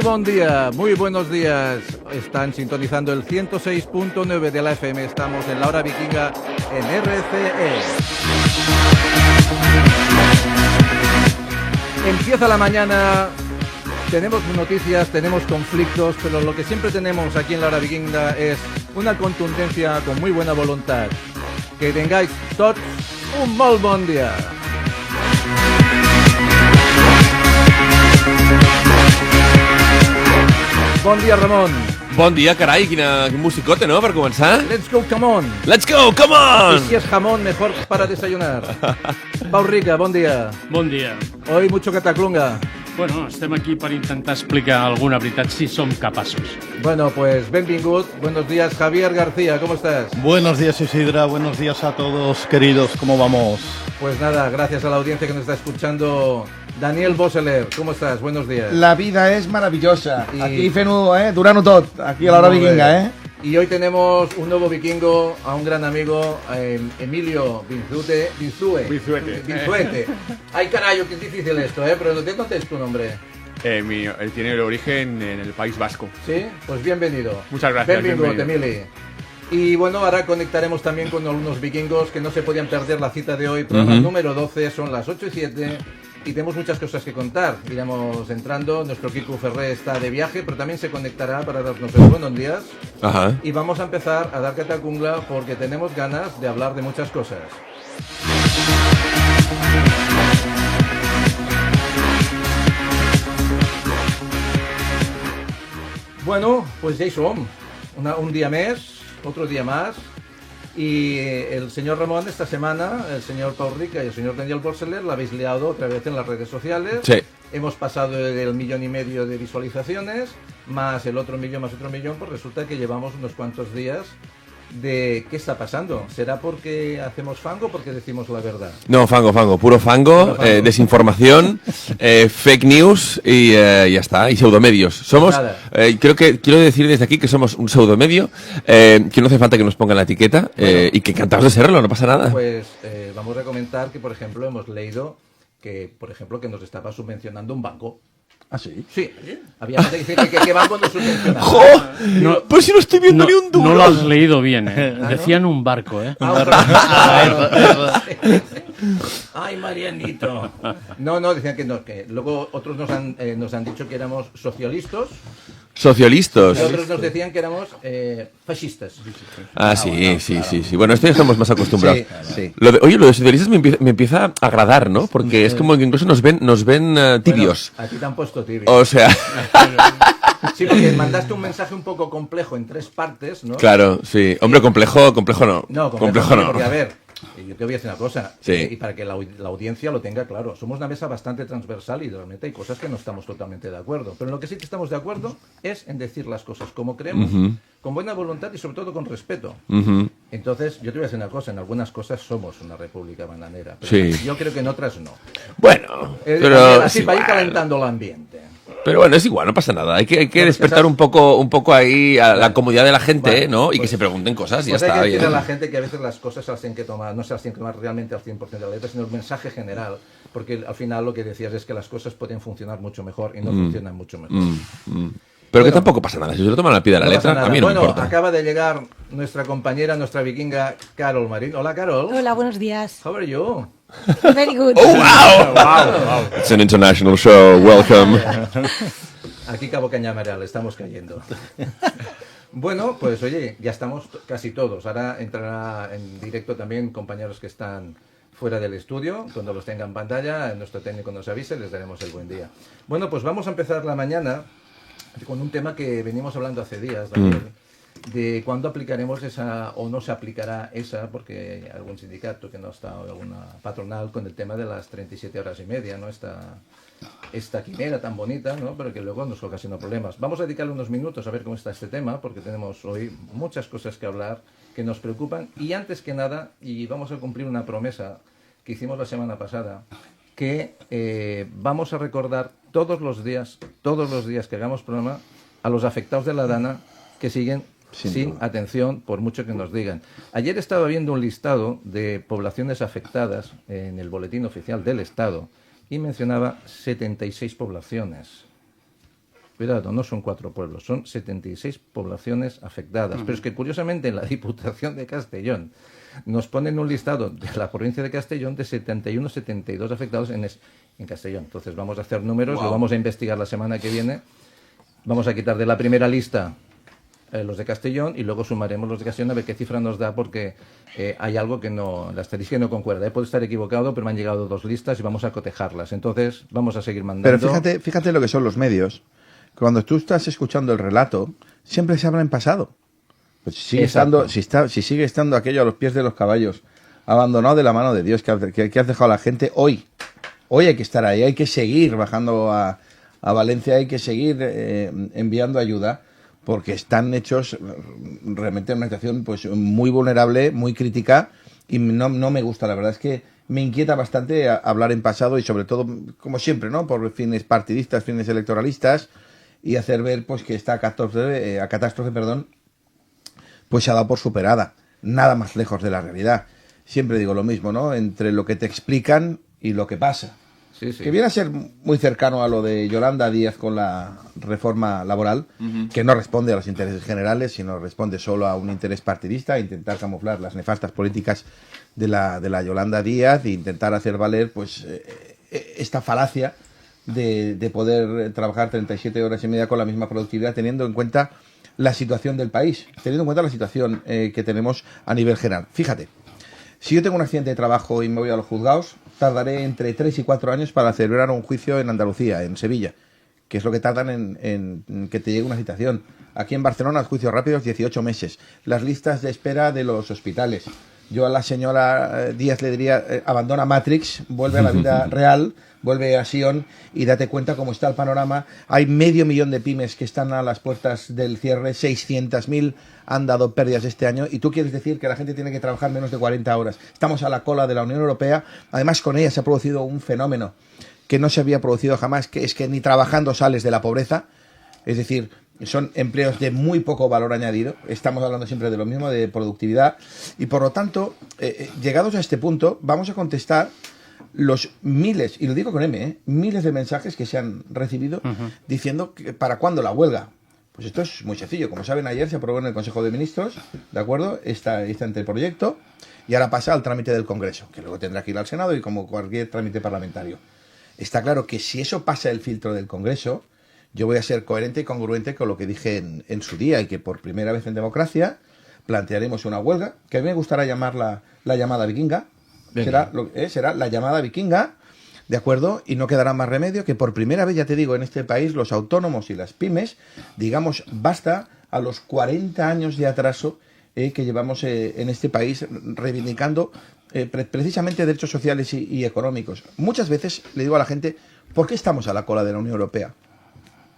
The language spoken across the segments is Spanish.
buen día, muy buenos días. Están sintonizando el 106.9 de la FM. Estamos en la hora vikinga en RCE. Empieza la mañana, tenemos noticias, tenemos conflictos, pero lo que siempre tenemos aquí en la hora vikinga es una contundencia con muy buena voluntad. Que tengáis tots un molt bon dia. Bon dia, Ramon. Bon dia, carai, quin musicote, no?, per començar. Let's go, come on. Let's go, come on! Y si es jamón, mejor para desayunar. Pau Rica, bon dia. Bon dia. Hoy mucho cataclunga. Bueno, estem aquí per intentar explicar alguna veritat si som capaços. Bueno, pues benvingut. Buenos días, Javier García, ¿cómo estás? Buenos días, Isidra. Buenos días a todos, queridos. ¿Cómo vamos? Pues nada, gracias a la audiencia que nos está escuchando. Daniel Boseler, ¿cómo estás? Buenos días. La vida és maravillosa. Aquí fent-ho, durant-ho tot. Aquí a l'hora vikinga, Y hoy tenemos un nuevo vikingo, a un gran amigo, Emilio Binzuete. Ay, carajo, que es difícil esto, pero no te contesto tu nombre. Él tiene el origen en el País Vasco. Sí, pues bienvenido. Muchas gracias. Bienvenido, Emili. Y bueno, ahora conectaremos también con algunos vikingos que no se podían perder la cita de hoy. Programa número 12, son las 8:07. Y tenemos muchas cosas que contar. Iremos entrando. Nuestro Kiku Ferré está de viaje, pero también se conectará para darnos los buenos días. Ajá. Y vamos a empezar a dar catacungla porque tenemos ganas de hablar de muchas cosas. Bueno, pues ja hi som. Un día més, otro día más. Y el señor Ramón esta semana, el señor Pau Rica y el señor Daniel Borseler la habéis liado otra vez en las redes sociales. Sí. Hemos pasado del 1,5 millones de visualizaciones, más el otro millón, más otro millón, pues resulta que llevamos unos cuantos días de ¿qué está pasando? ¿Será porque hacemos fango o porque decimos la verdad? No, fango, puro fango, desinformación, fake news y ya está, y pseudomedios. Somos, quiero decir desde aquí que somos un pseudomedio, que no hace falta que nos pongan la etiqueta, y que encantados de serlo, no pasa nada. Pues vamos a comentar que, por ejemplo, hemos leído que, por ejemplo, que nos estaba subvencionando un banco. Ah, sí? Sí, había gente que dice que banco nos subvencionaba. ¡Jo! No, pues si no estoy viendo ni un duro. No lo has leído bien, Decían un barco, Ay, Marianito. No, decían que no, que luego otros nos han dicho que éramos socialistas. Socialistas. Y otros nos decían que éramos fascistas. Ah, sí. Bueno, esto ya estamos más acostumbrados. Sí. Lo de socialistas me empieza a agradar, ¿no? Porque es como que incluso nos ven tibios. Bueno, aquí te han puesto tibios. O sea... Sí, porque mandaste un mensaje un poco complejo en 3 partes, ¿no? Claro, sí. Hombre, complejo no. No, complejo no. Porque, a ver, yo te voy a decir una cosa, Sí. Y para que la audiencia lo tenga claro, somos una mesa bastante transversal y realmente hay cosas que no estamos totalmente de acuerdo, pero en lo que sí que estamos de acuerdo es en decir las cosas como creemos, con buena voluntad y sobre todo con respeto. Entonces, yo te voy a decir una cosa, en algunas cosas somos una república bananera, pero Sí. yo creo que en otras no. Bueno, pero Así es para ir igual. calentando el ambiente. Pero bueno, es igual, no pasa nada. Hay que despertar un poco ahí a la comodidad de la gente, ¿no? Y que se pregunten cosas y ya Pues hay está que decirle bien. a la gente que a veces las cosas se las tienen que tomar, no se las tienen que tomar realmente al 100% de la letra, sino el mensaje general, porque al final lo que decías es que las cosas pueden funcionar mucho mejor y no funcionan mucho mejor. Pero que tampoco pasa nada. Si se lo toman al pie de la No pasa letra, nada. a mí no me Bueno, importa. acaba de llegar nuestra compañera, nuestra vikinga, Carol Marín. Hola, Carol. Hola, buenos días. How are you? Very good. ¡Oh, wow! It's an international show. Welcome. Aquí Cabo Cañaveral, estamos cayendo. Bueno, pues oye, ya estamos casi todos. Ahora entrará en directo también compañeros que están fuera del estudio. Cuando los tenga en pantalla, nuestro técnico nos avise, les daremos el buen día. Bueno, pues vamos a empezar la mañana con un tema que venimos hablando hace días, Daniel, de cuándo aplicaremos esa o no se aplicará esa, porque hay algún sindicato que no está, o alguna patronal, con el tema de las 37 horas y media, ¿no? Esta quimera tan bonita, ¿no? Pero que luego nos ocasiona problemas. Vamos a dedicarle unos minutos a ver cómo está este tema, porque tenemos hoy muchas cosas que hablar que nos preocupan. Y antes que nada, y vamos a cumplir una promesa que hicimos la semana pasada, que vamos a recordar todos los días que hagamos programa, a los afectados de la Dana que siguen sin atención, por mucho que nos digan. Ayer estaba viendo un listado de poblaciones afectadas en el Boletín Oficial del Estado y mencionaba 76 poblaciones. Cuidado, no son 4 pueblos, son 76 poblaciones afectadas. Pero es que curiosamente en la Diputación de Castellón nos ponen un listado de la provincia de Castellón de 71, 72 afectados en Castellón. Entonces vamos a hacer números, lo vamos a investigar la semana que viene. Vamos a quitar de la primera lista los de Castellón y luego sumaremos los de Castellón a ver qué cifra nos da, porque hay algo que no, la estadística no concuerda. Puedo estar equivocado, pero me han llegado 2 listas y vamos a cotejarlas. Entonces vamos a seguir mandando. Pero fíjate lo que son los medios. Cuando tú estás escuchando el relato, siempre se habla en pasado. Pues si sigue estando aquello a los pies de los caballos, abandonado de la mano de Dios, que has dejado a la gente, hoy hay que estar ahí, hay que seguir bajando a Valencia, hay que seguir enviando ayuda, porque están hechos realmente en una situación pues muy vulnerable, muy crítica, y no me gusta, la verdad es que me inquieta bastante hablar en pasado y sobre todo, como siempre, ¿no? Por fines partidistas, fines electoralistas, y hacer ver pues que esta catástrofe, pues se ha dado por superada, nada más lejos de la realidad. Siempre digo lo mismo, ¿no? Entre lo que te explican y lo que pasa. Sí, sí. Que viene a ser muy cercano a lo de Yolanda Díaz con la reforma laboral, que no responde a los intereses generales, sino responde solo a un interés partidista, intentar camuflar las nefastas políticas de la Yolanda Díaz e intentar hacer valer pues esta falacia de poder trabajar 37 horas y media con la misma productividad, teniendo en cuenta la situación del país, teniendo en cuenta la situación que tenemos a nivel general. Fíjate, si yo tengo un accidente de trabajo y me voy a los juzgados, tardaré entre 3 y 4 años para celebrar un juicio en Andalucía, en Sevilla, que es lo que tardan en que te llegue una citación. Aquí en Barcelona, los juicios rápidos, 18 meses. Las listas de espera de los hospitales. Yo a la señora Díaz le diría, abandona Matrix, vuelve a la vida real, vuelve a Sion y date cuenta cómo está el panorama. Hay 500.000 de pymes que están a las puertas del cierre, 600.000 han dado pérdidas este año, y tú quieres decir que la gente tiene que trabajar menos de 40 horas. Estamos a la cola de la Unión Europea. Además, con ella se ha producido un fenómeno que no se había producido jamás, que es que ni trabajando sales de la pobreza. Es decir, son empleos de muy poco valor añadido. Estamos hablando siempre de lo mismo, de productividad. Y por lo tanto, llegados a este punto, vamos a contestar los miles, y lo digo con M, miles de mensajes que se han recibido diciendo que para cuándo la huelga. Pues esto es muy sencillo. Como saben, ayer se aprobó en el Consejo de Ministros, ¿de acuerdo? Este anteproyecto, y ahora pasa al trámite del Congreso, que luego tendrá que ir al Senado y como cualquier trámite parlamentario. Está claro que si eso pasa el filtro del Congreso, yo voy a ser coherente y congruente con lo que dije en su día, y que por primera vez en democracia plantearemos una huelga, que a mí me gustará llamarla la llamada vikinga. Será la llamada vikinga, ¿de acuerdo? Y no quedará más remedio que por primera vez, ya te digo, en este país, los autónomos y las pymes, digamos, basta a los 40 años de atraso que llevamos en este país reivindicando precisamente derechos sociales y económicos. Muchas veces le digo a la gente, ¿por qué estamos a la cola de la Unión Europea?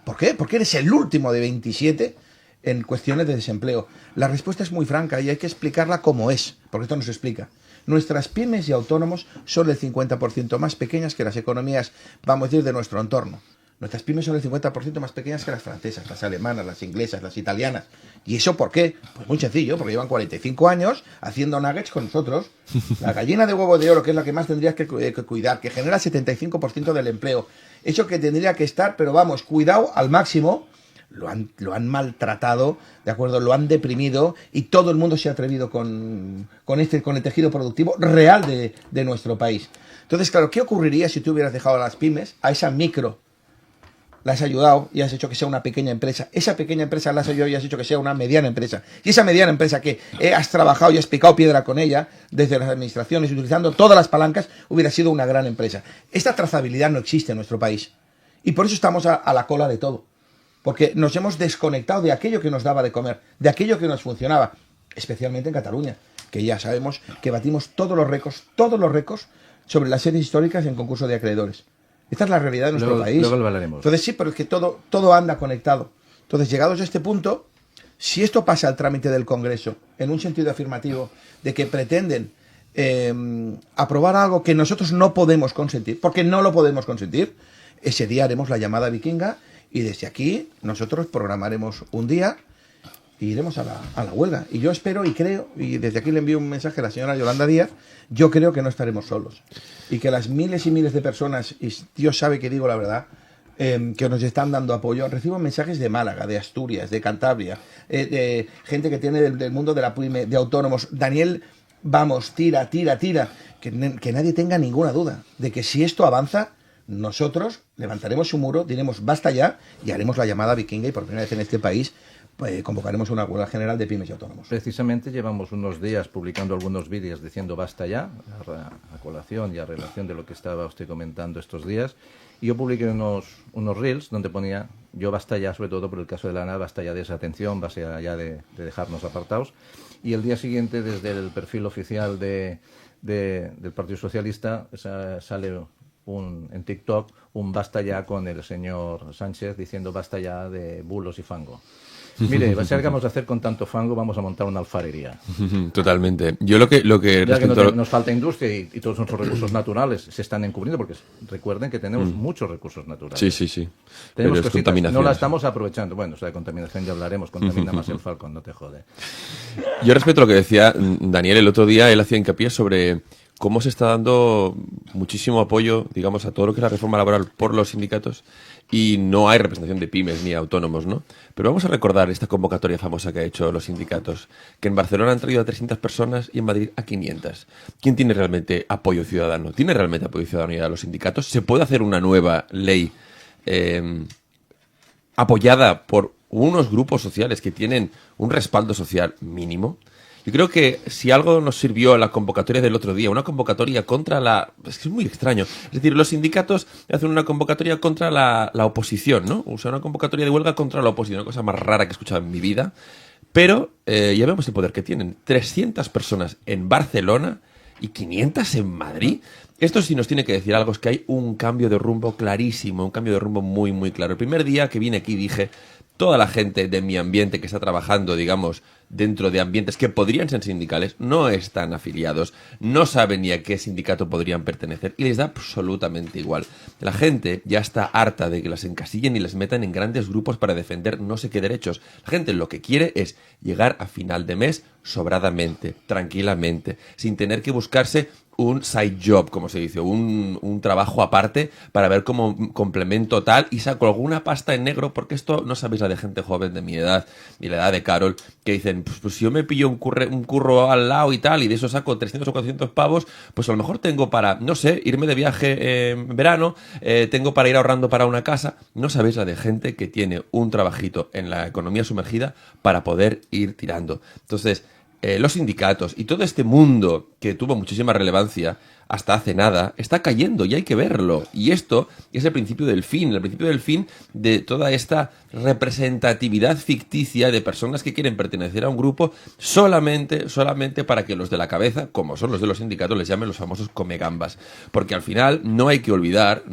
¿Por qué? Porque eres el último de 27 en cuestiones de desempleo. La respuesta es muy franca y hay que explicarla como es, porque esto no se explica. Nuestras pymes y autónomos son el 50% más pequeñas que las economías, vamos a decir, de nuestro entorno. Nuestras pymes son el 50% más pequeñas que las francesas, las alemanas, las inglesas, las italianas. ¿Y eso por qué? Pues muy sencillo, porque llevan 45 años haciendo nuggets con nosotros. La gallina de huevo de oro, que es la que más tendrías que cuidar, que genera 75% del empleo. Eso que tendría que estar, pero vamos, cuidado al máximo. Lo han maltratado, ¿de acuerdo? Lo han deprimido, y todo el mundo se ha atrevido con el tejido productivo real de nuestro país. Entonces, claro, ¿qué ocurriría si tú hubieras dejado a las pymes, a esa micro, la has ayudado y has hecho que sea una pequeña empresa? Esa pequeña empresa la has ayudado y has hecho que sea una mediana empresa. Y esa mediana empresa que has trabajado y has picado piedra con ella desde las administraciones, utilizando todas las palancas, hubiera sido una gran empresa. Esta trazabilidad no existe en nuestro país. Y por eso estamos a la cola de todo. Porque nos hemos desconectado de aquello que nos daba de comer, de aquello que nos funcionaba, especialmente en Cataluña, que ya sabemos que batimos todos los récords sobre las series históricas en concurso de acreedores. Esta es la realidad de nuestro país. Luego lo hablaremos. Entonces sí, pero es que todo anda conectado. Entonces, llegados a este punto, si esto pasa al trámite del Congreso, en un sentido afirmativo, de que pretenden aprobar algo que nosotros no podemos consentir, porque no lo podemos consentir, ese día haremos la llamada vikinga. Y desde aquí nosotros programaremos un día e iremos a la huelga. Y yo espero y creo, y desde aquí le envío un mensaje a la señora Yolanda Díaz, yo creo que no estaremos solos. Y que las miles y miles de personas, y Dios sabe que digo la verdad, que nos están dando apoyo. Recibo mensajes de Málaga, de Asturias, de Cantabria, de gente que tiene del mundo de la pyme, de autónomos. Daniel, vamos, tira. Que nadie tenga ninguna duda de que si esto avanza, nosotros levantaremos un muro, diremos basta ya y haremos la llamada vikinga y por primera vez en este país convocaremos una huelga general de pymes y autónomos. Precisamente llevamos unos días publicando algunos vídeos diciendo basta ya, a colación y a relación de lo que estaba usted comentando estos días. Y yo publiqué unos reels donde ponía yo basta ya, sobre todo por el caso de la ANA, basta ya de esa atención, basta ya de dejarnos apartados. Y el día siguiente, desde el perfil oficial del Partido Socialista, sale en TikTok un basta ya con el señor Sánchez diciendo basta ya de bulos y fango. Mire, si vamos a hacer con tanto fango, vamos a montar una alfarería. Totalmente. Yo lo que ya que nos falta industria y todos nuestros recursos naturales se están encubriendo, porque recuerden que tenemos muchos recursos naturales. Sí. Tenemos pero cositas, no la estamos aprovechando. Bueno, o sea, de contaminación ya hablaremos, contamina más el Falcon, no te jode. Yo respeto lo que decía Daniel el otro día, él hacía hincapié sobre cómo se está dando muchísimo apoyo, digamos, a todo lo que es la reforma laboral por los sindicatos y no hay representación de pymes ni autónomos, ¿no? Pero vamos a recordar esta convocatoria famosa que ha hecho los sindicatos, que en Barcelona han traído a 300 personas y en Madrid a 500. ¿Quién tiene realmente apoyo ciudadano? ¿Tiene realmente apoyo ciudadano a los sindicatos? ¿Se puede hacer una nueva ley apoyada por unos grupos sociales que tienen un respaldo social mínimo? Yo creo que si algo nos sirvió la convocatoria del otro día, una convocatoria contra la... Es que es muy extraño. Es decir, los sindicatos hacen una convocatoria contra la oposición, ¿no? O sea, una convocatoria de huelga contra la oposición, una cosa más rara que he escuchado en mi vida. Pero ya vemos el poder que tienen. 300 personas en Barcelona y 500 en Madrid. Esto sí nos tiene que decir algo, es que hay un cambio de rumbo clarísimo, un cambio de rumbo muy, muy claro. El primer día que vine aquí dije... Toda la gente de mi ambiente que está trabajando, digamos, dentro de ambientes que podrían ser sindicales, no están afiliados, no saben ni a qué sindicato podrían pertenecer y les da absolutamente igual. La gente ya está harta de que las encasillen y les metan en grandes grupos para defender no sé qué derechos. La gente lo que quiere es llegar a final de mes sobradamente, tranquilamente, sin tener que buscarse un side job, como se dice, un trabajo aparte para ver como complemento tal y saco alguna pasta en negro, porque esto no sabéis la de gente joven de mi edad y la edad de Carol, que dicen, pues si yo me pillo un curro al lado y tal y de eso saco 300 o 400 pavos, pues a lo mejor tengo para, no sé, irme de viaje en verano, tengo para ir ahorrando para una casa. No sabéis la de gente que tiene un trabajito en la economía sumergida para poder ir tirando. Entonces, los sindicatos y todo este mundo que tuvo muchísima relevancia hasta hace nada, está cayendo y hay que verlo. Y esto es el principio del fin de toda esta representatividad ficticia de personas que quieren pertenecer a un grupo solamente para que los de la cabeza, como son los de los sindicatos, les llamen los famosos comegambas. Porque al final no hay que olvidar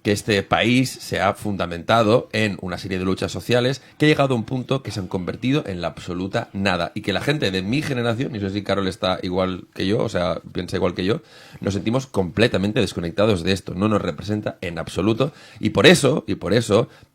que este país se ha fundamentado en una serie de luchas sociales que ha llegado a un punto que se han convertido en la absoluta nada y que la gente de mi generación, y no sé si Carol está igual que yo, o sea, piensa igual que yo, nos sentimos completamente desconectados de esto, no nos representa en absoluto y por eso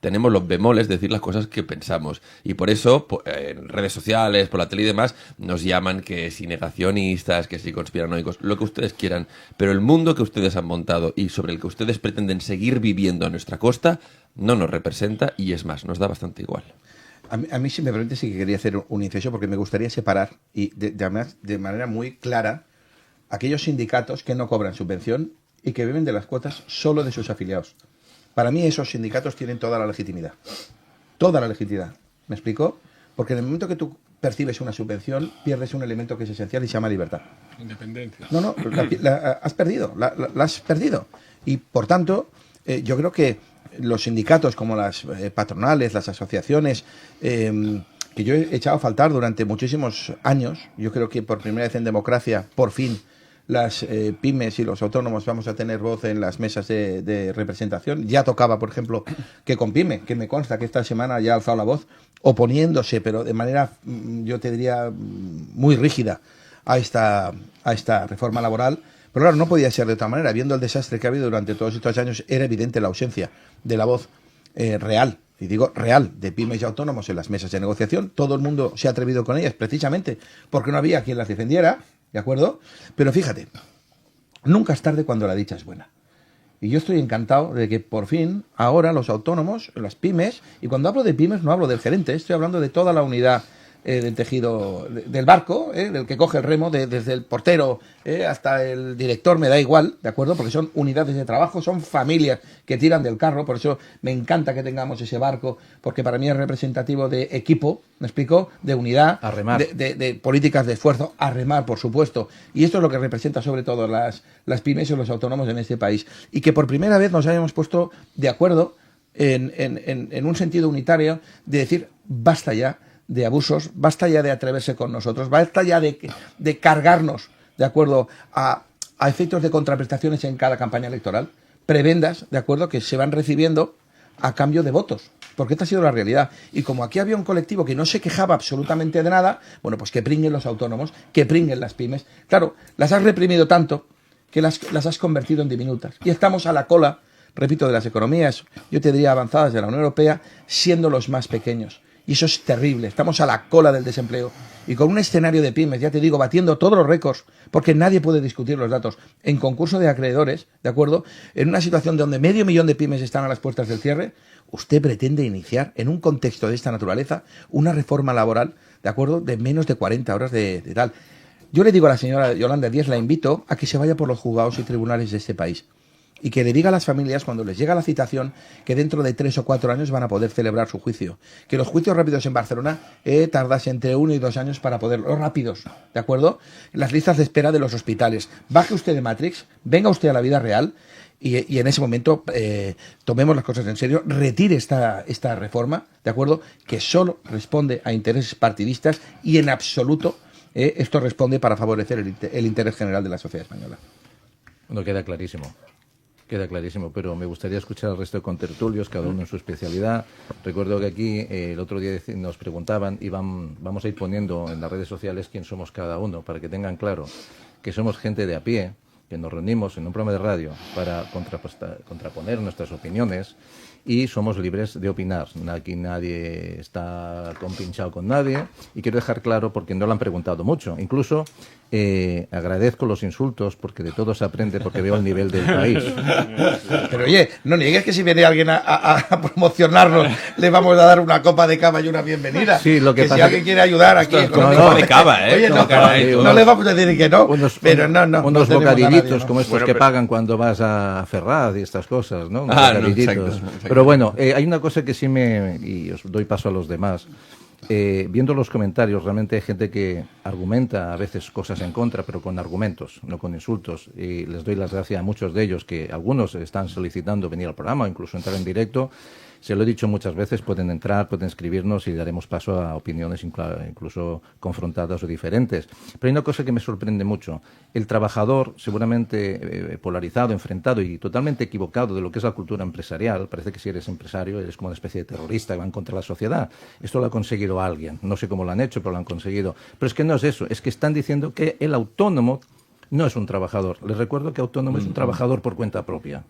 tenemos los bemoles de decir las cosas que pensamos y por eso en redes sociales, por la tele y demás, nos llaman que si negacionistas, que si conspiranoicos, lo que ustedes quieran, pero el mundo que ustedes han montado y sobre el que ustedes pretenden seguir viviendo a nuestra costa no nos representa y es más, nos da bastante igual. A mí, si me permite, sí que quería hacer un inciso porque me gustaría separar y de manera muy clara aquellos sindicatos que no cobran subvención y que viven de las cuotas solo de sus afiliados. Para mí esos sindicatos tienen toda la legitimidad. Toda la legitimidad. ¿Me explico? Porque en el momento que tú percibes una subvención, pierdes un elemento que es esencial y se llama libertad. Independencia. No, has perdido. La has perdido. Y, por tanto, yo creo que los sindicatos como las patronales, las asociaciones, que yo he echado a faltar durante muchísimos años, yo creo que por primera vez en democracia, por fin, las pymes y los autónomos vamos a tener voz en las mesas de representación. Ya tocaba, por ejemplo, que con PYME, que me consta que esta semana ya ha alzado la voz, oponiéndose, pero de manera, yo te diría, muy rígida a esta reforma laboral. Pero claro, no podía ser de otra manera. Viendo el desastre que ha habido durante todos estos años, era evidente la ausencia de la voz real, y digo real, de pymes y autónomos en las mesas de negociación. Todo el mundo se ha atrevido con ellas precisamente porque no había quien las defendiera, ¿de acuerdo? Pero fíjate, nunca es tarde cuando la dicha es buena. Y yo estoy encantado de que por fin ahora los autónomos, las pymes, y cuando hablo de pymes no hablo del gerente, estoy hablando de toda la unidad del tejido del barco, del que coge el remo, desde el portero hasta el director, me da igual, ¿de acuerdo? Porque son unidades de trabajo, son familias que tiran del carro, por eso me encanta que tengamos ese barco, porque para mí es representativo de equipo, ¿me explico? De unidad, a remar. De políticas de esfuerzo, a remar, por supuesto. Y esto es lo que representa sobre todo las pymes y los autónomos en este país. Y que por primera vez nos hayamos puesto de acuerdo en un sentido unitario de decir, basta ya de abusos, basta ya de atreverse con nosotros, basta ya de cargarnos, de acuerdo, a efectos de contraprestaciones en cada campaña electoral, prebendas, de acuerdo, que se van recibiendo a cambio de votos, porque esta ha sido la realidad. Y como aquí había un colectivo que no se quejaba absolutamente de nada, bueno, pues que pringuen los autónomos, que pringuen las pymes. Claro, las has reprimido tanto que las has convertido en diminutas. Y estamos a la cola, repito, de las economías, yo te diría avanzadas de la Unión Europea, siendo los más pequeños. Y eso es terrible, estamos a la cola del desempleo. Y con un escenario de pymes, ya te digo, batiendo todos los récords, porque nadie puede discutir los datos, en concurso de acreedores, ¿de acuerdo? En una situación donde 500.000 de pymes están a las puertas del cierre, usted pretende iniciar, en un contexto de esta naturaleza, una reforma laboral, ¿de acuerdo?, de menos de 40 horas de tal. Yo le digo a la señora Yolanda Díaz, la invito a que se vaya por los juzgados y tribunales de este país. Y que le diga a las familias, cuando les llega la citación, que dentro de 3 o 4 años van a poder celebrar su juicio. Que los juicios rápidos en Barcelona tardas entre 1 y 2 años para poderlos rápidos, ¿de acuerdo? Las listas de espera de los hospitales. Baje usted de Matrix, venga usted a la vida real y en ese momento tomemos las cosas en serio, retire esta reforma, ¿de acuerdo? Que solo responde a intereses partidistas y en absoluto esto responde para favorecer el interés general de la sociedad española. Bueno, queda clarísimo, pero me gustaría escuchar al resto de contertulios, cada uno en su especialidad. Recuerdo que aquí el otro día nos preguntaban y vamos a ir poniendo en las redes sociales quién somos cada uno, para que tengan claro que somos gente de a pie, que nos reunimos en un programa de radio para contraponer nuestras opiniones y somos libres de opinar. Aquí nadie está compinchado con nadie y quiero dejar claro, porque no lo han preguntado mucho, incluso agradezco los insultos porque de todo se aprende, porque veo el nivel del país. Pero oye, no niegues que si viene alguien a promocionarnos le vamos a dar una copa de cava y una bienvenida. Sí, lo que pasa si alguien quiere ayudar aquí con una copa de cava, oye, no le vamos a decir que no, pero no. Unos bocadillitos ¿no? como estos que pagan cuando vas a Ferraz y estas cosas, ¿no? Exacto. Pero bueno, hay una cosa que sí y os doy paso a los demás. Viendo los comentarios, realmente hay gente que argumenta a veces cosas en contra, pero con argumentos, no con insultos. Y les doy las gracias a muchos de ellos, que algunos están solicitando venir al programa, o incluso entrar en directo. Se lo he dicho muchas veces, pueden entrar, pueden escribirnos y daremos paso a opiniones incluso confrontadas o diferentes. Pero hay una cosa que me sorprende mucho. El trabajador, seguramente polarizado, enfrentado y totalmente equivocado de lo que es la cultura empresarial, parece que si eres empresario eres como una especie de terrorista que va en contra de la sociedad. Esto lo ha conseguido alguien. No sé cómo lo han hecho, pero lo han conseguido. Pero es que no es eso, es que están diciendo que el autónomo no es un trabajador. Les recuerdo que autónomo es un trabajador por cuenta propia.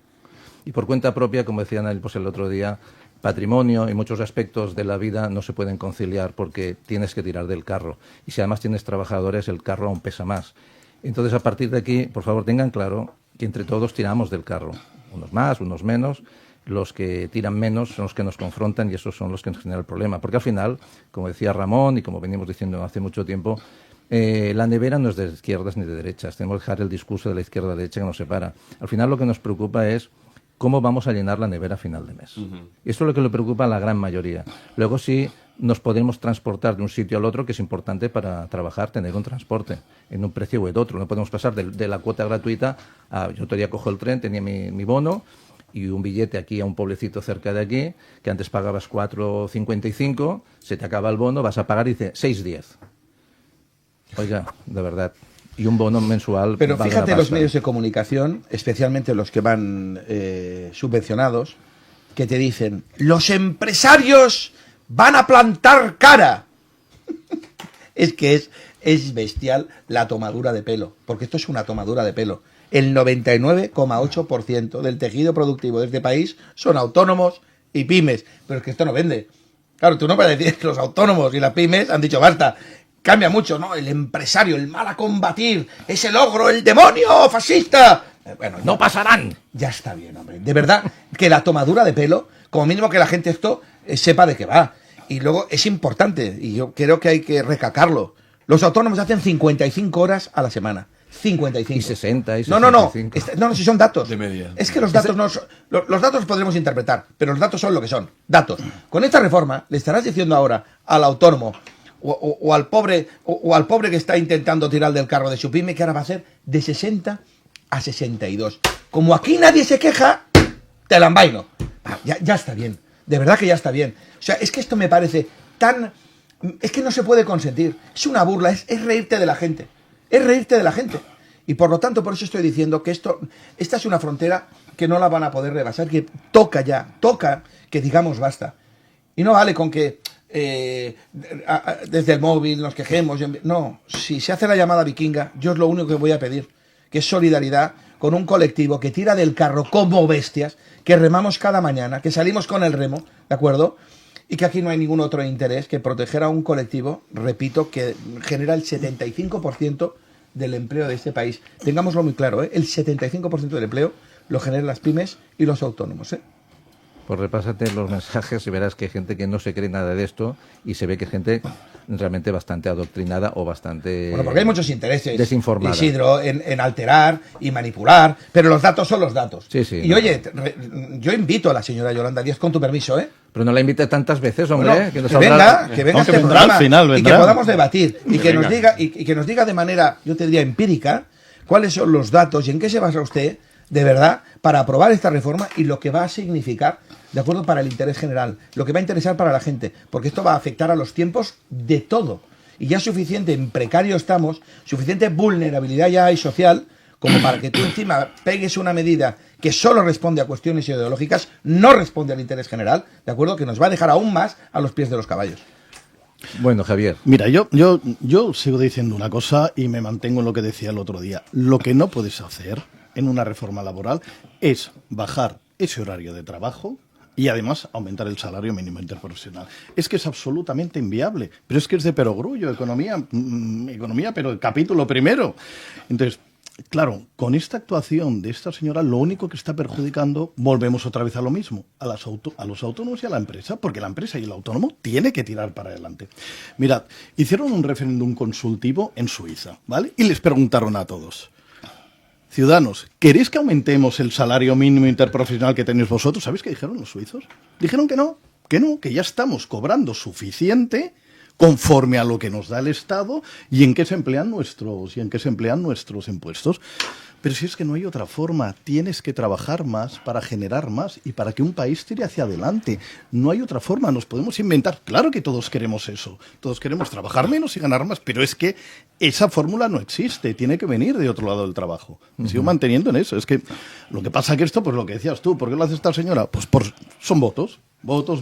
Y por cuenta propia, como decían el otro día, patrimonio y muchos aspectos de la vida no se pueden conciliar porque tienes que tirar del carro. Y si además tienes trabajadores, el carro aún pesa más. Entonces, a partir de aquí, por favor, tengan claro que entre todos tiramos del carro. Unos más, unos menos. Los que tiran menos son los que nos confrontan y esos son los que nos generan el problema. Porque al final, como decía Ramón y como venimos diciendo hace mucho tiempo, la nevera no es de izquierdas ni de derechas. Tenemos que dejar el discurso de la izquierda a la derecha que nos separa. Al final lo que nos preocupa es cómo vamos a llenar la nevera a final de mes. Y esto es lo que le preocupa a la gran mayoría. Luego sí nos podemos transportar de un sitio al otro, que es importante para trabajar, tener un transporte en un precio u el otro. No podemos pasar de la cuota gratuita a... Yo todavía cojo el tren, tenía mi bono y un billete aquí a un pueblecito cerca de aquí, que antes pagabas 4,55, se te acaba el bono, vas a pagar y dice 6,10. Oiga, de verdad... Y un bono mensual. Pero fíjate los medios de comunicación, especialmente los que van subvencionados, que te dicen, los empresarios van a plantar cara. Es que es bestial la tomadura de pelo, porque esto es una tomadura de pelo. El 99,8% del tejido productivo de este país son autónomos y pymes, pero es que esto no vende. Claro, tú no puedes decir que los autónomos y las pymes han dicho basta. Cambia mucho, ¿no? El empresario, el mal a combatir, ese logro, el demonio fascista. Bueno, ¡No pasarán! Ya está bien, hombre. De verdad, que la tomadura de pelo, como mínimo que la gente esto sepa de qué va. Y luego es importante, y yo creo que hay que recalcarlo, los autónomos hacen 55 horas a la semana. 55. Y 60, y 65. No, si son datos. De media. Es que los datos no son, los datos los podremos interpretar, pero los datos son lo que son, datos. Con esta reforma le estarás diciendo ahora al autónomo o al pobre que está intentando tirar del carro de su pyme que ahora va a ser de 60 a 62. Como aquí nadie se queja, te la envaino. Ya está bien. De verdad que ya está bien. O sea, es que esto me parece tan... Es que no se puede consentir. Es una burla, es reírte de la gente. Es reírte de la gente. Y por lo tanto, por eso estoy diciendo que esta es una frontera que no la van a poder rebasar, que toca que digamos basta. Y no vale con que desde el móvil nos quejemos. No, si se hace la llamada vikinga, yo es lo único que voy a pedir, que es solidaridad con un colectivo que tira del carro como bestias, que remamos cada mañana, que salimos con el remo, ¿de acuerdo? Y que aquí no hay ningún otro interés que proteger a un colectivo, repito, que genera el 75% del empleo de este país. Tengámoslo muy claro, ¿eh? El 75% del empleo lo generan las pymes y los autónomos, ¿eh? Pues repásate los mensajes y verás que hay gente que no se cree nada de esto y se ve que hay gente realmente bastante adoctrinada o bastante... Bueno, porque hay muchos intereses, desinformada. Isidro, en alterar y manipular, pero los datos son los datos. Sí, sí, y oye, yo invito a la señora Yolanda Díaz, con tu permiso, ¿eh? Pero no la invites tantas veces, hombre. Bueno, que nos venga habrá... este vendrá programa al final, y vendrá. que podamos debatir y que Venga. nos diga de manera, yo te diría, empírica, cuáles son los datos y en qué se basa usted, de verdad, para aprobar esta reforma y lo que va a significar, de acuerdo, para el interés general, lo que va a interesar para la gente, porque esto va a afectar a los tiempos de todo. Y ya suficiente en precario estamos, suficiente vulnerabilidad ya hay social, como para que tú encima pegues una medida que solo responde a cuestiones ideológicas, no responde al interés general, ¿de acuerdo? Que nos va a dejar aún más a los pies de los caballos. Bueno, Javier. Mira, yo sigo diciendo una cosa y me mantengo en lo que decía el otro día. Lo que no puedes hacer en una reforma laboral es bajar ese horario de trabajo y además aumentar el salario mínimo interprofesional. Es que es absolutamente inviable, pero es que es de perogrullo, economía, pero el capítulo primero. Entonces, claro, con esta actuación de esta señora, lo único que está perjudicando, volvemos otra vez a lo mismo, a los autónomos y a la empresa, porque la empresa y el autónomo tiene que tirar para adelante. Mirad, hicieron un referéndum consultivo en Suiza, ¿vale? Y les preguntaron a todos: ciudadanos, ¿queréis que aumentemos el salario mínimo interprofesional que tenéis vosotros? ¿Sabéis qué dijeron los suizos? Dijeron que ya estamos cobrando suficiente conforme a lo que nos da el Estado y en qué se emplean nuestros impuestos. Pero si es que no hay otra forma, tienes que trabajar más para generar más y para que un país tire hacia adelante. No hay otra forma, nos podemos inventar. Claro que todos queremos eso, todos queremos trabajar menos y ganar más, pero es que esa fórmula no existe, tiene que venir de otro lado del trabajo. Me sigo manteniendo en eso. Es que lo que pasa que esto, pues lo que decías tú, ¿por qué lo hace esta señora? Pues son votos. Votos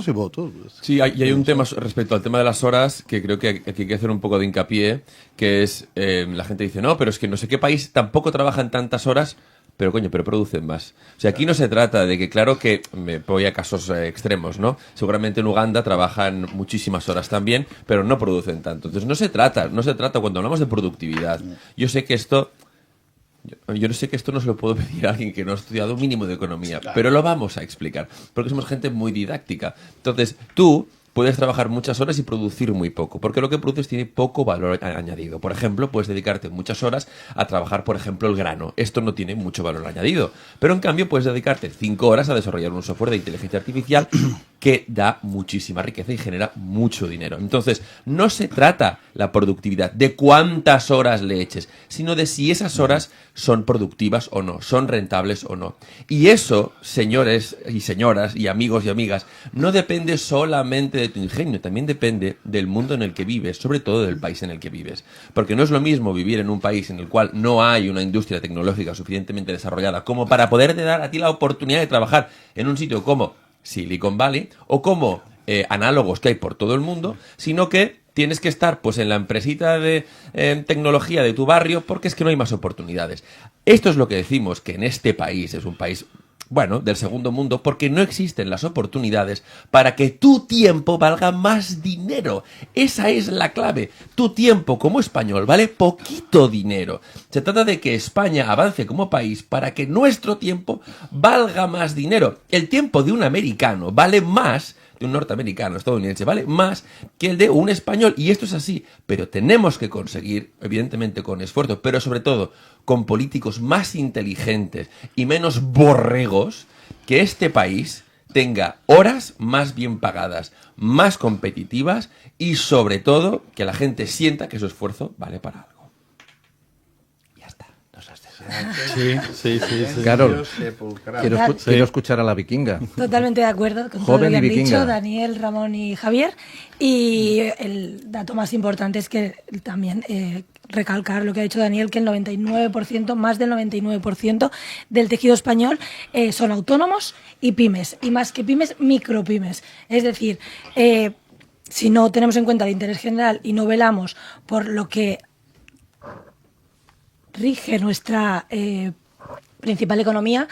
y votos. Sí, hay un tema respecto al tema de las horas que creo que aquí hay que hacer un poco de hincapié, que es, la gente dice, no, pero es que no sé qué país tampoco trabajan tantas horas, pero producen más. O sea, aquí no se trata de que, claro que, me voy a casos extremos, ¿no? Seguramente en Uganda trabajan muchísimas horas también, pero no producen tanto. Entonces no se trata cuando hablamos de productividad. Yo sé que esto no se lo puedo pedir a alguien que no ha estudiado un mínimo de economía, pero lo vamos a explicar, porque somos gente muy didáctica. Entonces, tú puedes trabajar muchas horas y producir muy poco, porque lo que produces tiene poco valor añadido. Por ejemplo, puedes dedicarte muchas horas a trabajar, por ejemplo, el grano. Esto no tiene mucho valor añadido, pero en cambio puedes dedicarte 5 horas a desarrollar un software de inteligencia artificial que da muchísima riqueza y genera mucho dinero. Entonces, no se trata la productividad de cuántas horas le eches, sino de si esas horas son productivas o no, son rentables o no. Y eso, señores y señoras y amigos y amigas, no depende solamente de tu ingenio, también depende del mundo en el que vives, sobre todo del país en el que vives. Porque no es lo mismo vivir en un país en el cual no hay una industria tecnológica suficientemente desarrollada como para poderte dar a ti la oportunidad de trabajar en un sitio como Silicon Valley o como análogos que hay por todo el mundo, sino que tienes que estar pues en la empresita de tecnología de tu barrio porque es que no hay más oportunidades. Esto es lo que decimos, que en este país es un país bueno, del segundo mundo, porque no existen las oportunidades para que tu tiempo valga más dinero. Esa es la clave. Tu tiempo como español vale poquito dinero. Se trata de que España avance como país para que nuestro tiempo valga más dinero. El tiempo de un americano vale más, de un norteamericano, estadounidense, vale más que el de un español. Y esto es así. Pero tenemos que conseguir, evidentemente con esfuerzo, pero sobre todo con políticos más inteligentes y menos borregos, que este país tenga horas más bien pagadas, más competitivas y sobre todo que la gente sienta que su esfuerzo vale para algo. Ya está. Sí. Carol, quiero escuchar a la vikinga. Totalmente de acuerdo con todo Joven lo que y han vikinga. dicho Daniel, Ramón y Javier. Y el dato más importante es que también recalcar lo que ha dicho Daniel, que el 99%, más del 99% del tejido español son autónomos y pymes. Y más que pymes, micropymes. Es decir, si no tenemos en cuenta el interés general y no velamos por lo que rige nuestra principal economía,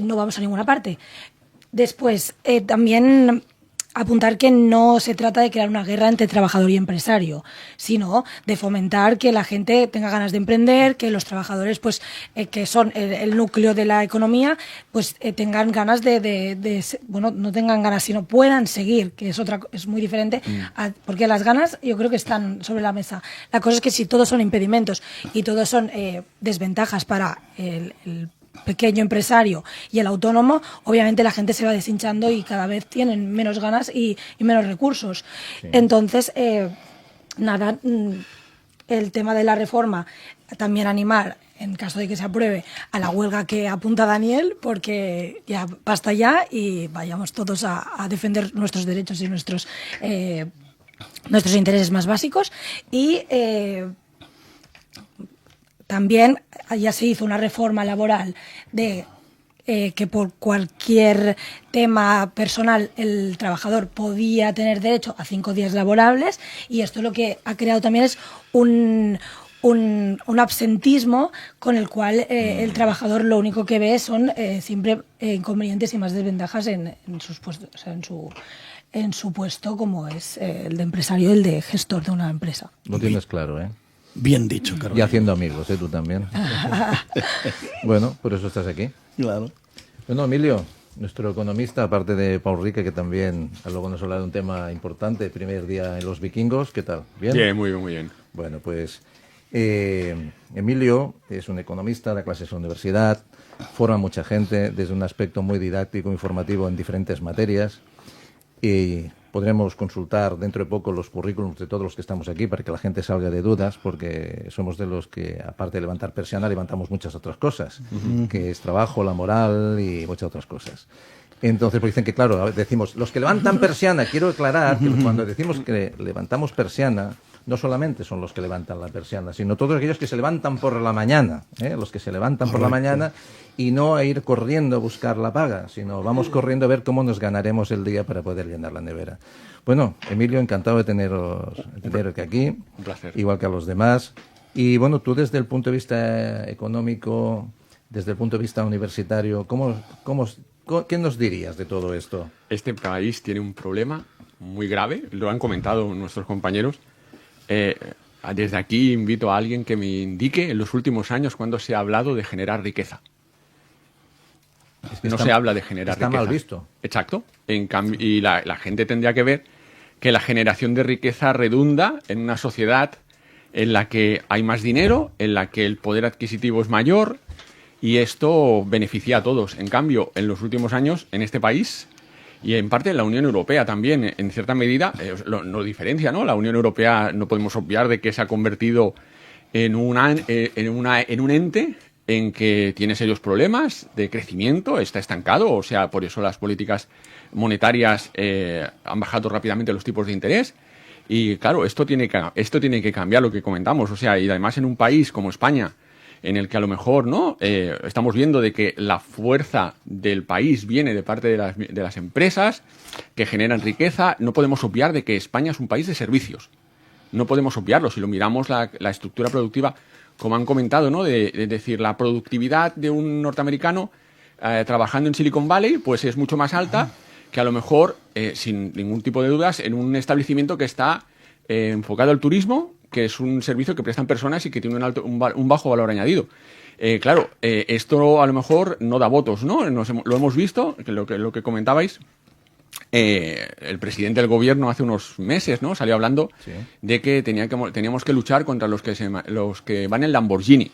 no vamos a ninguna parte. Después, también apuntar que no se trata de crear una guerra entre trabajador y empresario, sino de fomentar que la gente tenga ganas de emprender, que los trabajadores, pues, que son el núcleo de la economía, pues tengan ganas bueno, no tengan ganas, sino puedan seguir, que es muy diferente, porque las ganas yo creo que están sobre la mesa. La cosa es que si todos son impedimentos y todos son desventajas para el pequeño empresario y el autónomo, obviamente la gente se va deshinchando y cada vez tienen menos ganas y menos recursos. Sí. Entonces, el tema de la reforma, también animar, en caso de que se apruebe, a la huelga que apunta Daniel, porque ya basta ya y vayamos todos a defender nuestros derechos y nuestros intereses más básicos. Y también ya se hizo una reforma laboral de que por cualquier tema personal el trabajador podía tener derecho a 5 días laborables, y esto lo que ha creado también es un absentismo con el cual el trabajador lo único que ve son siempre inconvenientes y más desventajas en sus puestos, o sea, en su puesto, como es el de empresario, el de gestor de una empresa. Lo tienes claro, ¿eh? Bien dicho, Carolina. Y haciendo amigos, ¿eh? Tú también. Bueno, por eso estás aquí. Claro. Bueno, Emilio, nuestro economista, aparte de Pau Rique, que también luego nos habla de un tema importante, primer día en los vikingos, ¿qué tal? ¿Bien? Bien, muy bien, muy bien. Bueno, pues Emilio es un economista, da clases en la universidad, forma mucha gente desde un aspecto muy didáctico, informativo en diferentes materias, y podremos consultar dentro de poco los currículums de todos los que estamos aquí para que la gente salga de dudas, porque somos de los que, aparte de levantar persiana, levantamos muchas otras cosas, que es trabajo, la moral y muchas otras cosas. Entonces, pues dicen que, claro, decimos, los que levantan persiana, quiero aclarar que cuando decimos que levantamos persiana, no solamente son los que levantan la persiana, sino todos aquellos que se levantan por la mañana, los que se levantan por la mañana y no a ir corriendo a buscar la paga, sino vamos corriendo a ver cómo nos ganaremos el día para poder llenar la nevera. Bueno, Emilio, encantado de teneros aquí, Un placer. igual que a los demás. Y bueno, tú desde el punto de vista económico, desde el punto de vista universitario, ¿qué nos dirías de todo esto? Este país tiene un problema muy grave, lo han comentado nuestros compañeros. Desde aquí invito a alguien que me indique en los últimos años cuándo se ha hablado de generar riqueza. Es que no se habla de generar riqueza. Está mal visto. Exacto. En cambio, y la gente tendría que ver que la generación de riqueza redunda en una sociedad en la que hay más dinero, en la que el poder adquisitivo es mayor, y esto beneficia a todos. En cambio, en los últimos años, en este país, y en parte en la Unión Europea también, en cierta medida, lo diferencia, ¿no? La Unión Europea no podemos obviar de que se ha convertido en un ente en que tiene serios problemas de crecimiento, está estancado, o sea, por eso las políticas monetarias han bajado rápidamente los tipos de interés. Y claro, esto tiene que cambiar, lo que comentamos, o sea, y además en un país como España, en el que a lo mejor no estamos viendo de que la fuerza del país viene de parte de las empresas que generan riqueza, no podemos obviar de que España es un país de servicios. No podemos obviarlo. Si lo miramos la estructura productiva, como han comentado, ¿no? De decir, la productividad de un norteamericano trabajando en Silicon Valley, pues es mucho más alta que a lo mejor, sin ningún tipo de dudas, en un establecimiento que está enfocado al turismo, que es un servicio que prestan personas y que tiene un bajo valor añadido. Claro, esto a lo mejor no da votos, ¿no? Lo hemos visto, lo que comentabais. El presidente del gobierno hace unos meses, ¿no?, salió hablando de que teníamos que luchar contra los que van en Lamborghini.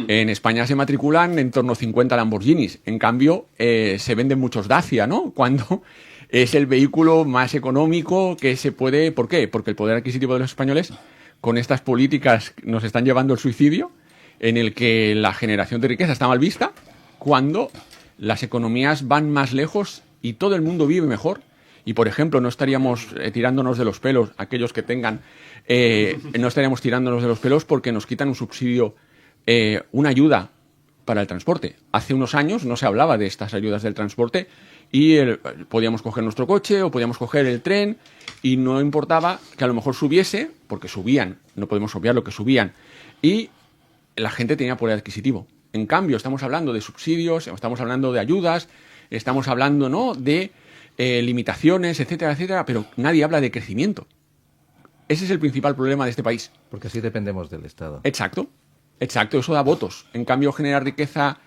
En España se matriculan en torno a 50 Lamborghinis. En cambio, se venden muchos Dacia, ¿no?, cuando es el vehículo más económico que se puede... ¿Por qué? Porque el poder adquisitivo de los españoles, con estas políticas, nos están llevando al suicidio, en el que la generación de riqueza está mal vista, cuando las economías van más lejos y todo el mundo vive mejor. Y, por ejemplo, no estaríamos tirándonos de los pelos, aquellos que tengan, no estaríamos tirándonos de los pelos porque nos quitan un subsidio, una ayuda para el transporte. Hace unos años no se hablaba de estas ayudas del transporte y podíamos coger nuestro coche o podíamos coger el tren y no importaba que a lo mejor subiese, porque subían, no podemos obviar lo que subían, y la gente tenía poder adquisitivo. En cambio, estamos hablando de subsidios, estamos hablando de ayudas, estamos hablando, ¿no?, de limitaciones, etcétera, etcétera, pero nadie habla de crecimiento. Ese es el principal problema de este país. Porque así dependemos del Estado. Exacto, eso da votos. En cambio, generar riqueza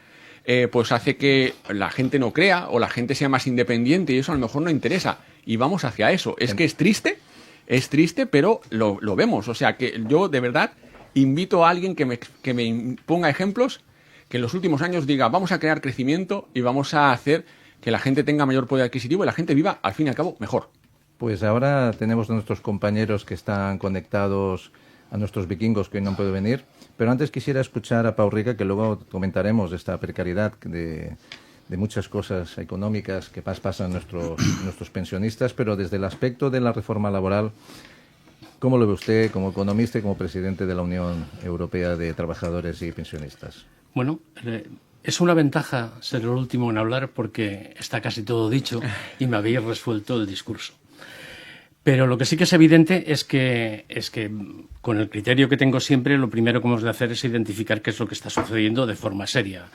pues hace que la gente no crea o la gente sea más independiente y eso a lo mejor no interesa. Y vamos hacia eso. Es que es triste, pero lo vemos. O sea, que yo de verdad invito a alguien que me ponga ejemplos, que en los últimos años diga, vamos a crear crecimiento y vamos a hacer que la gente tenga mayor poder adquisitivo y la gente viva, al fin y al cabo, mejor. Pues ahora tenemos a nuestros compañeros que están conectados, a nuestros vikingos que hoy no han podido venir, pero antes quisiera escuchar a Pau Rica, que luego comentaremos esta precariedad de muchas cosas económicas que pasan nuestros pensionistas, pero desde el aspecto de la reforma laboral, ¿cómo lo ve usted como economista y como presidente de la Unión Europea de Trabajadores y Pensionistas? Bueno, es una ventaja ser el último en hablar porque está casi todo dicho y me habéis resuelto el discurso. Pero lo que sí que es evidente es que con el criterio que tengo siempre, lo primero que hemos de hacer es identificar qué es lo que está sucediendo de forma seria.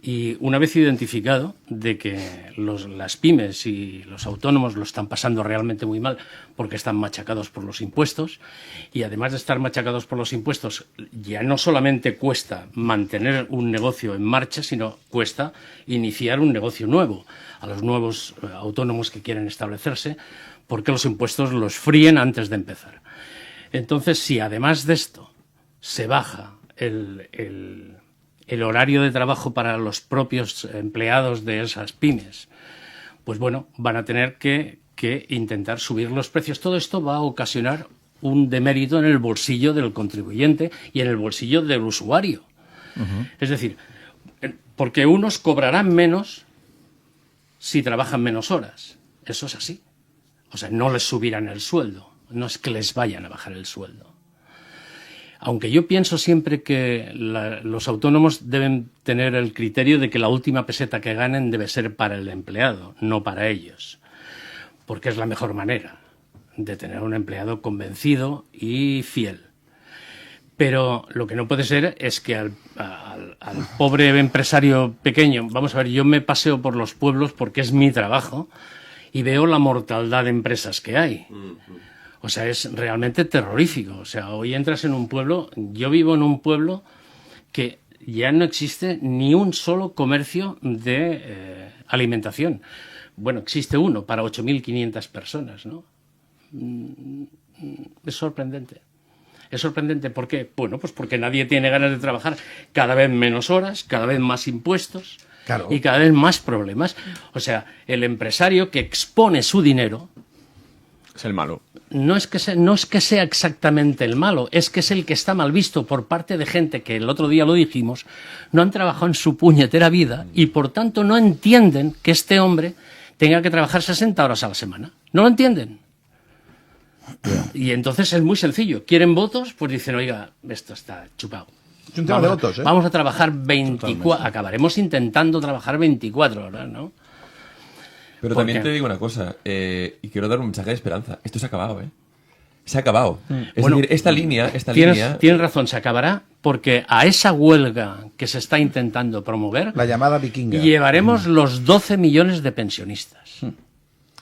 Y una vez identificado de que las pymes y los autónomos lo están pasando realmente muy mal porque están machacados por los impuestos, y además de estar machacados por los impuestos, ya no solamente cuesta mantener un negocio en marcha, sino cuesta iniciar un negocio nuevo a los nuevos autónomos que quieren establecerse, porque los impuestos los fríen antes de empezar. Entonces, si además de esto se baja el horario de trabajo para los propios empleados de esas pymes, pues bueno, van a tener que intentar subir los precios. Todo esto va a ocasionar un demérito en el bolsillo del contribuyente y en el bolsillo del usuario. Es decir, porque unos cobrarán menos si trabajan menos horas. Eso es así. O sea, no les subirán el sueldo. No es que les vayan a bajar el sueldo. Aunque yo pienso siempre que los autónomos deben tener el criterio de que la última peseta que ganen debe ser para el empleado, no para ellos. Porque es la mejor manera de tener un empleado convencido y fiel. Pero lo que no puede ser es que al pobre empresario pequeño, vamos a ver, yo me paseo por los pueblos porque es mi trabajo y veo la mortandad de empresas que hay. O sea, es realmente terrorífico. O sea, hoy entras en un pueblo, yo vivo en un pueblo que ya no existe ni un solo comercio de alimentación. Bueno, existe uno para 8.500 personas, ¿no? Es sorprendente. Es sorprendente, ¿por qué? Bueno, pues porque nadie tiene ganas de trabajar, cada vez menos horas, cada vez más impuestos, claro, y cada vez más problemas. O sea, el empresario que expone su dinero es el malo. No es que sea exactamente el malo, es que es el que está mal visto por parte de gente que el otro día lo dijimos, no han trabajado en su puñetera vida y por tanto no entienden que este hombre tenga que trabajar 60 horas a la semana. No lo entienden. Y entonces es muy sencillo. ¿Quieren votos? Pues dicen, oiga, esto está chupado. Es un tema de votos, ¿eh? Vamos a trabajar 24, acabaremos intentando trabajar 24 horas, ¿no? Pero también te digo una cosa, y quiero dar un mensaje de esperanza. Esto se ha acabado, ¿eh? se ha acabado. Es Bueno, decir, esta línea... Tienes razón, se acabará porque a esa huelga que se está intentando promover La llamada vikinga. llevaremos los 12 millones de pensionistas.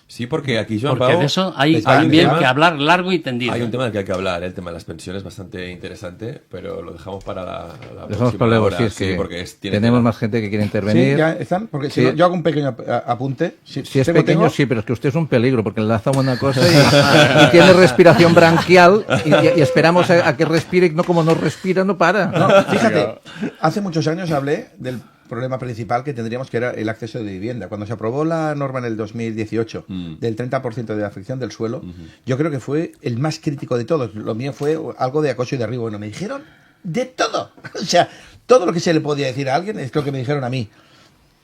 Sí, porque aquí, Joan Porque Pau, de eso hay un también tema- que hablar largo y tendido. Hay un tema del que hay que hablar, el tema de las pensiones, bastante interesante, pero lo dejamos para la Dejamos próxima para luego, hora, sí, es que porque tiene tenemos tela. más gente que quiere Sí, intervenir. ya están, porque si Sí. no, yo hago un pequeño apunte. Si es tengo- pequeño, sí, pero es que usted es un peligro, porque enlaza una cosa y tiene respiración branquial y esperamos a que respire, y no como no respira, no para. No, fíjate, hace muchos años hablé del problema principal que tendríamos, que era el acceso de vivienda. Cuando se aprobó la norma en el 2018 del 30% de afección del suelo, yo creo que fue el más crítico de todos. Lo mío fue algo de acoso y derribo. Bueno, me dijeron de todo. O sea, todo lo que se le podía decir a alguien es lo que me dijeron a mí.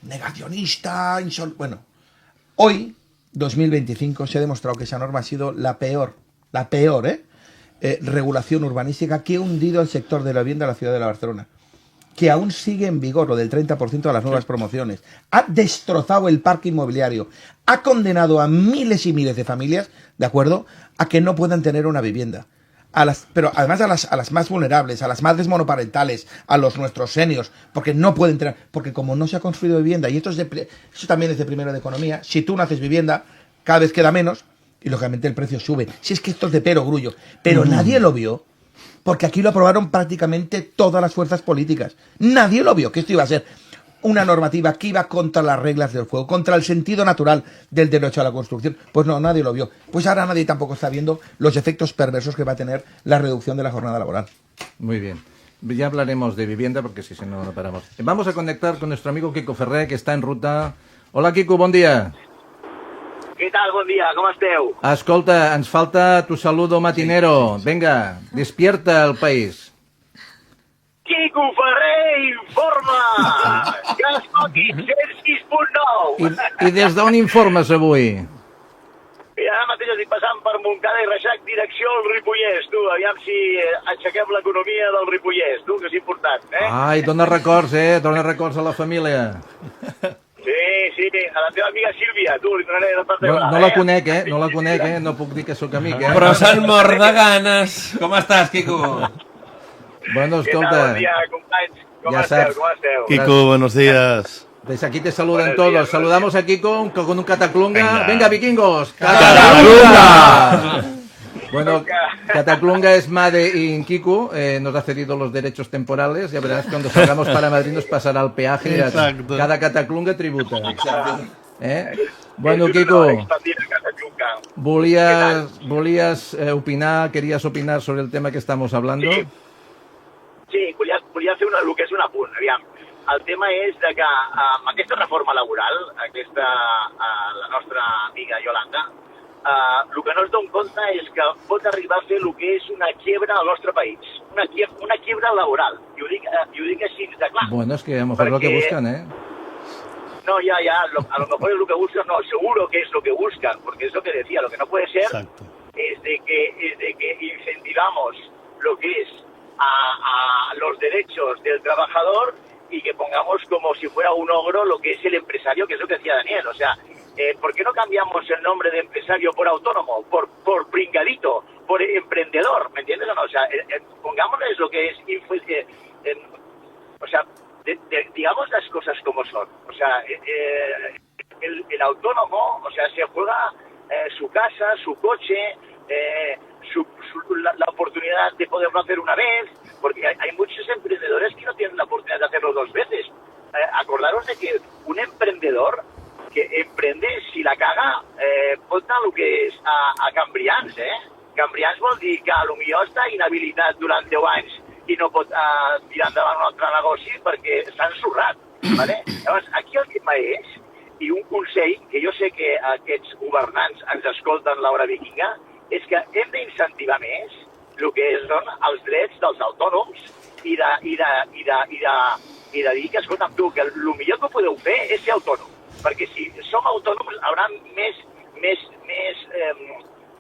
Negacionista, bueno, hoy, 2025, se ha demostrado que esa norma ha sido la peor, regulación urbanística que ha hundido el sector de la vivienda en la ciudad de Barcelona, que aún sigue en vigor lo del 30% de las nuevas promociones, ha destrozado el parque inmobiliario, ha condenado a miles y miles de familias, ¿de acuerdo?, a que no puedan tener una vivienda. Pero además a las más vulnerables, a las madres monoparentales, a nuestros seniors, porque no pueden tener, porque como no se ha construido vivienda, y eso también es de primero de economía, si tú no haces vivienda, cada vez queda menos, y lógicamente el precio sube. Si es que esto es de perogrullo, pero nadie lo vio, porque aquí lo aprobaron prácticamente todas las fuerzas políticas. Nadie lo vio, que esto iba a ser una normativa que iba contra las reglas del juego, contra el sentido natural del derecho a la construcción. Pues no, nadie lo vio. Pues ahora nadie tampoco está viendo los efectos perversos que va a tener la reducción de la jornada laboral. Muy bien. Ya hablaremos de vivienda porque si no, no paramos. Vamos a conectar con nuestro amigo Quico Ferrer, que está en ruta. Hola, Quico, bon dia. Què tal? Bon dia, com esteu? Escolta, ens falta tu saludo matinero. Venga, despierta el país. Quico Ferrer informa! Que escolti 106.9! I des d'on informes avui? Mira, ara mateix estic passant per Montcada i Reixac, direcció al Ripollès, tu. Aviam si aixequem l'economia del Ripollès, tu, que és important, eh? Ai, dona records, dona records a la família. Sí, a la teva amiga Sílvia, tu, li donaré de part No, teva. no la conec, no la conec, no puc dir que sóc amic, Però s'han mort de ganes. Com estàs, Quico? Bueno, Què tal? escolta, Bon dia, companys. Com Ja esteu? saps. Com esteu? Kiko, buenos días. desde aquí te saludan Buenos todos. días, Saludamos a Kiko con un cataclunga. Venga, vikingos. ¡Cataclunga! Bueno, Cataclunga es Made in Kiku, nos ha cedido los derechos temporales. Ya verás, cuando salgamos para Madrid nos pasará el peaje. Exacto. Cada Cataclunga tributa. Bueno, És Kiko, una expandida Cataclunga. ¿volías opinar, querías opinar sobre el tema que estamos hablando? Sí, volia fer el que és un apunt. Aviam, el tema és de que amb aquesta reforma laboral, la nostra amiga Yolanda, el que no es dona compte és que pot arribar a fer el que és una quiebra al nostre país. Una quiebra laboral. I ho dic així de clar. Bueno, es que a lo mejor es lo que buscan, No, ya, a lo mejor es lo que buscan, no, seguro que es lo que buscan, porque es lo que decía, lo que no puede ser Exacto. es de que incentivamos lo que es a los derechos del trabajador y que pongamos como si fuera un ogro lo que es el empresario, que es lo que decía Daniel, o sea, ¿por qué no cambiamos el nombre de empresario por autónomo, por pringadito, por emprendedor, ¿me entiendes o no? O sea, pongámosles lo que es, o sea, digamos las cosas como son. O sea, el autónomo, o sea, se juega su casa, su coche, la oportunidad de poderlo hacer una vez, porque hay muchos emprendedores que no tienen la oportunidad de hacerlo dos veces. Acordaros de que un emprendedor que emprende, si la caga, pot anar el que és a Cambrians, Cambrians vol dir que potser està inhabilitat durant 10 anys i no pot tirar endavant un altre negoci perquè s'ha ensorrat. ¿Vale? Llavors, aquí el tema és, i un consell, que jo sé que aquests governants ens escolten l'hora vikinga, és que hem d'incentivar més el que són els drets dels autònoms i de dir que, escolta'm tu, que el millor que podeu fer és ser autònom. Perquè si som autònoms haurà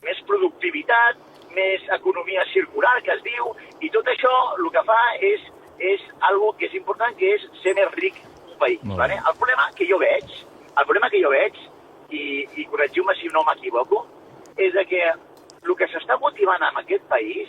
més productivitat, més economia circular, que es diu, i tot això el que fa és algo que és important, que és ser més ric un país. Vale? El problema que jo veig, i corregiu-me si no m'equivoco, és que el que s'està motivant en aquest país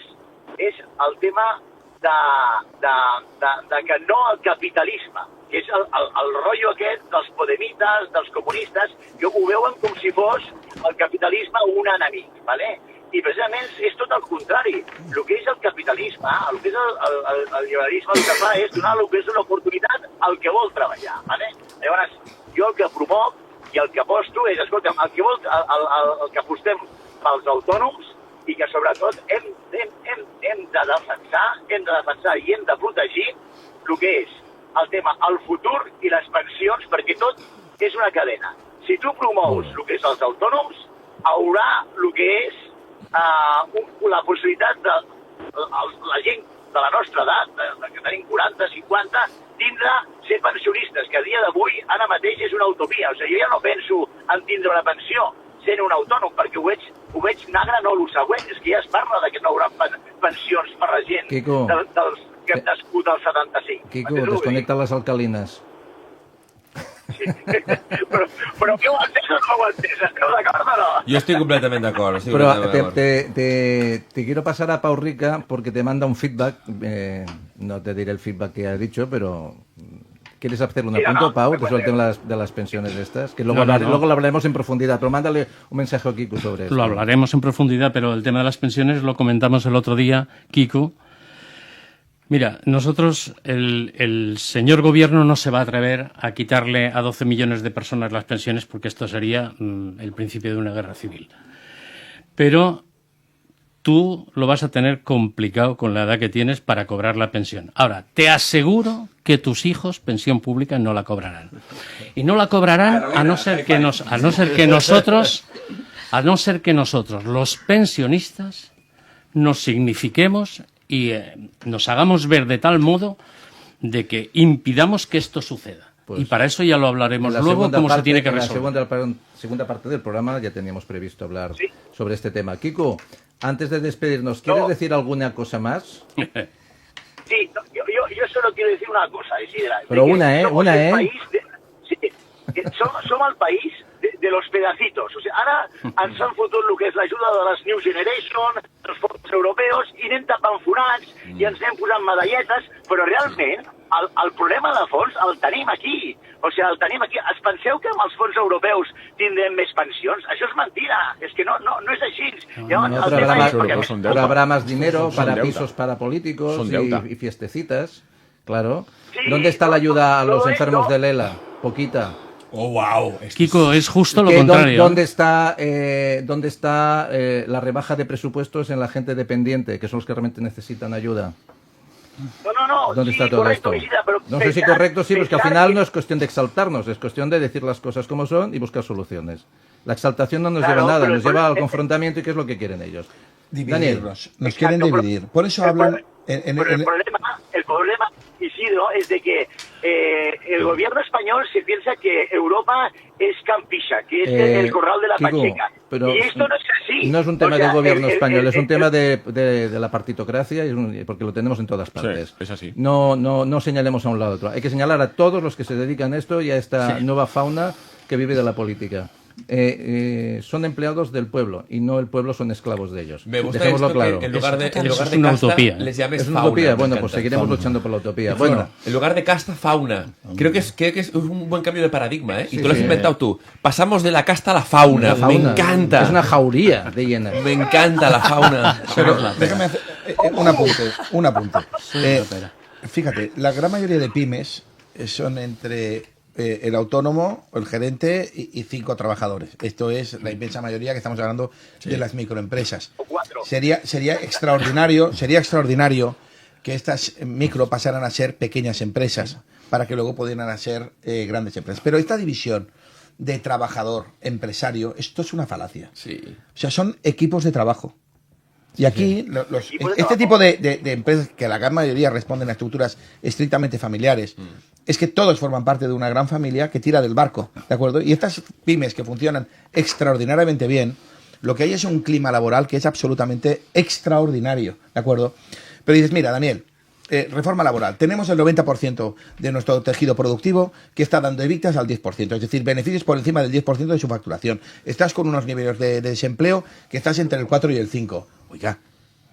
és el tema de que no al capitalisme, que és el rotllo aquest dels podemites, dels comunistes, que ho veuen com si fos el capitalisme un enemic, ¿vale? I precisament és tot el contrari. El que és el capitalisme, el que és el liberalisme, el que fa és donar el que és una oportunitat al que vol treballar, ¿vale? Llavors, jo el que promoc i el que aposto és, escolta'm, el que apostem pels autònoms i que sobretot hem de defensar i hem de protegir el que és el tema, el futur i les pensions, perquè tot és una cadena. Si tu promous el que és els autònoms, haurà el que és la possibilitat de la gent de la nostra edat, que tenim 40, 50, tindre ser pensionistes, que a dia d'avui ara mateix és una utopia. O sigui, jo ja no penso en tindre una pensió sent un autònom, perquè ho veig negre, no el següent, és que ja es parla de que no hi haurà pensions per la gent que hem nascut al 75. Quico, desconnecta les alcalines. Sí. Però què ho has entès o no ho has entès? Esteu d'acord o no? Yo estoy completamente de acuerdo. Pero te quiero pasar a Pau Rica porque te manda un feedback. No te diré el feedback que has dicho, pero ¿quieres hacer un apunto, Pau, sobre el tema de las pensiones estas? Que luego lo hablaremos en profundidad, pero mándale un mensaje a Kiko sobre esto. Lo hablaremos en profundidad, pero el tema de las pensiones lo comentamos el otro día, Kiko. Mira, nosotros, el señor gobierno no se va a atrever a quitarle a 12 millones de personas las pensiones porque esto sería el principio de una guerra civil. Pero tú lo vas a tener complicado con la edad que tienes para cobrar la pensión. Ahora, te aseguro que tus hijos pensión pública no la cobrarán. Y no la cobrarán a no ser que nosotros, los pensionistas, nos signifiquemos y nos hagamos ver de tal modo de que impidamos que esto suceda. Pues, y para eso ya lo hablaremos luego, cómo se tiene que resolver. En la segunda parte del programa ya teníamos previsto hablar sobre este tema. Kiko, antes de despedirnos, ¿quieres decir alguna cosa más? Sí, yo solo quiero decir una cosa, Isidra. Pero una, Som el país de los pedacitos. O sigui, ara ens han fotut el que és l'ajuda de les New Generation, dels fons europeus, i anem tapant forats i ens anem posant medalletes, però realment el problema de fons el tenim aquí. O sigui, el tenim aquí. Es penseu que amb els fons europeus tindrem més pensions? Això és mentira. És que no és així. Pero habrá más dinero para pisos para políticos y fiestecitas. Claro. Sí, ¿dónde está la ayuda a los enfermos de Lela? Poquita. Oh, wow. Kiko, es justo lo contrario. ¿Dónde está la rebaja de presupuestos en la gente dependiente, que son los que realmente necesitan ayuda? No. ¿Dónde está todo esto? No sé si correcto, sí, pero es que al final no es cuestión de exaltarnos, es cuestión de decir las cosas como son y buscar soluciones. La exaltación no nos lleva a nada, nos lleva al confrontamiento y qué es lo que quieren ellos. Dividirnos. Nos quieren dividir. Por eso hablan... el problema, Isidro, es de que el gobierno español se piensa que Europa es Campisha, que es el corral de la Kiko, Pacheca. Y esto no es así. No es un tema del gobierno español, es un tema de la partitocracia, porque lo tenemos en todas partes. Sí, es así. No señalemos a un lado a otro. Hay que señalar a todos los que se dedican a esto y a esta nueva fauna que vive de la política. Son empleados del pueblo y no el pueblo son esclavos de ellos. Me gusta Dejémoslo esto claro. Que en lugar de una casta utopía. les llames es una fauna. utopía. Bueno, pues seguiremos luchando por la utopía. Bueno, en lugar de casta, fauna. Creo que es un buen cambio de paradigma, ¿eh? Y tú lo has inventado tú. Pasamos de la casta a la fauna. Me encanta. Es una jauría de hienas. Me encanta la fauna. Pero déjame hacer un apunte. Fíjate, la gran mayoría de pymes son entre el autónomo, el gerente y 5 trabajadores. Esto es la inmensa mayoría, que estamos hablando de las microempresas. Sería extraordinario que estas micro pasaran a ser pequeñas empresas para que luego pudieran ser grandes empresas. Pero esta división de trabajador, empresario, esto es una falacia. Sí. O sea, son equipos de trabajo. Y aquí, este tipo de empresas, que la gran mayoría responden a estructuras estrictamente familiares, es que todos forman parte de una gran familia que tira del barco, ¿de acuerdo? Y estas pymes que funcionan extraordinariamente bien, lo que hay es un clima laboral que es absolutamente extraordinario, ¿de acuerdo? Pero dices, mira, Daniel, reforma laboral. Tenemos el 90% de nuestro tejido productivo que está dando evitas al 10%, es decir, beneficios por encima del 10% de su facturación. Estás con unos niveles de desempleo que estás entre el 4 y el 5. Oiga,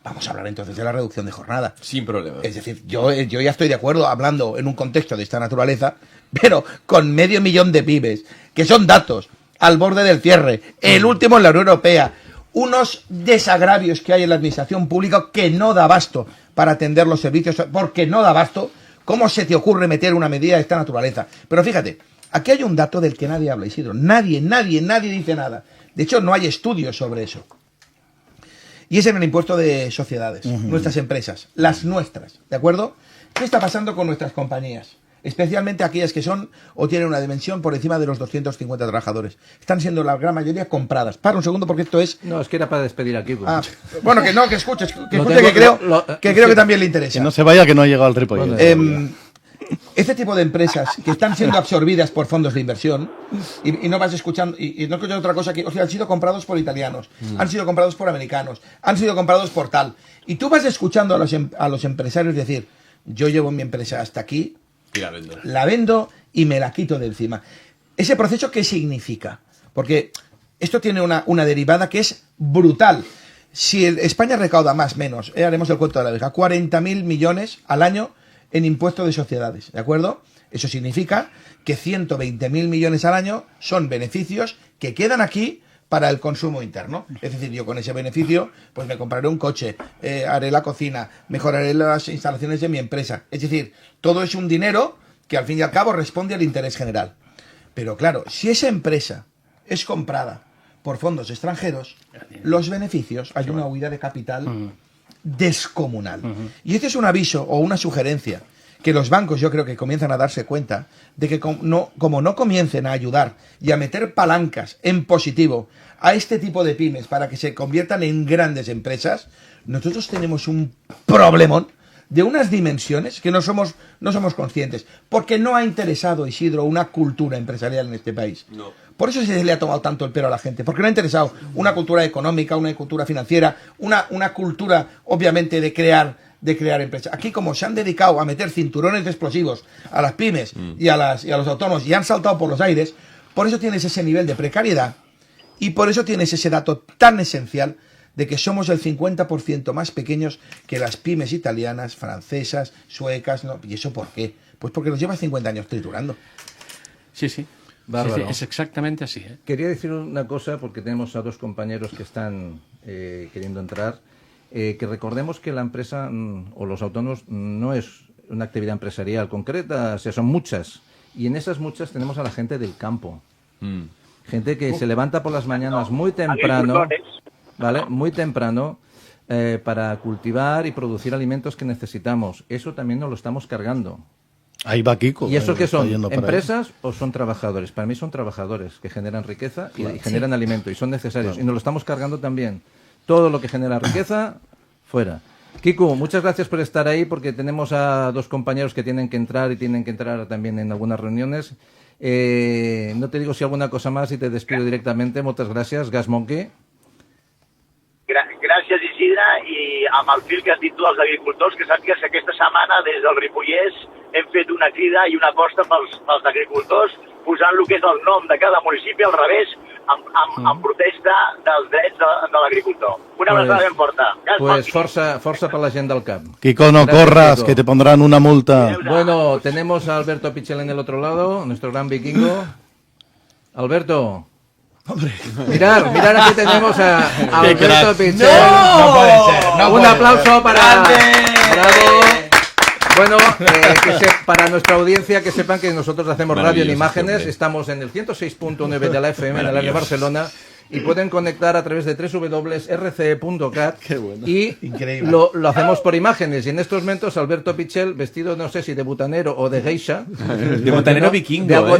vamos a hablar entonces de la reducción de jornada. Sin problema. Es decir, yo ya estoy de acuerdo hablando en un contexto de esta naturaleza, pero con 500.000 de pymes, que son datos al borde del cierre, el último en la Unión Europea, unos desagravios que hay en la administración pública que no da abasto para atender los servicios, porque no da abasto. ¿Cómo se te ocurre meter una medida de esta naturaleza? Pero fíjate, aquí hay un dato del que nadie habla, Isidro. Nadie dice nada. De hecho, no hay estudios sobre eso. Y es en el impuesto de sociedades, nuestras empresas, las nuestras, ¿de acuerdo? ¿Qué está pasando con nuestras compañías? Especialmente aquellas que son o tienen una dimensión por encima de los 250 trabajadores. Están siendo la gran mayoría compradas. Para un segundo porque esto es... No, es que era para despedir aquí. Bueno, que escuche, que creo que también le interesa. Que no se vaya, que no ha llegado al Ripoll. Este tipo de empresas que están siendo absorbidas por fondos de inversión y no vas escuchando y no escuchas otra cosa que, o sea, han sido comprados por italianos, han sido comprados por americanos, han sido comprados por tal. Y tú vas escuchando a los empresarios decir, yo llevo mi empresa hasta aquí, y la vendo y me la quito de encima. ¿Ese proceso qué significa? Porque esto tiene una derivada que es brutal. Si España recauda más, menos, haremos el cuento de la vieja, 40.000 millones al año en impuesto de sociedades, ¿de acuerdo? Eso significa que 120.000 millones al año son beneficios que quedan aquí para el consumo interno. Es decir, yo con ese beneficio pues me compraré un coche, haré la cocina, mejoraré las instalaciones de mi empresa. Es decir, todo es un dinero que al fin y al cabo responde al interés general. Pero claro, si esa empresa es comprada por fondos extranjeros, los beneficios, hay una huida de capital descomunal. Y este es un aviso o una sugerencia que los bancos yo creo que comienzan a darse cuenta de que como no comiencen a ayudar y a meter palancas en positivo a este tipo de pymes para que se conviertan en grandes empresas, nosotros tenemos un problemón de unas dimensiones que no somos conscientes, porque no ha interesado, Isidro, una cultura empresarial en este país. No. Por eso se le ha tomado tanto el pelo a la gente, porque no ha interesado una cultura económica, una cultura financiera, una cultura, obviamente, de crear empresas. Aquí, como se han dedicado a meter cinturones de explosivos a las pymes y a los autónomos y han saltado por los aires, por eso tienes ese nivel de precariedad y por eso tienes ese dato tan esencial de que somos el 50% más pequeños que las pymes italianas, francesas, suecas, ¿no? ¿Y eso por qué? Pues porque nos lleva 50 años triturando. Sí. Bárbaro. Sí, es exactamente así. Quería decir una cosa, porque tenemos a dos compañeros que están queriendo entrar, que recordemos que la empresa o los autónomos no es una actividad empresarial concreta, o sea, son muchas. Y en esas muchas tenemos a la gente del campo. Gente que se levanta por las mañanas muy temprano, ¿vale? Muy temprano, para cultivar y producir alimentos que necesitamos. Eso también nos lo estamos cargando. Ahí va Kiko. ¿Y eso qué son? ¿Empresas o son trabajadores? Para mí son trabajadores que generan riqueza y generan alimento y son necesarios. Y nos lo estamos cargando también. Todo lo que genera riqueza, fuera. Kiko, muchas gracias por estar ahí, porque tenemos a dos compañeros que tienen que entrar y tienen que entrar también en algunas reuniones. No te digo si alguna cosa más y te despido directamente. Muchas gracias, Gas Monkey. Gràcies, Isidre, i amb el fil que has dit tu als agricultors, que sàpigues que aquesta setmana des del Ripollès hem fet una crida i una aposta pels agricultors, posant el que és el nom de cada municipi al revés, en protesta dels drets de l'agricultor. Una abraçada ben forta. Pues força per la gent del camp. Kiko, no corras, Kiko, que te pondrán una multa. Bueno, tenemos a Alberto Pichel en el otro lado, nuestro gran vikingo. Alberto. Hombre. Mirar, aquí tenemos a Alberto Pichel. No puede ser. Un aplauso para... Bravo. Bueno, para nuestra audiencia, que sepan que nosotros hacemos radio en imágenes. Estamos en el 106.9 de la FM en el área de Barcelona. Y pueden conectar a través de www.rce.cat. Qué bueno. Y lo hacemos por imágenes. Y en estos momentos, Alberto Pichel, vestido, no sé si de butanero o de geisha. De butanero vikingo.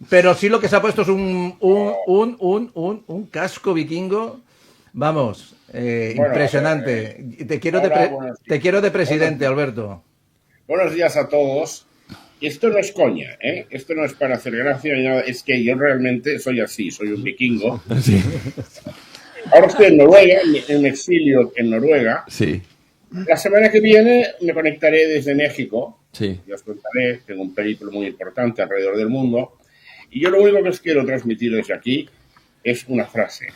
Pero sí lo que se ha puesto es un casco vikingo. Vamos, impresionante. Te quiero de presidente, Alberto. Buenos días a todos. Esto no es coña, ¿eh? Esto no es para hacer gracia ni nada. Es que yo realmente soy así, soy un vikingo. Sí. Ahora estoy en Noruega, en exilio en Noruega. Sí. La semana que viene me conectaré desde México. Sí. Y os contaré, tengo un periplo muy importante alrededor del mundo. Y yo lo único que os quiero transmitir desde aquí es una frase.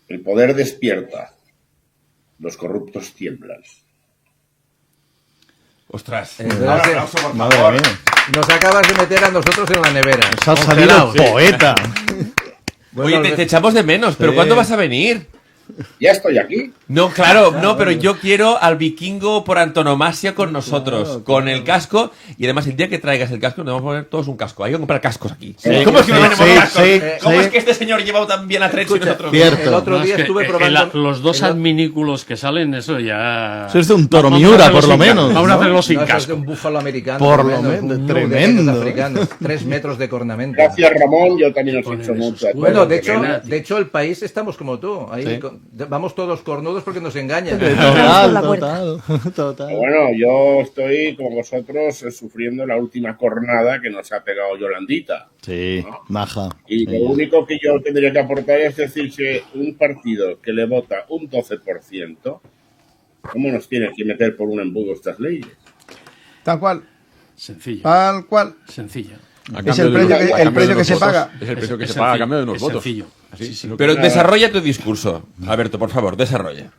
El poder despierta, los corruptos tiemblan. Ostras. Un aplauso, por favor. Nos acabas de meter a nosotros en la nevera. Nos ha salido poeta. Oye, te echamos de menos, pero ¿cuándo vas a venir? Ya estoy aquí. No, claro, no, pero yo quiero al vikingo por antonomasia con nosotros, con el casco, y además el día que traigas el casco nos vamos a poner todos un casco. Hay que comprar cascos aquí. ¿Cómo es que no tenemos cascos? ¿Cómo es que este señor lleva tan bien atrecho y nosotros? El otro día estuve probando... los dos adminículos que salen, eso ya... Eso es de un toro Miura, por lo menos. Vamos a hacerlo sin casco. Es de un búfalo americano. Por lo menos, tremendo. 3 metros de cornamento. Gracias, Ramón, yo también os he hecho mucho. Bueno, de hecho el país estamos como tú. Ahí vamos todos cornudos porque nos engañan. Total. Bueno, yo estoy, como vosotros, sufriendo la última cornada que nos ha pegado Yolandita. Sí, ¿no? Maja. Y lo único que yo tendría que aportar es decir que un partido que le vota un 12%, ¿cómo nos tiene que meter por un embudo estas leyes? Tal cual. Sencillo. Tal cual. Sencillo. Es el precio que se paga. Es el precio que se paga a cambio de unos votos. Sencillo. Pero desarrolla tu discurso, Alberto, por favor, desarrolla.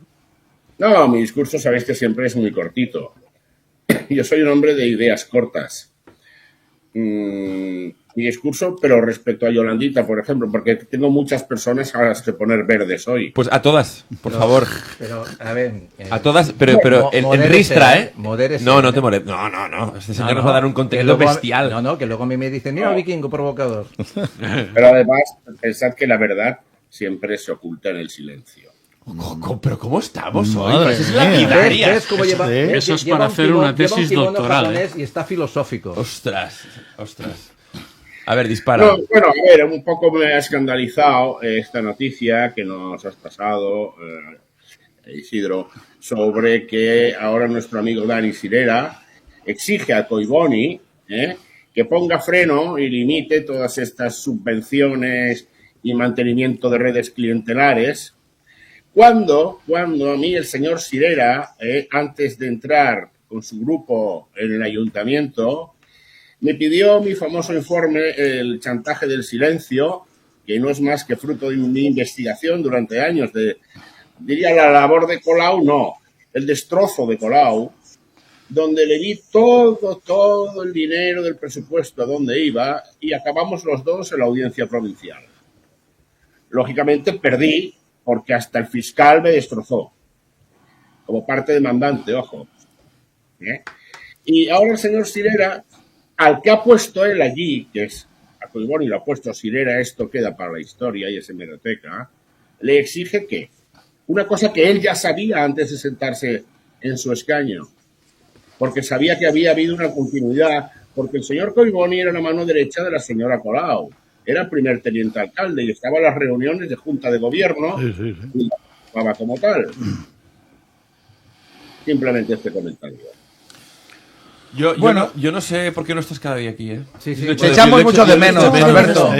No, mi discurso sabéis que siempre es muy cortito. Yo soy un hombre de ideas cortas. Mi discurso, pero respecto a Yolandita, por ejemplo, porque tengo muchas personas a las que poner verdes hoy. Pues a todas, por favor. Pero, a ver... a todas, pero en ristra, ¿eh? Modérese, no te moderes. No. Este señor nos va a dar un contenido bestial. Que luego a mí me dicen, mira, vikingo provocador. Pero además, pensad que la verdad siempre se oculta en el silencio. ¿Pero cómo estamos hoy? Madre Es mía. lapidaria. ¿Ves cómo lleva, Eso es para hacer una tesis doctoral. Y está filosófico. Ostras. A ver, dispara. No, bueno, a ver, un poco me ha escandalizado esta noticia que nos has pasado, Isidro, sobre que ahora nuestro amigo Dani Sirera exige a Collboni que ponga freno y limite todas estas subvenciones y mantenimiento de redes clientelares, cuando a mí el señor Sirera, antes de entrar con su grupo en el ayuntamiento, me pidió mi famoso informe, el chantaje del silencio, que no es más que fruto de mi investigación durante años, diría la labor de Colau, no, el destrozo de Colau, donde le di todo el dinero del presupuesto a donde iba y acabamos los dos en la audiencia provincial. Lógicamente perdí porque hasta el fiscal me destrozó, como parte demandante, ojo. Y ahora el señor Sirera, al que ha puesto él allí, que es a Collboni lo ha puesto Sirera, esto queda para la historia y es hemeroteca, le exige que una cosa que él ya sabía antes de sentarse en su escaño, porque sabía que había habido una continuidad, porque el señor Collboni era la mano derecha de la señora Colau, era el primer teniente alcalde y estaba en las reuniones de junta de gobierno y la ocupaba como tal. Simplemente este comentario. Yo no sé por qué no estás cada día aquí, ¿eh? Sí. Te echamos mucho de menos, Alberto.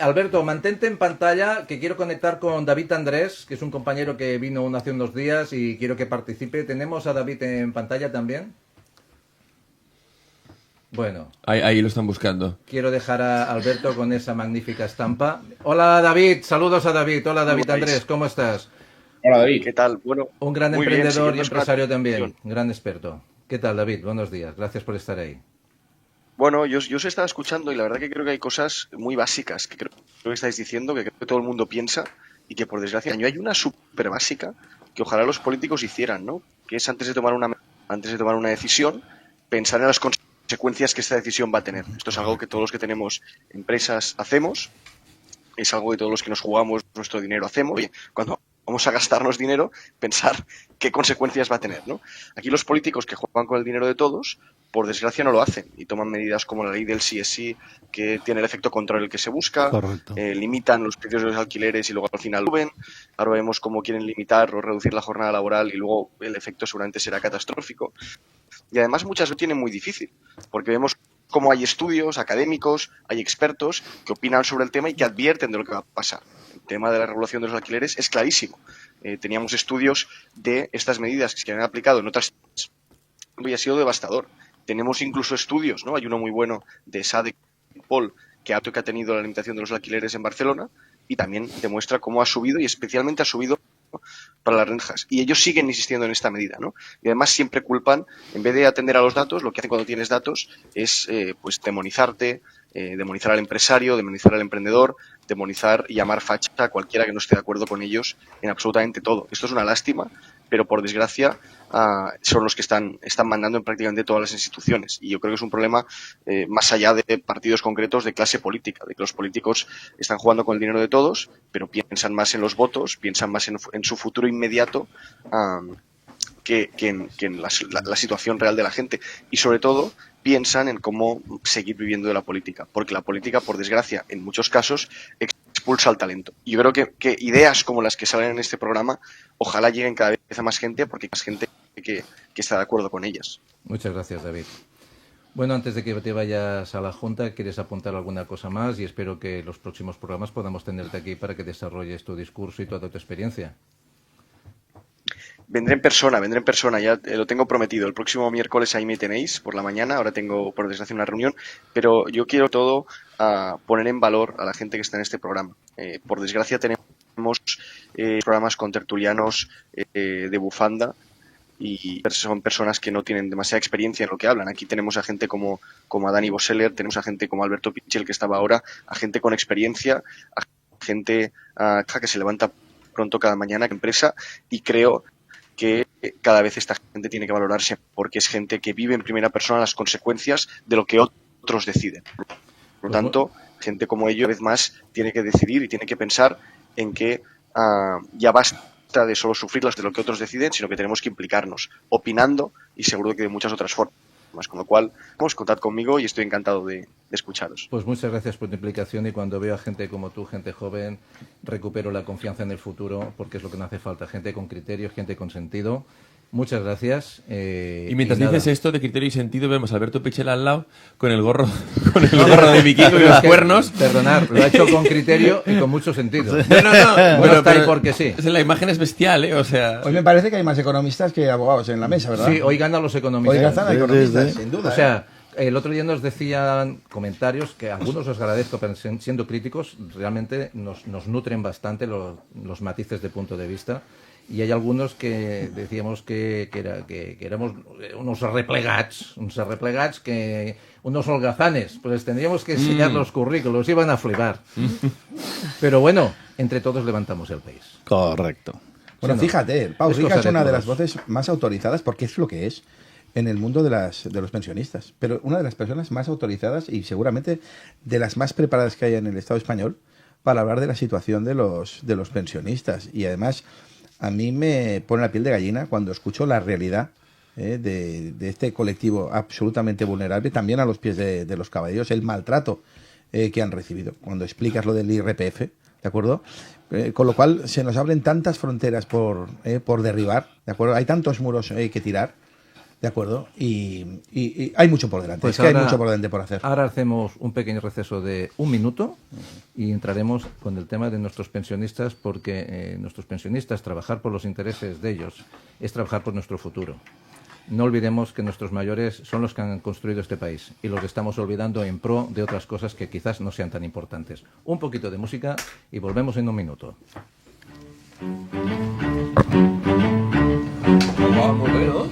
Alberto, mantente en pantalla, que quiero conectar con David Andrés, que es un compañero que vino hace unos días y quiero que participe. ¿Tenemos a David en pantalla también? Bueno. Ahí lo están buscando. Quiero dejar a Alberto con esa magnífica estampa. Hola, David. Saludos a David. Hola, David Andrés. ¿Cómo estás? Hola, David. ¿Qué tal? Bueno, un gran emprendedor y empresario también. Un gran experto. ¿Qué tal, David? Buenos días. Gracias por estar ahí. Bueno, yo os estaba escuchando y la verdad que creo que hay cosas muy básicas que creo que estáis diciendo, que creo que todo el mundo piensa y que por desgracia hay una súper básica que ojalá los políticos hicieran, ¿no? Que es antes de tomar una decisión, pensar en las consecuencias que esta decisión va a tener. Esto es algo que todos los que tenemos empresas hacemos, es algo que todos los que nos jugamos nuestro dinero hacemos. Y cuando vamos a gastarnos dinero, pensar qué consecuencias va a tener, ¿no? Aquí los políticos que juegan con el dinero de todos, por desgracia no lo hacen y toman medidas como la ley del sí es sí, que tiene el efecto contrario al que se busca, limitan los precios de los alquileres y luego al final suben. Ahora vemos cómo quieren limitar o reducir la jornada laboral y luego el efecto seguramente será catastrófico. Y además muchas veces lo tienen muy difícil, porque vemos cómo hay estudios académicos, hay expertos que opinan sobre el tema y que advierten de lo que va a pasar. tema de la regulación de los alquileres es clarísimo. Teníamos estudios de estas medidas que se han aplicado en otras y ha sido devastador. Tenemos incluso estudios, ¿no? Hay uno muy bueno de Sadek Paul que ha tenido la limitación de los alquileres en Barcelona y también demuestra cómo ha subido y especialmente ha subido para las rentas. Y ellos siguen insistiendo en esta medida, ¿no? Y además siempre culpan, en vez de atender a los datos, lo que hacen cuando tienes datos es pues demonizarte, demonizar al empresario, demonizar al emprendedor, demonizar y llamar facha a cualquiera que no esté de acuerdo con ellos en absolutamente todo. Esto es una lástima, pero por desgracia son los que están mandando en prácticamente todas las instituciones. Y yo creo que es un problema más allá de partidos concretos de clase política, de que los políticos están jugando con el dinero de todos, pero piensan más en los votos, piensan más en su futuro inmediato que en la situación real de la gente. Y sobre todo piensan en cómo seguir viviendo de la política, porque la política, por desgracia, en muchos casos expulsa al talento. Y yo creo que ideas como las que salen en este programa ojalá lleguen cada vez a más gente, porque hay más gente que está de acuerdo con ellas. Muchas gracias, David. Bueno, antes de que te vayas a la Junta, ¿quieres apuntar alguna cosa más? Y espero que en los próximos programas podamos tenerte aquí para que desarrolles tu discurso y toda tu experiencia. Vendré en persona, ya lo tengo prometido. El próximo miércoles ahí me tenéis por la mañana, ahora tengo por desgracia una reunión, pero yo quiero todo poner en valor a la gente que está en este programa. Por desgracia tenemos programas con tertulianos de bufanda y son personas que no tienen demasiada experiencia en lo que hablan. Aquí tenemos a gente como a Dani Boseller, tenemos a gente como Alberto Pichel que estaba ahora, a gente con experiencia, a gente que se levanta pronto cada mañana en empresa, y creo que cada vez esta gente tiene que valorarse porque es gente que vive en primera persona las consecuencias de lo que otros deciden. Por lo tanto, gente como ellos, una vez más, tiene que decidir y tiene que pensar en que ya basta de solo sufrir las de lo que otros deciden, sino que tenemos que implicarnos, opinando y seguro que de muchas otras formas. Con lo cual, contad conmigo y estoy encantado de escucharos. Pues muchas gracias por tu implicación, y cuando veo a gente como tú, gente joven, recupero la confianza en el futuro, porque es lo que nos hace falta, gente con criterio, gente con sentido. Muchas gracias. Y mientras dices esto de criterio y sentido, vemos a Alberto Pichel al lado con el gorro de vikingo y los cuernos. Perdonad, lo ha hecho con criterio y con mucho sentido. No. Bueno, está ahí porque sí. La imagen es bestial, ¿eh? O sea... Hoy me parece que hay más economistas que abogados en la mesa, ¿verdad? Sí, hoy ganan los economistas. Hoy ganan economistas, sin duda. O sea, el otro día nos decían comentarios que algunos os agradezco, pero siendo críticos, realmente nos nutren bastante los matices de punto de vista. Y hay algunos que decíamos que éramos unos arreplegats, unos holgazanes, pues tendríamos que enseñar los currículos, iban a flipar. Pero bueno, entre todos levantamos el país. Correcto. Bueno, Sí, fíjate, Pau es Rica cosa es de una de todos. las voces más autorizadas, porque es lo que es en el mundo de los pensionistas, pero una de las personas más autorizadas y seguramente de las más preparadas que hay en el Estado español para hablar de la situación de los pensionistas. Y además, a mí me pone la piel de gallina cuando escucho la realidad de este colectivo absolutamente vulnerable, también a los pies de los caballeros, el maltrato que han recibido. Cuando explicas lo del IRPF, ¿de acuerdo? Con lo cual se nos abren tantas fronteras por derribar, ¿de acuerdo? Hay tantos muros que tirar, ¿de acuerdo? Y hay mucho por delante, Pues es que ahora, hay mucho por delante por hacer. Ahora hacemos un pequeño receso de 1 minuto y entraremos con el tema de nuestros pensionistas, porque nuestros pensionistas, trabajar por los intereses de ellos es trabajar por nuestro futuro. No olvidemos que nuestros mayores son los que han construido este país y los estamos olvidando en pro de otras cosas que quizás no sean tan importantes. Un poquito de música y volvemos en 1 minuto. Vamos, bueno.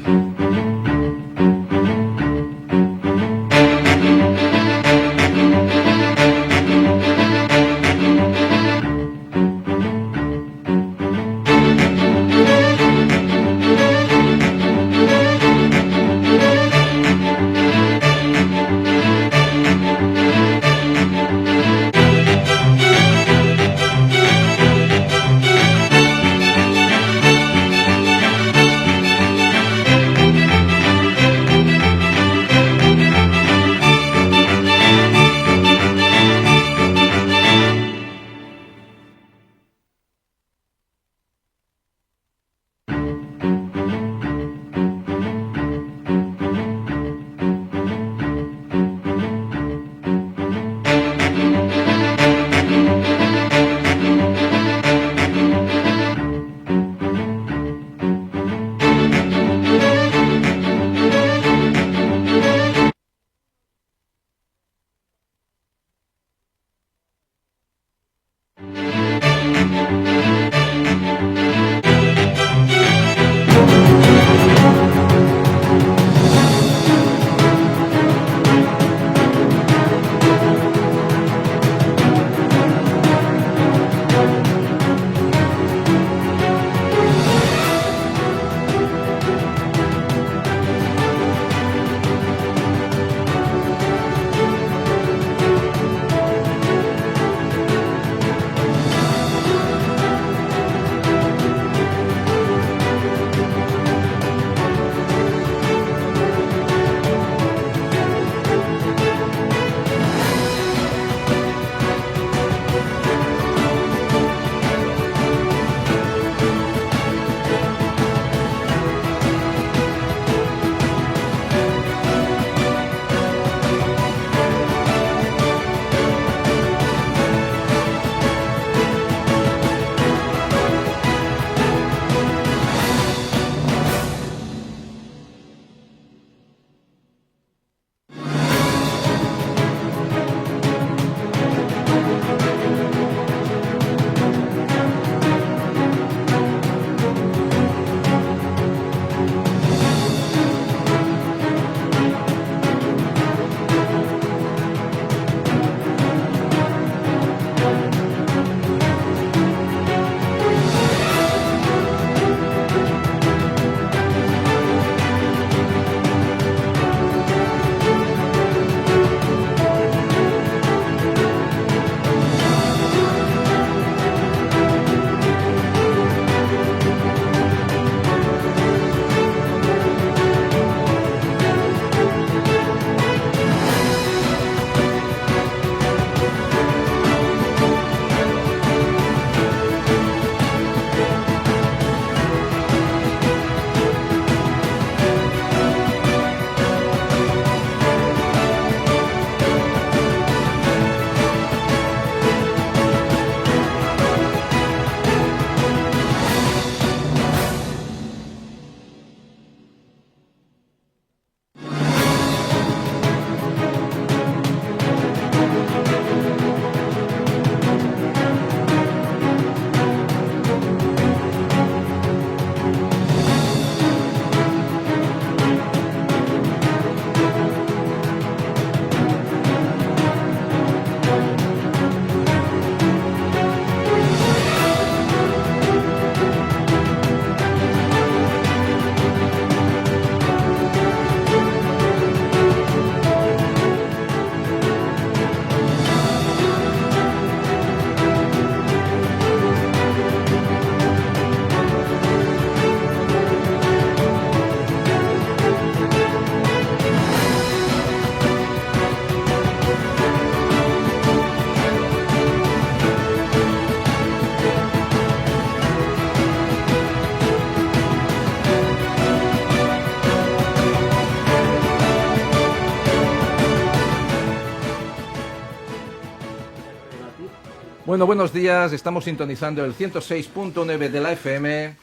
Bueno, buenos días. Estamos sintonizando el 106.9 de la FM.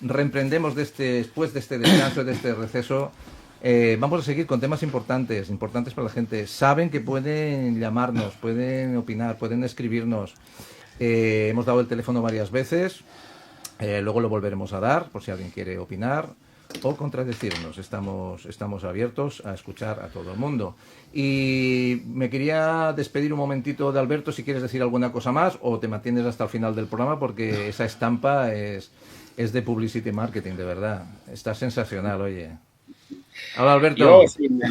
Reemprendemos después de este descanso, de este receso. Vamos a seguir con temas importantes para la gente. Saben que pueden llamarnos, pueden opinar, pueden escribirnos. Hemos dado el teléfono varias veces. Luego lo volveremos a dar por si alguien quiere opinar o contradecirnos. Estamos abiertos a escuchar a todo el mundo. Y me quería despedir un momentito de Alberto, si quieres decir alguna cosa más o te mantienes hasta el final del programa, porque esa estampa es de publicity marketing, de verdad. Está sensacional, oye. Hola, Alberto.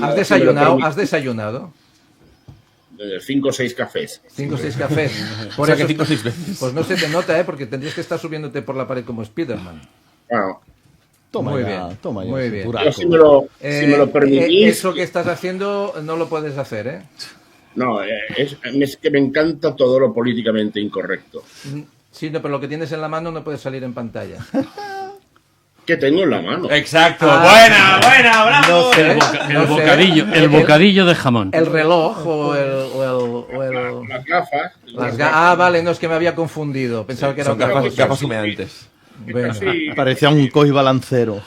¿Has desayunado? 5 o 6 cafés. 5 o 6 cafés. Por eso, 5 o 6 veces. Pues no se te nota, porque tendrías que estar subiéndote por la pared como Spiderman. Bueno. Muy bien. Muy bien. Yo, si me lo permitís... Eso que estás haciendo no lo puedes hacer, ¿eh? No, es que me encanta todo lo políticamente incorrecto. Sí, no, pero lo que tienes en la mano no puede salir en pantalla. ¿Qué tengo en la mano? Exacto. Buena, bravo. No sé, el bocadillo de jamón. El reloj o el... Las gafas. Vale, no, es que me había confundido. Pensaba que eran gafas humeantes. Bueno. Parecía un coi balancero.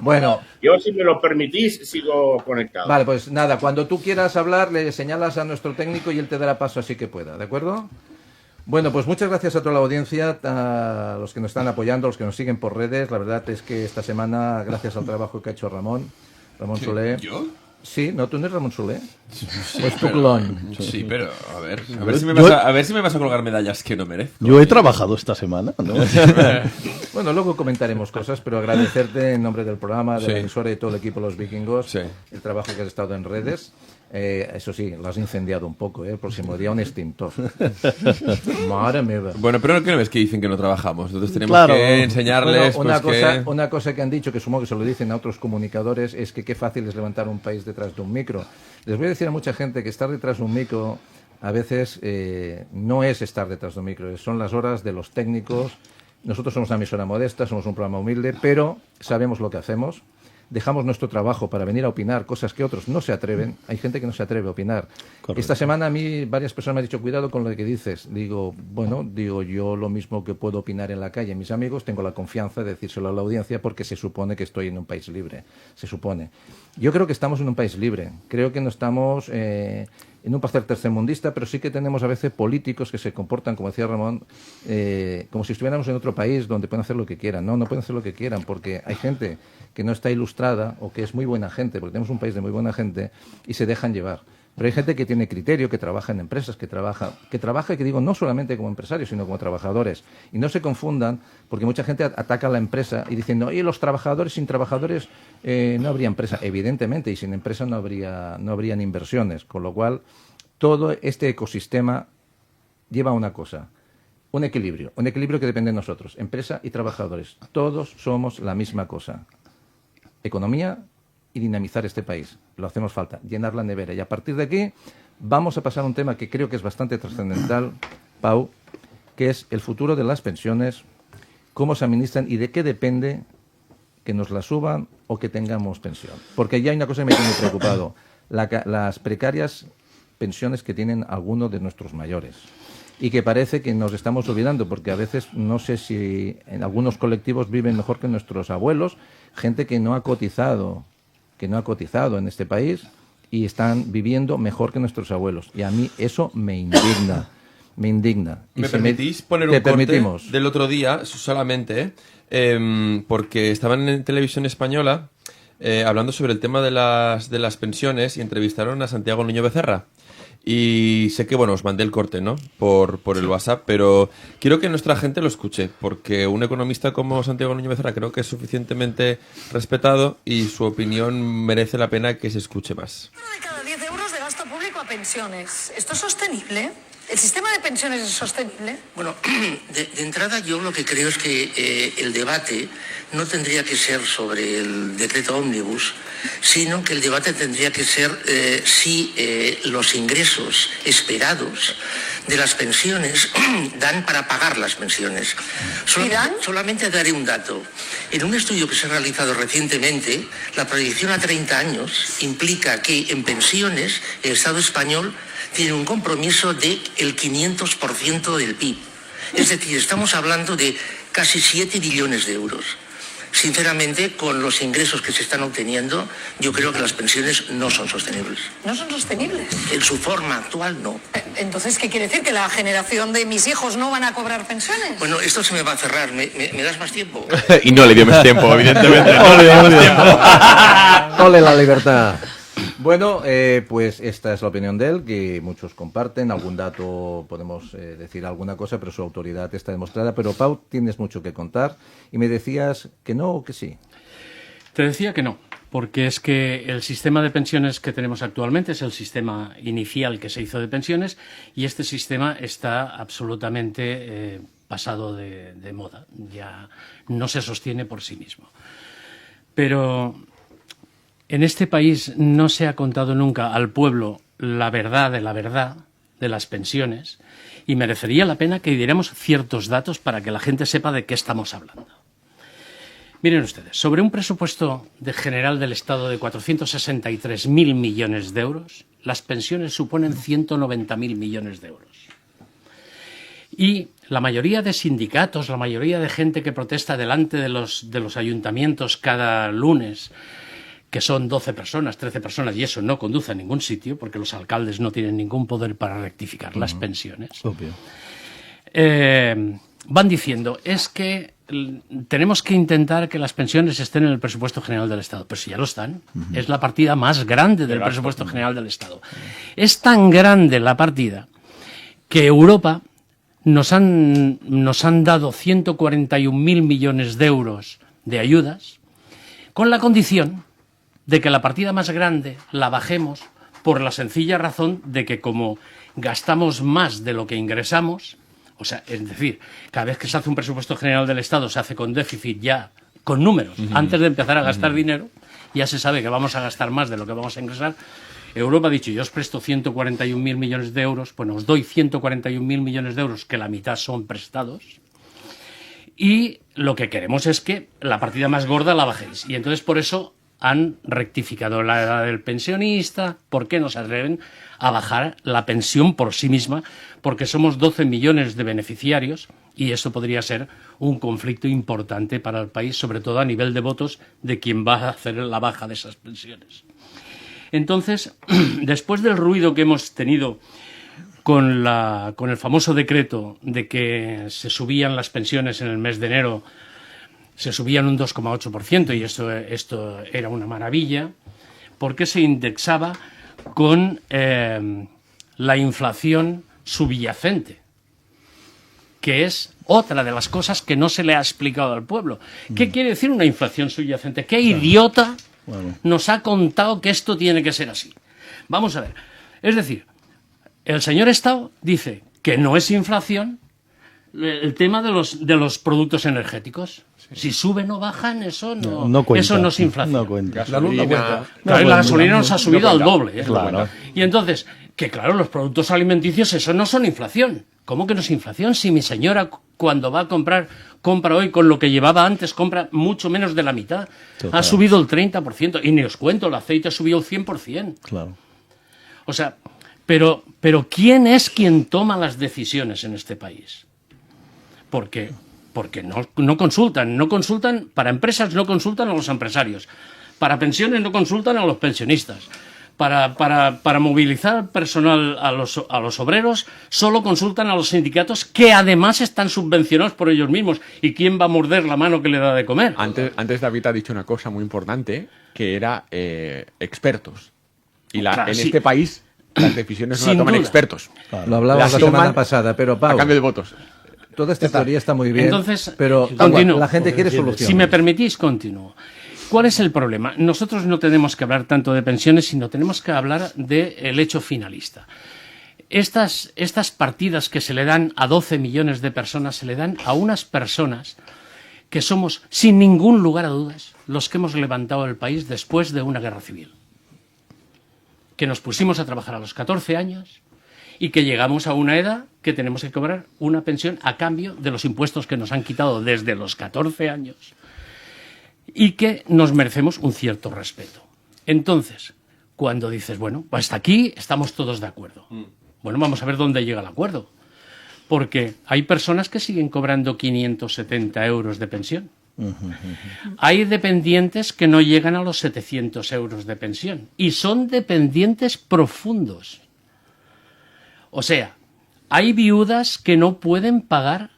Bueno. Yo, si me lo permitís, sigo conectado. Vale, pues nada, cuando tú quieras hablar, le señalas a nuestro técnico y él te dará paso así que pueda, ¿de acuerdo? Bueno, pues muchas gracias a toda la audiencia, a los que nos están apoyando, a los que nos siguen por redes. La verdad es que esta semana, gracias al trabajo que ha hecho Ramón Solé. ¿Yo? Sí, ¿no? ¿Tú no eres Ramón Solé? Pues tu clon. Sí, pero a ver si me vas a colgar medallas que no merezco. Yo he trabajado esta semana, ¿no? Bueno, luego comentaremos cosas, pero agradecerte en nombre del programa, de la emisora y todo el equipo Los Vikingos, el trabajo que has estado en redes. Eso sí, lo has incendiado un poco, el próximo día un extintor. Madre mía. Bueno, pero ¿qué no ves que dicen que no trabajamos? Entonces tenemos que enseñarles... Bueno, una cosa que han dicho, que supongo que se lo dicen a otros comunicadores, es que qué fácil es levantar un país detrás de un micro. Les voy a decir a mucha gente que estar detrás de un micro a veces no es estar detrás de un micro, son las horas de los técnicos. Nosotros somos una emisora modesta, somos un programa humilde, pero sabemos lo que hacemos. Dejamos nuestro trabajo para venir a opinar cosas que otros no se atreven. Hay gente que no se atreve a opinar. Correcto. Esta semana a mí varias personas me han dicho, cuidado con lo que dices. Digo, yo lo mismo que puedo opinar en la calle, mis amigos, tengo la confianza de decírselo a la audiencia porque se supone que estoy en un país libre. Se supone. Yo creo que estamos en un país libre. Creo que no estamos en un placer tercermundista, pero sí que tenemos a veces políticos que se comportan, como decía Ramón, como si estuviéramos en otro país donde pueden hacer lo que quieran. No pueden hacer lo que quieran porque hay gente que no está ilustrada o que es muy buena gente, porque tenemos un país de muy buena gente y se dejan llevar. Pero hay gente que tiene criterio, que trabaja en empresas, que trabaja, que digo, no solamente como empresarios, sino como trabajadores. Y no se confundan, porque mucha gente ataca a la empresa y diciendo, oye, los trabajadores, sin trabajadores no habría empresa. Evidentemente, y sin empresa no habrían inversiones. Con lo cual, todo este ecosistema lleva a una cosa, un equilibrio que depende de nosotros, empresa y trabajadores. Todos somos la misma cosa. Economía y dinamizar este país. Lo hacemos falta, llenar la nevera. Y a partir de aquí vamos a pasar a un tema que creo que es bastante trascendental, Pau, que es el futuro de las pensiones, cómo se administran y de qué depende que nos la suban o que tengamos pensión. Porque ya hay una cosa que me tiene preocupado, las precarias pensiones que tienen algunos de nuestros mayores. Y que parece que nos estamos olvidando, porque a veces no sé si en algunos colectivos viven mejor que nuestros abuelos, gente que no ha cotizado en este país y están viviendo mejor que nuestros abuelos. Y a mí eso me indigna. Y ¿Me permitís poner un corte del otro día solamente? Porque estaban en televisión española hablando sobre el tema de las pensiones y entrevistaron a Santiago Niño Becerra. Y sé que, os mandé el corte, ¿no? Por el WhatsApp, pero quiero que nuestra gente lo escuche, porque un economista como Santiago Niño Becerra creo que es suficientemente respetado y su opinión merece la pena que se escuche más. Uno de cada 10 euros de gasto público a pensiones. ¿Esto es sostenible? ¿El sistema de pensiones es sostenible? Bueno, de entrada yo lo que creo es que el debate no tendría que ser sobre el decreto ómnibus, sino que el debate tendría que ser si los ingresos esperados de las pensiones dan para pagar las pensiones. Solamente daré un dato. En un estudio que se ha realizado recientemente, la proyección a 30 años implica que en pensiones el Estado español tienen un compromiso del 500% del PIB. Es decir, estamos hablando de casi 7 billones de euros. Sinceramente, con los ingresos que se están obteniendo, yo creo que las pensiones no son sostenibles. ¿No son sostenibles? En su forma actual, no. Entonces, ¿qué quiere decir? ¿Que la generación de mis hijos no van a cobrar pensiones? Bueno, esto se me va a cerrar. ¿Me das más tiempo? Y no le dio más tiempo, evidentemente. No le dio más tiempo. Ole la libertad. Bueno, pues esta es la opinión de él, que muchos comparten. Algún dato podemos decir alguna cosa, pero su autoridad está demostrada. Pero, Pau, tienes mucho que contar. Y me decías que no o que sí. Te decía que no, porque es que el sistema de pensiones que tenemos actualmente es el sistema inicial que se hizo de pensiones y este sistema está absolutamente pasado de moda. Ya no se sostiene por sí mismo. Pero en este país no se ha contado nunca al pueblo la verdad de las pensiones y merecería la pena que diéramos ciertos datos para que la gente sepa de qué estamos hablando. Miren ustedes, sobre un presupuesto general del Estado de 463.000 millones de euros, las pensiones suponen 190.000 millones de euros. Y la mayoría de sindicatos, la mayoría de gente que protesta delante de los ayuntamientos cada lunes, que son 12 personas, 13 personas, y eso no conduce a ningún sitio, porque los alcaldes no tienen ningún poder para rectificar las pensiones. Obvio. Van diciendo, es que tenemos que intentar que las pensiones estén en el presupuesto general del Estado. Pero si ya lo están, es la partida más grande del presupuesto general del Estado. Es tan grande la partida que Europa nos han dado 141.000 millones de euros de ayudas, con la condición de que la partida más grande la bajemos por la sencilla razón de que como gastamos más de lo que ingresamos, o sea, es decir, cada vez que se hace un presupuesto general del Estado se hace con déficit ya, con números, antes de empezar a gastar dinero, ya se sabe que vamos a gastar más de lo que vamos a ingresar. Europa ha dicho, yo os presto 141.000 millones de euros, bueno, os doy 141.000 millones de euros, que la mitad son prestados, y lo que queremos es que la partida más gorda la bajéis. Y entonces por eso han rectificado la edad del pensionista. ¿Por qué no se atreven a bajar la pensión por sí misma? Porque somos 12 millones de beneficiarios y eso podría ser un conflicto importante para el país, sobre todo a nivel de votos de quien va a hacer la baja de esas pensiones. Entonces, después del ruido que hemos tenido con el famoso decreto de que se subían las pensiones en el mes de enero, se subían un 2,8% y esto era una maravilla, porque se indexaba con la inflación subyacente, que es otra de las cosas que no se le ha explicado al pueblo. ¿Qué quiere decir una inflación subyacente? ¿Qué idiota nos ha contado que esto tiene que ser así? Vamos a ver. Es decir, el señor Estado dice que no es inflación el tema de los productos energéticos. Si suben o bajan, eso no cuenta, eso no es inflación. No cuenta. La gasolina nos ha subido al doble. Claro. Y entonces, que claro, los productos alimenticios, eso no son inflación. ¿Cómo que no es inflación? Si mi señora cuando va a comprar, compra hoy con lo que llevaba antes, compra mucho menos de la mitad. Ha subido el 30%. Y ni os cuento, el aceite ha subido el 100%. Claro. O sea, pero ¿quién es quien toma las decisiones en este país? Porque no consultan, para empresas no consultan a los empresarios, para pensiones no consultan a los pensionistas, para movilizar personal a los obreros solo consultan a los sindicatos, que además están subvencionados por ellos mismos. ¿Y quién va a morder la mano que le da de comer? Antes David ha dicho una cosa muy importante, que era expertos. Y en este país las decisiones no las toman expertos. Lo hablábamos la semana pasada, pero Pau, a cambio de votos. Toda esta teoría está muy bien, entonces, pero la gente quiere soluciones. Si me permitís, continúo. ¿Cuál es el problema? Nosotros no tenemos que hablar tanto de pensiones, sino tenemos que hablar del hecho finalista. Estas partidas que se le dan a 12 millones de personas, se le dan a unas personas que somos, sin ningún lugar a dudas, los que hemos levantado el país después de una guerra civil. Que nos pusimos a trabajar a los 14 años y que llegamos a una edad que tenemos que cobrar una pensión a cambio de los impuestos que nos han quitado desde los 14 años y que nos merecemos un cierto respeto. Entonces, cuando dices, bueno, pues hasta aquí estamos todos de acuerdo. Bueno, vamos a ver dónde llega el acuerdo. Porque hay personas que siguen cobrando 570 euros de pensión. Hay dependientes que no llegan a los 700 euros de pensión. Y son dependientes profundos. O sea, hay viudas que no pueden pagar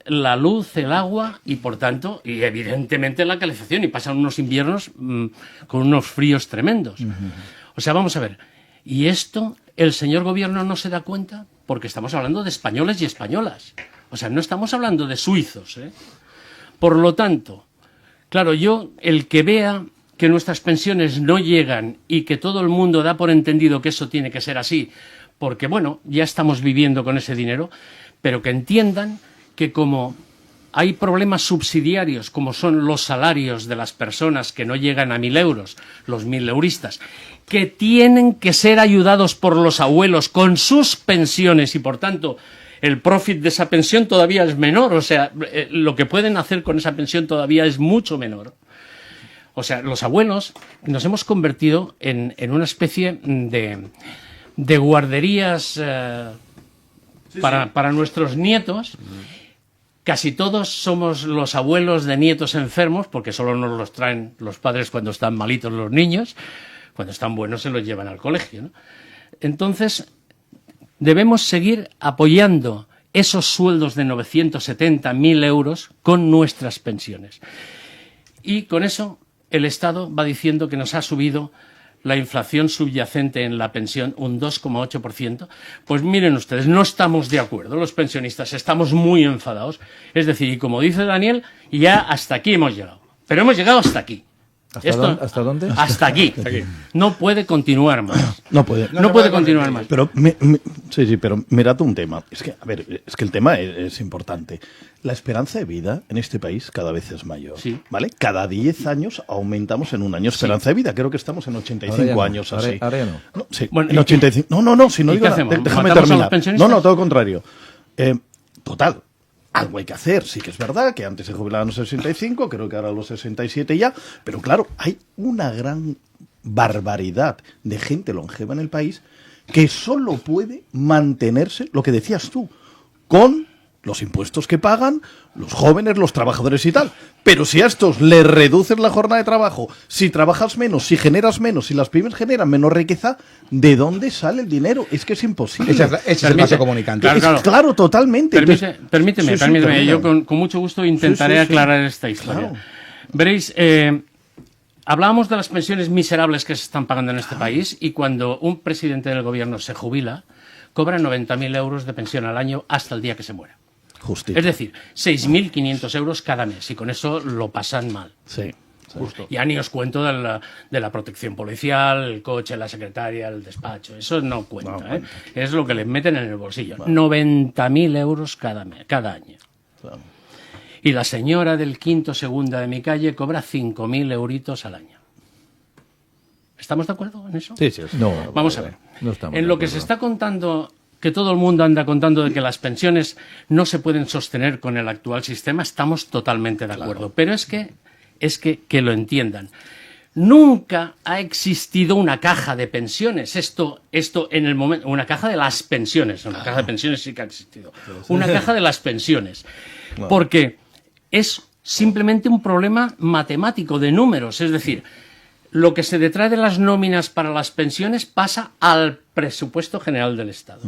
la luz, el agua y, por tanto, y evidentemente la calefacción, y pasan unos inviernos con unos fríos tremendos. O sea, vamos a ver, y esto el señor gobierno no se da cuenta porque estamos hablando de españoles y españolas. O sea, no estamos hablando de suizos, ¿eh? Por lo tanto, claro, el que vea que nuestras pensiones no llegan y que todo el mundo da por entendido que eso tiene que ser así, porque, bueno, ya estamos viviendo con ese dinero, pero que entiendan que como hay problemas subsidiarios, como son los salarios de las personas que no llegan a 1.000 euros, los 1.000euristas, que tienen que ser ayudados por los abuelos con sus pensiones y, por tanto, el profit de esa pensión todavía es menor. O sea, lo que pueden hacer con esa pensión todavía es mucho menor. O sea, los abuelos nos hemos convertido en una especie de guarderías para nuestros nietos. Casi todos somos los abuelos de nietos enfermos, porque solo nos los traen los padres cuando están malitos los niños. Cuando están buenos se los llevan al colegio, ¿no? Entonces, debemos seguir apoyando esos sueldos de 970, 1.000 euros con nuestras pensiones. Y con eso el Estado va diciendo que nos ha subido la inflación subyacente en la pensión un 2,8%, pues miren ustedes, no estamos de acuerdo, los pensionistas estamos muy enfadados. Es decir, y como dice Daniel, ya hasta aquí hemos llegado. Pero hemos llegado hasta aquí. ¿Hasta dónde? Hasta aquí. No puede continuar más. No puede continuar más. Pero sí, pero mirad un tema. Es que, a ver, es que el tema es importante. La esperanza de vida en este país cada vez es mayor. Sí. ¿Vale? Cada 10 años aumentamos en un año esperanza de vida. Creo que estamos en 85 años así. Ahora ya no. No, sí, Bueno, en 85. No, si no ¿y digo qué nada, hacemos? déjame ¿Matamos a terminar. los pensionistas? No, todo lo contrario. Total. Algo hay que hacer, sí que es verdad que antes se jubilaban los 65, creo que ahora los 67 ya, pero claro, hay una gran barbaridad de gente longeva en el país que solo puede mantenerse, lo que decías tú, con los impuestos que pagan los jóvenes, los trabajadores y tal. Pero si a estos les reduces la jornada de trabajo, si trabajas menos, si generas menos, si las pymes generan menos riqueza, ¿de dónde sale el dinero? Es que es imposible. Ese es el paso comunicante. Claro, totalmente. Permíteme, yo con mucho gusto intentaré aclarar esta historia. Claro. Veréis, hablábamos de las pensiones miserables que se están pagando en este país, y cuando un presidente del gobierno se jubila, cobra 90.000 euros de pensión al año hasta el día que se muera. Justito. Es decir, 6.500 euros cada mes, y con eso lo pasan mal. Sí. Justo. Ya ni os cuento de la protección policial, el coche, la secretaria, el despacho. Eso no cuenta, ¿eh? Es lo que les meten en el bolsillo. 90.000 euros cada año. Claro. Y la señora del quinto segunda de mi calle cobra 5.000 euritos al año. ¿Estamos de acuerdo en eso? Sí. No, vamos a ver. No estamos En lo que se está contando, que todo el mundo anda contando de que las pensiones no se pueden sostener con el actual sistema, estamos totalmente de acuerdo. Pero es que lo entiendan. Nunca ha existido una caja de pensiones. Esto en el momento, una caja de las pensiones. Una caja de pensiones sí que ha existido. Una caja de las pensiones. Porque es simplemente un problema matemático de números. Es decir, lo que se detrae de las nóminas para las pensiones pasa al presupuesto general del Estado.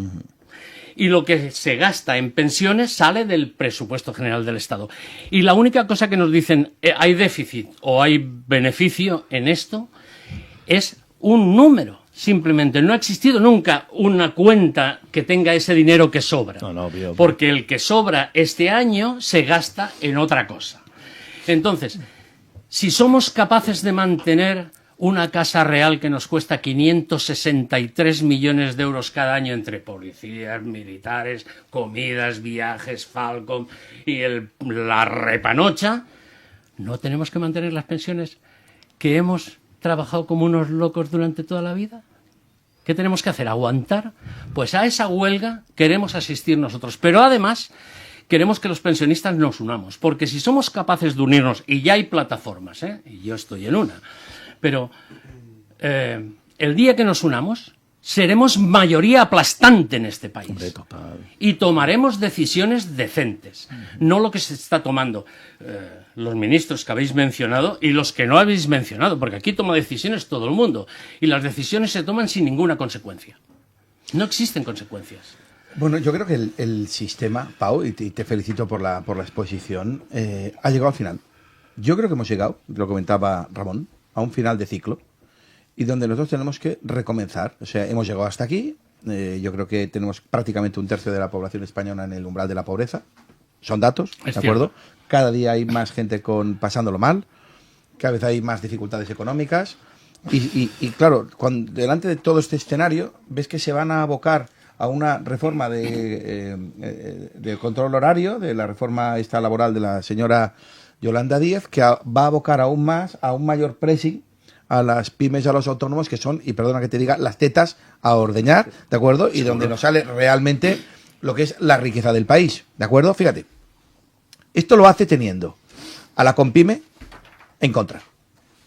Y lo que se gasta en pensiones sale del presupuesto general del Estado. Y la única cosa que nos dicen, hay déficit o hay beneficio en esto, es un número. Simplemente no ha existido nunca una cuenta que tenga ese dinero que sobra. Porque el que sobra este año se gasta en otra cosa. Entonces, si somos capaces de mantener una casa real que nos cuesta 563 millones de euros cada año entre policías, militares, comidas, viajes, Falcon y la repanocha, ¿no tenemos que mantener las pensiones que hemos trabajado como unos locos durante toda la vida? ¿Qué tenemos que hacer? ¿Aguantar? Pues a esa huelga queremos asistir nosotros. Pero además queremos que los pensionistas nos unamos. Porque si somos capaces de unirnos, y ya hay plataformas, y yo estoy en una, pero el día que nos unamos, seremos mayoría aplastante en este país. Hombre, total. Y tomaremos decisiones decentes, no lo que se está tomando los ministros que habéis mencionado y los que no habéis mencionado, porque aquí toma decisiones todo el mundo, y las decisiones se toman sin ninguna consecuencia. No existen consecuencias. Bueno, yo creo que el sistema, Pau, y te felicito por la exposición, ha llegado al final. Yo creo que hemos llegado, lo comentaba Ramón, a un final de ciclo, y donde nosotros tenemos que recomenzar. O sea, hemos llegado hasta aquí. Yo creo que tenemos prácticamente 1/3 de la población española en el umbral de la pobreza. Son datos, ¿de acuerdo? Cada día hay más gente pasándolo mal. Cada vez hay más dificultades económicas. Y claro, delante de todo este escenario, ves que se van a abocar a una reforma de control horario, de la reforma esta laboral de la señora Yolanda Díaz, que va a abocar aún más a un mayor pressing a las pymes y a los autónomos, que son, y perdona que te diga, las tetas a ordeñar, ¿de acuerdo? Y donde nos sale realmente lo que es la riqueza del país, ¿de acuerdo? Fíjate, esto lo hace teniendo a la Compyme en contra.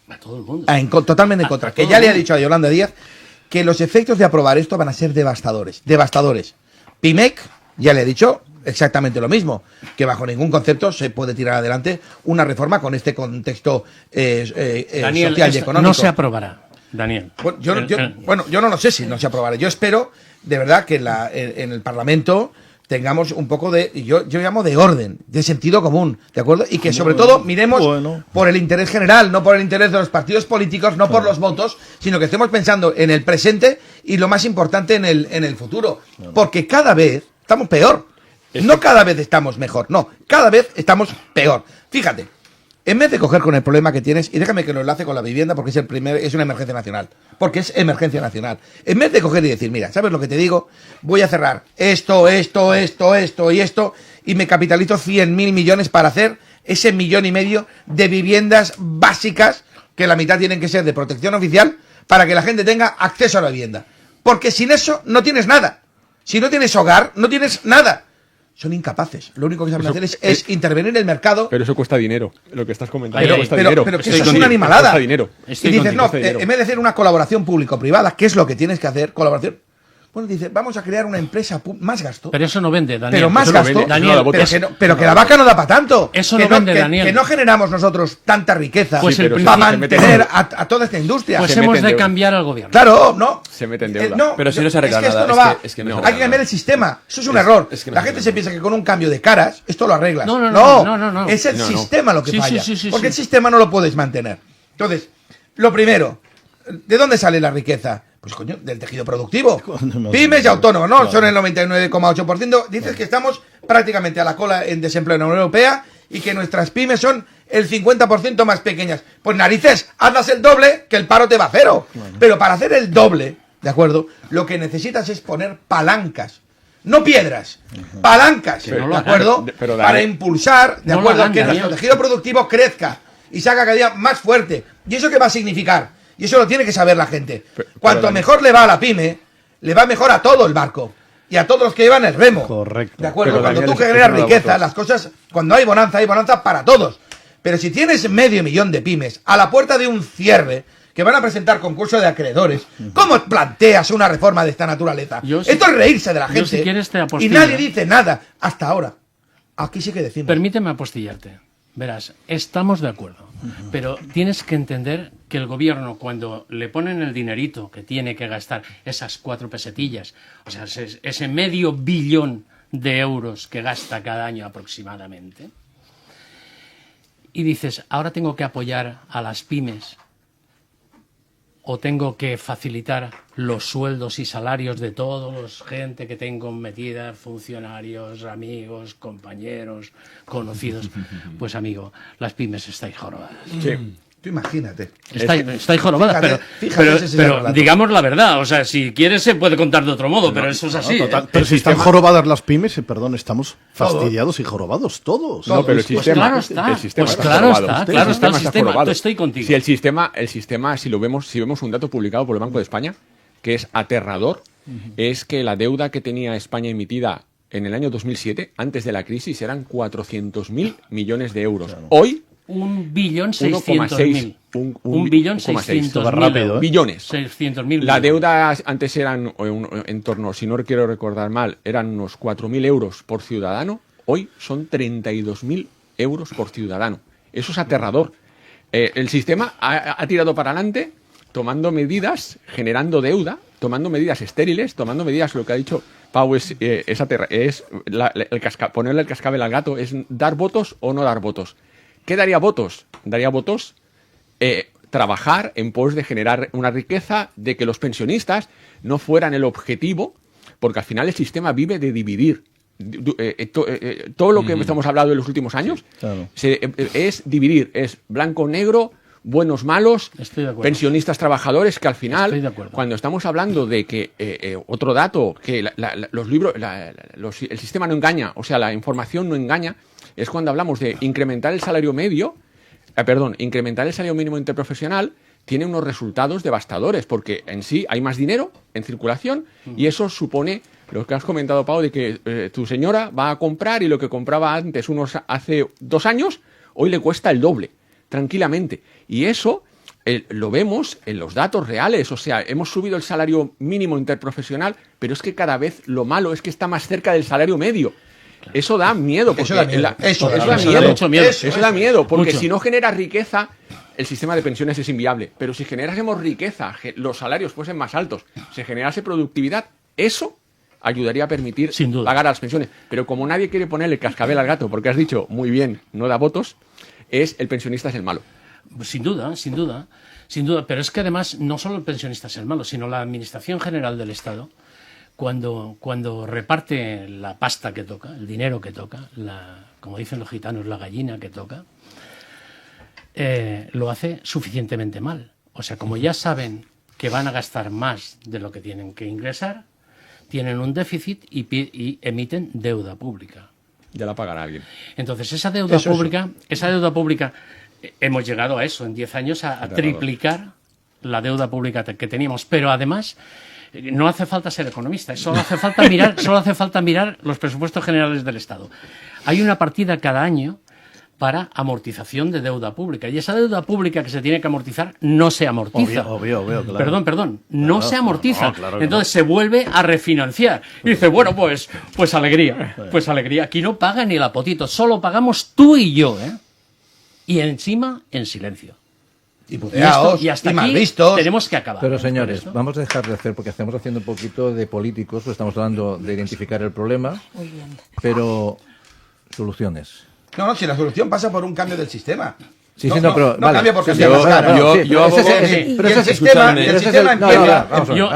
A todo el mundo. Totalmente en contra. Que ya le ha dicho a Yolanda Díaz que los efectos de aprobar esto van a ser devastadores. Devastadores. Pimec ya le ha dicho exactamente lo mismo, que bajo ningún concepto se puede tirar adelante una reforma con este contexto Daniel, social y económico. No se aprobará, Daniel. Bueno, yo no lo sé si no se aprobará. Yo espero, de verdad, que en el Parlamento tengamos un poco yo llamo de orden, de sentido común, ¿de acuerdo? Y que sobre todo miremos por el interés general, no por el interés de los partidos políticos, no por los votos, sino que estemos pensando en el presente y lo más importante en el futuro. Porque cada vez estamos peor. No cada vez estamos mejor, no, cada vez estamos peor. Fíjate, en vez de coger con el problema que tienes, y déjame que lo enlace con la vivienda porque es una emergencia nacional, porque es emergencia nacional. En vez de coger y decir, mira, ¿sabes lo que te digo? Voy a cerrar esto, y me capitalizo 100.000 millones para hacer ese 1,5 millones de viviendas básicas, que la mitad tienen que ser de protección oficial, para que la gente tenga acceso a la vivienda. Porque sin eso no tienes nada. Si no tienes hogar, no tienes nada. Son incapaces. Lo único que saben hacer es intervenir en el mercado. Pero eso cuesta dinero. Lo que estás comentando cuesta dinero. dinero. Pero que eso es una animalada. Cuesta dinero. Y dices, no, en vez de hacer una colaboración público-privada, ¿qué es lo que tienes que hacer? Colaboración. Bueno, dice, vamos a crear una empresa, más gasto. Pero eso no vende, Daniel. Pero más gasto. Daniel, pero que la vaca no da para tanto. Eso no vende, Daniel. Que no generamos nosotros tanta riqueza para mantener a toda esta industria. Pues hemos de cambiar al gobierno. Claro, no. Se mete en deuda. Pero si no se arregla nada. nada. Hay que cambiar el sistema. Eso es un error. La gente se piensa que con un cambio de caras esto lo arreglas. No. Es el sistema lo que falla. Porque el sí. sistema no lo puedes mantener. Entonces, lo primero, ¿de dónde sale la riqueza? Pues coño, del tejido productivo. Pymes y autónomos, ¿no? Claro. Son el 99,8%. Dices que estamos prácticamente a la cola en desempleo en la Unión Europea y que nuestras pymes son el 50% más pequeñas. Pues narices, hazlas el doble que el paro te va a cero. Bueno. Pero para hacer el doble, ¿de acuerdo? Lo que necesitas es poner palancas. No piedras, palancas, ¿de acuerdo? Para impulsar, ¿de acuerdo? Que nuestro tejido productivo crezca y se haga cada día más fuerte. ¿Y eso qué va a significar? Y eso lo tiene que saber la gente. Cuanto mejor le va a la pyme, le va mejor a todo el barco. Y a todos los que llevan el remo. Correcto. ¿De acuerdo? Cuando tú generas riqueza, las cosas, cuando hay bonanza para todos. Pero si tienes 500.000 de pymes a la puerta de un cierre, que van a presentar concurso de acreedores, ¿cómo planteas una reforma de esta naturaleza? Esto es reírse de la gente. Si quieres, y nadie dice nada hasta ahora. Aquí sí que decimos. Permíteme apostillarte. Verás, estamos de acuerdo, pero tienes que entender que el gobierno, cuando le ponen el dinerito que tiene que gastar, esas 4 pesetillas, o sea, ese 500 millones de euros que gasta cada año aproximadamente, y dices, ahora tengo que apoyar a las pymes, o tengo que facilitar los sueldos y salarios de toda la gente que tengo metida, funcionarios, amigos, compañeros, conocidos. Pues amigo, las pymes estáis jorobadas. Sí. Tú imagínate. Estáis jorobadas, pero digamos la verdad. O sea, si quieres se puede contar de otro modo, pero eso es así. Total, pero si están jorobadas las pymes, perdón, estamos fastidiados y jorobados todos. No, pero el sistema está el sistema. Estoy contigo. Si el sistema, si vemos un dato publicado por el Banco de España, que es aterrador, es que la deuda que tenía España emitida en el año 2007, antes de la crisis, eran 400.000 millones de euros. Claro. Hoy 1.600.000. 1.600.000 billones. 600.000 La deuda antes eran en torno, si no quiero recordar mal, eran unos 4.000 euros por ciudadano. Hoy son 32.000 euros por ciudadano. Eso es aterrador. El sistema ha tirado para adelante tomando medidas, generando deuda, tomando medidas estériles, tomando medidas, lo que ha dicho Pau ponerle el cascabel al gato, es dar votos o no dar votos. ¿Qué daría votos? Daría votos trabajar en pos de generar una riqueza, de que los pensionistas no fueran el objetivo, porque al final el sistema vive de dividir. Todo lo que estamos hablando en los últimos años es dividir, es blanco-negro, buenos, malos, pensionistas, trabajadores, que al final, cuando estamos hablando de que, otro dato, que los libros, el sistema no engaña, o sea, la información no engaña, es cuando hablamos de incrementar el salario medio, incrementar el salario mínimo interprofesional, tiene unos resultados devastadores, porque en sí hay más dinero en circulación y eso supone lo que has comentado, Pau, de que tu señora va a comprar y lo que compraba antes hace 2 años, hoy le cuesta el doble, tranquilamente. Y eso lo vemos en los datos reales, o sea, hemos subido el salario mínimo interprofesional, pero es que cada vez lo malo es que está más cerca del salario medio. Claro. Eso da miedo, porque eso da miedo, porque si no genera riqueza, el sistema de pensiones es inviable. Pero si generásemos riqueza, los salarios fuesen más altos, se generase productividad, eso ayudaría a permitir pagar a las pensiones. Pero como nadie quiere ponerle cascabel al gato, porque has dicho muy bien, no da votos, el pensionista es el malo. Sin duda, sin duda, sin duda. Pero es que además no solo el pensionista es el malo, sino la Administración General del Estado, cuando reparte la pasta que toca, el dinero que toca, como dicen los gitanos, la gallina que toca, lo hace suficientemente mal. O sea, como ya saben que van a gastar más de lo que tienen que ingresar, tienen un déficit y emiten deuda pública. Ya la pagará alguien. Entonces, esa deuda pública, hemos llegado a eso, en 10 años, a triplicar la deuda pública que teníamos. Pero además, no hace falta ser economista, solo hace falta mirar los presupuestos generales del Estado. Hay una partida cada año para amortización de deuda pública. Y esa deuda pública que se tiene que amortizar no se amortiza. Obvio, claro. Perdón, no se amortiza. Claro. Entonces se vuelve a refinanciar. Y dice, bueno, pues alegría. Pues alegría. Aquí no paga ni el apotito, solo pagamos tú y yo, ¿eh? Y encima, en silencio. Y hasta aquí vistos. Tenemos que acabar. Pero señores, vamos a dejar de hacer, porque estamos haciendo un poquito de políticos, estamos hablando de identificar el problema, pero soluciones. No, si la solución pasa por un cambio del sistema. Pero vale. Cambia por cambiar las caras.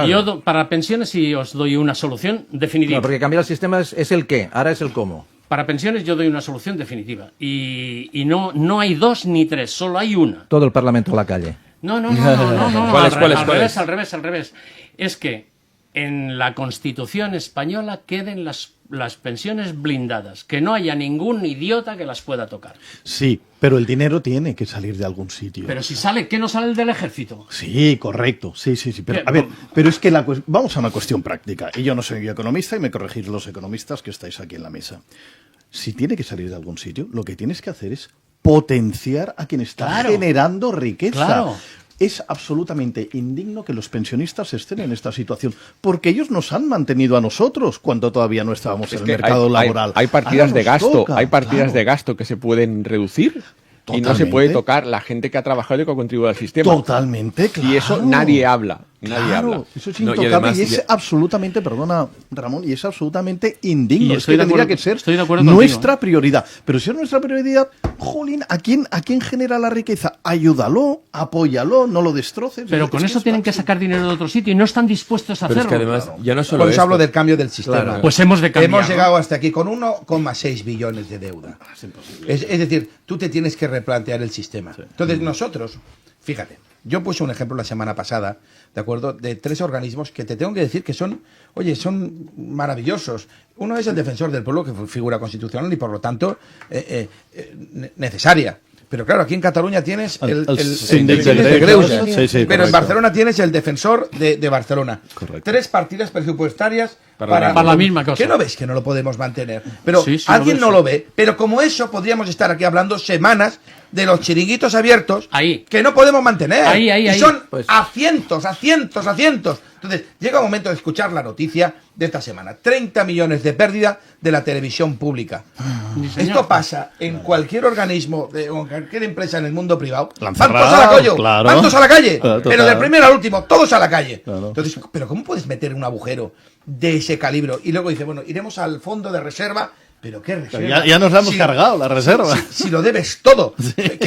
Yo para pensiones sí os doy una solución definitiva. No, porque cambiar el sistema es el qué, ahora es el cómo. Para pensiones yo doy una solución definitiva. Y no hay 2 ni 3, solo hay una. Todo el Parlamento a la calle. No. Al revés. Es que en la Constitución española queden las pensiones blindadas, que no haya ningún idiota que las pueda tocar. Sí, pero el dinero tiene que salir de algún sitio. Pero si sale, ¿qué no sale del ejército? Sí, correcto, sí. Pero, a ver, pero es que vamos a una cuestión práctica. Y yo no soy economista y me corregís los economistas que estáis aquí en la mesa. Si tiene que salir de algún sitio, lo que tienes que hacer es potenciar a quien está generando riqueza. Claro. Es absolutamente indigno que los pensionistas estén en esta situación, porque ellos nos han mantenido a nosotros cuando todavía no estábamos en el mercado laboral. Hay partidas de gasto, de gasto que se pueden reducir. Totalmente. Y no se puede tocar la gente que ha trabajado y que ha contribuido al sistema. Totalmente, claro. Y eso nadie habla. Eso es intocable y es absolutamente, perdona Ramón, y es absolutamente indigno. Es que tendría que ser nuestra prioridad. Pero si es nuestra prioridad, jolín, ¿a quién genera la riqueza? Ayúdalo, apóyalo, no lo destroces. Pero con eso tienen que sacar dinero de otro sitio y no están dispuestos a hacerlo. Es que además, ya no solo os hablo del cambio del sistema. Claro. Pues hemos de cambiar. Hemos llegado hasta aquí con 1,6 billones de deuda. Es decir, tú te tienes que replantear el sistema. Entonces nosotros, fíjate, yo puse un ejemplo la semana pasada, ¿de acuerdo?, de 3 organismos que te tengo que decir que son maravillosos. Uno es el Defensor del Pueblo, que fue figura constitucional y por lo tanto necesaria. Pero claro, aquí en Cataluña tienes el Síndic de Greuges, pero en Barcelona tienes el Defensor de Barcelona. Correcto. 3 partidas presupuestarias Para la misma cosa. ¿Qué no ves que no lo podemos mantener? Pero Sí, sí, alguien lo no ves. lo ve. Pero como eso, podríamos estar aquí hablando semanas de los chiringuitos abiertos que no podemos mantener. Y son a cientos. Entonces, llega un momento de escuchar la noticia de esta semana. 30 millones de pérdida de la televisión pública. Esto pasa en cualquier organismo, o en cualquier empresa en el mundo privado. Van todos a la calle. claro. Van todos a la calle. Claro, Pero total. del primero al último, todos a la calle. Claro. Entonces, ¿pero cómo puedes meter un agujero de ese calibre? Y luego dice, bueno, iremos al fondo de reserva. ¿Pero qué reserva? Ya nos la hemos cargado, la reserva. Si lo debes todo.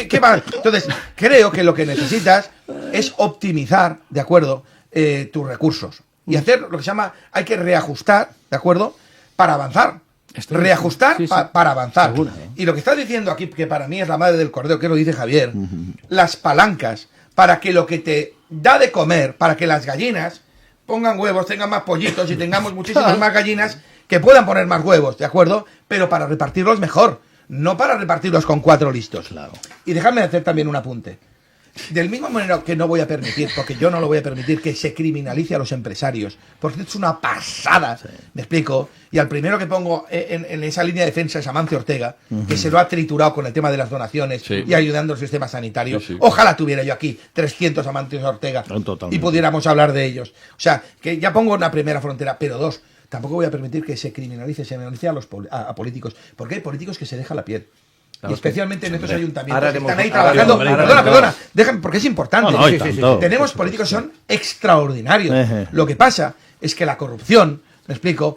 ¿Qué va? Entonces, creo que lo que necesitas es optimizar, ¿de acuerdo?, tus recursos. Y hacer lo que se llama, hay que reajustar, ¿de acuerdo?, para avanzar. Reajustar para avanzar. Seguro, Y lo que estás diciendo aquí, que para mí es la madre del cordero, que lo dice Javier, las palancas para que lo que te da de comer, para que las gallinas pongan huevos, tengan más pollitos y tengamos muchísimas más gallinas que puedan poner más huevos, ¿de acuerdo? Pero para repartirlos mejor, no para repartirlos con 4 listos. Y dejadme hacer también un apunte. Del mismo manera que no voy a permitir, porque yo no lo voy a permitir, que se criminalice a los empresarios, porque esto es una pasada, ¿me explico? Y al primero que pongo en esa línea de defensa es Amancio Ortega, que se lo ha triturado con el tema de las donaciones y ayudando al sistema sanitario. Ojalá tuviera yo aquí 300 Amantios Ortega y pudiéramos hablar de ellos. O sea, que ya pongo una primera frontera, pero 2, tampoco voy a permitir que se criminalice a los a políticos, porque hay políticos que se dejan la piel. Y especialmente en estos ayuntamientos que están ahí trabajando. Perdona, déjame, porque es importante. Tenemos políticos que son extraordinarios. Lo que pasa es que la corrupción, me explico,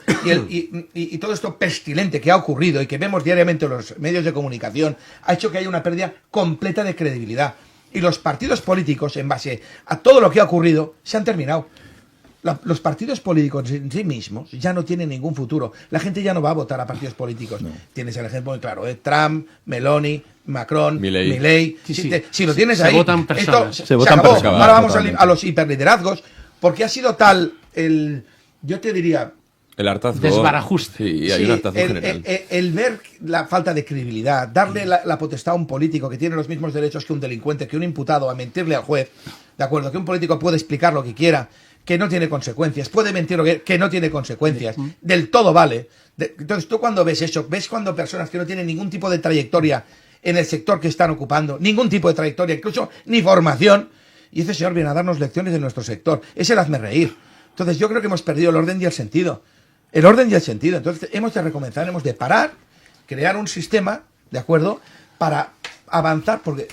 y todo esto pestilente que ha ocurrido y que vemos diariamente en los medios de comunicación, ha hecho que haya una pérdida completa de credibilidad. Y los partidos políticos, en base a todo lo que ha ocurrido, se han terminado. Los partidos políticos en sí mismos ya no tienen ningún futuro. La gente ya no va a votar a partidos políticos. Tienes el ejemplo muy claro, Trump, Meloni, Macron, Milei. Si lo tienes ahí, votan personas. esto se acabó. Ahora vamos a los hiperliderazgos, porque ha sido tal yo te diría, el hartazgo. Desbarajuste. Sí, hay un hartazgo general. El ver la falta de credibilidad, darle la potestad a un político que tiene los mismos derechos que un delincuente, que un imputado, a mentirle al juez, ¿de acuerdo? Que un político puede explicar lo que quiera, que no tiene consecuencias, puede mentir lo que no tiene consecuencias, del todo vale. Entonces tú cuando ves eso, ves cuando personas que no tienen ningún tipo de trayectoria en el sector que están ocupando, ningún tipo de trayectoria, incluso ni formación, y ese señor viene a darnos lecciones de nuestro sector, es el hazme reír. Entonces yo creo que hemos perdido el orden y el sentido. El orden y el sentido. Entonces hemos de recomenzar, hemos de parar, crear un sistema, ¿de acuerdo?, para avanzar, porque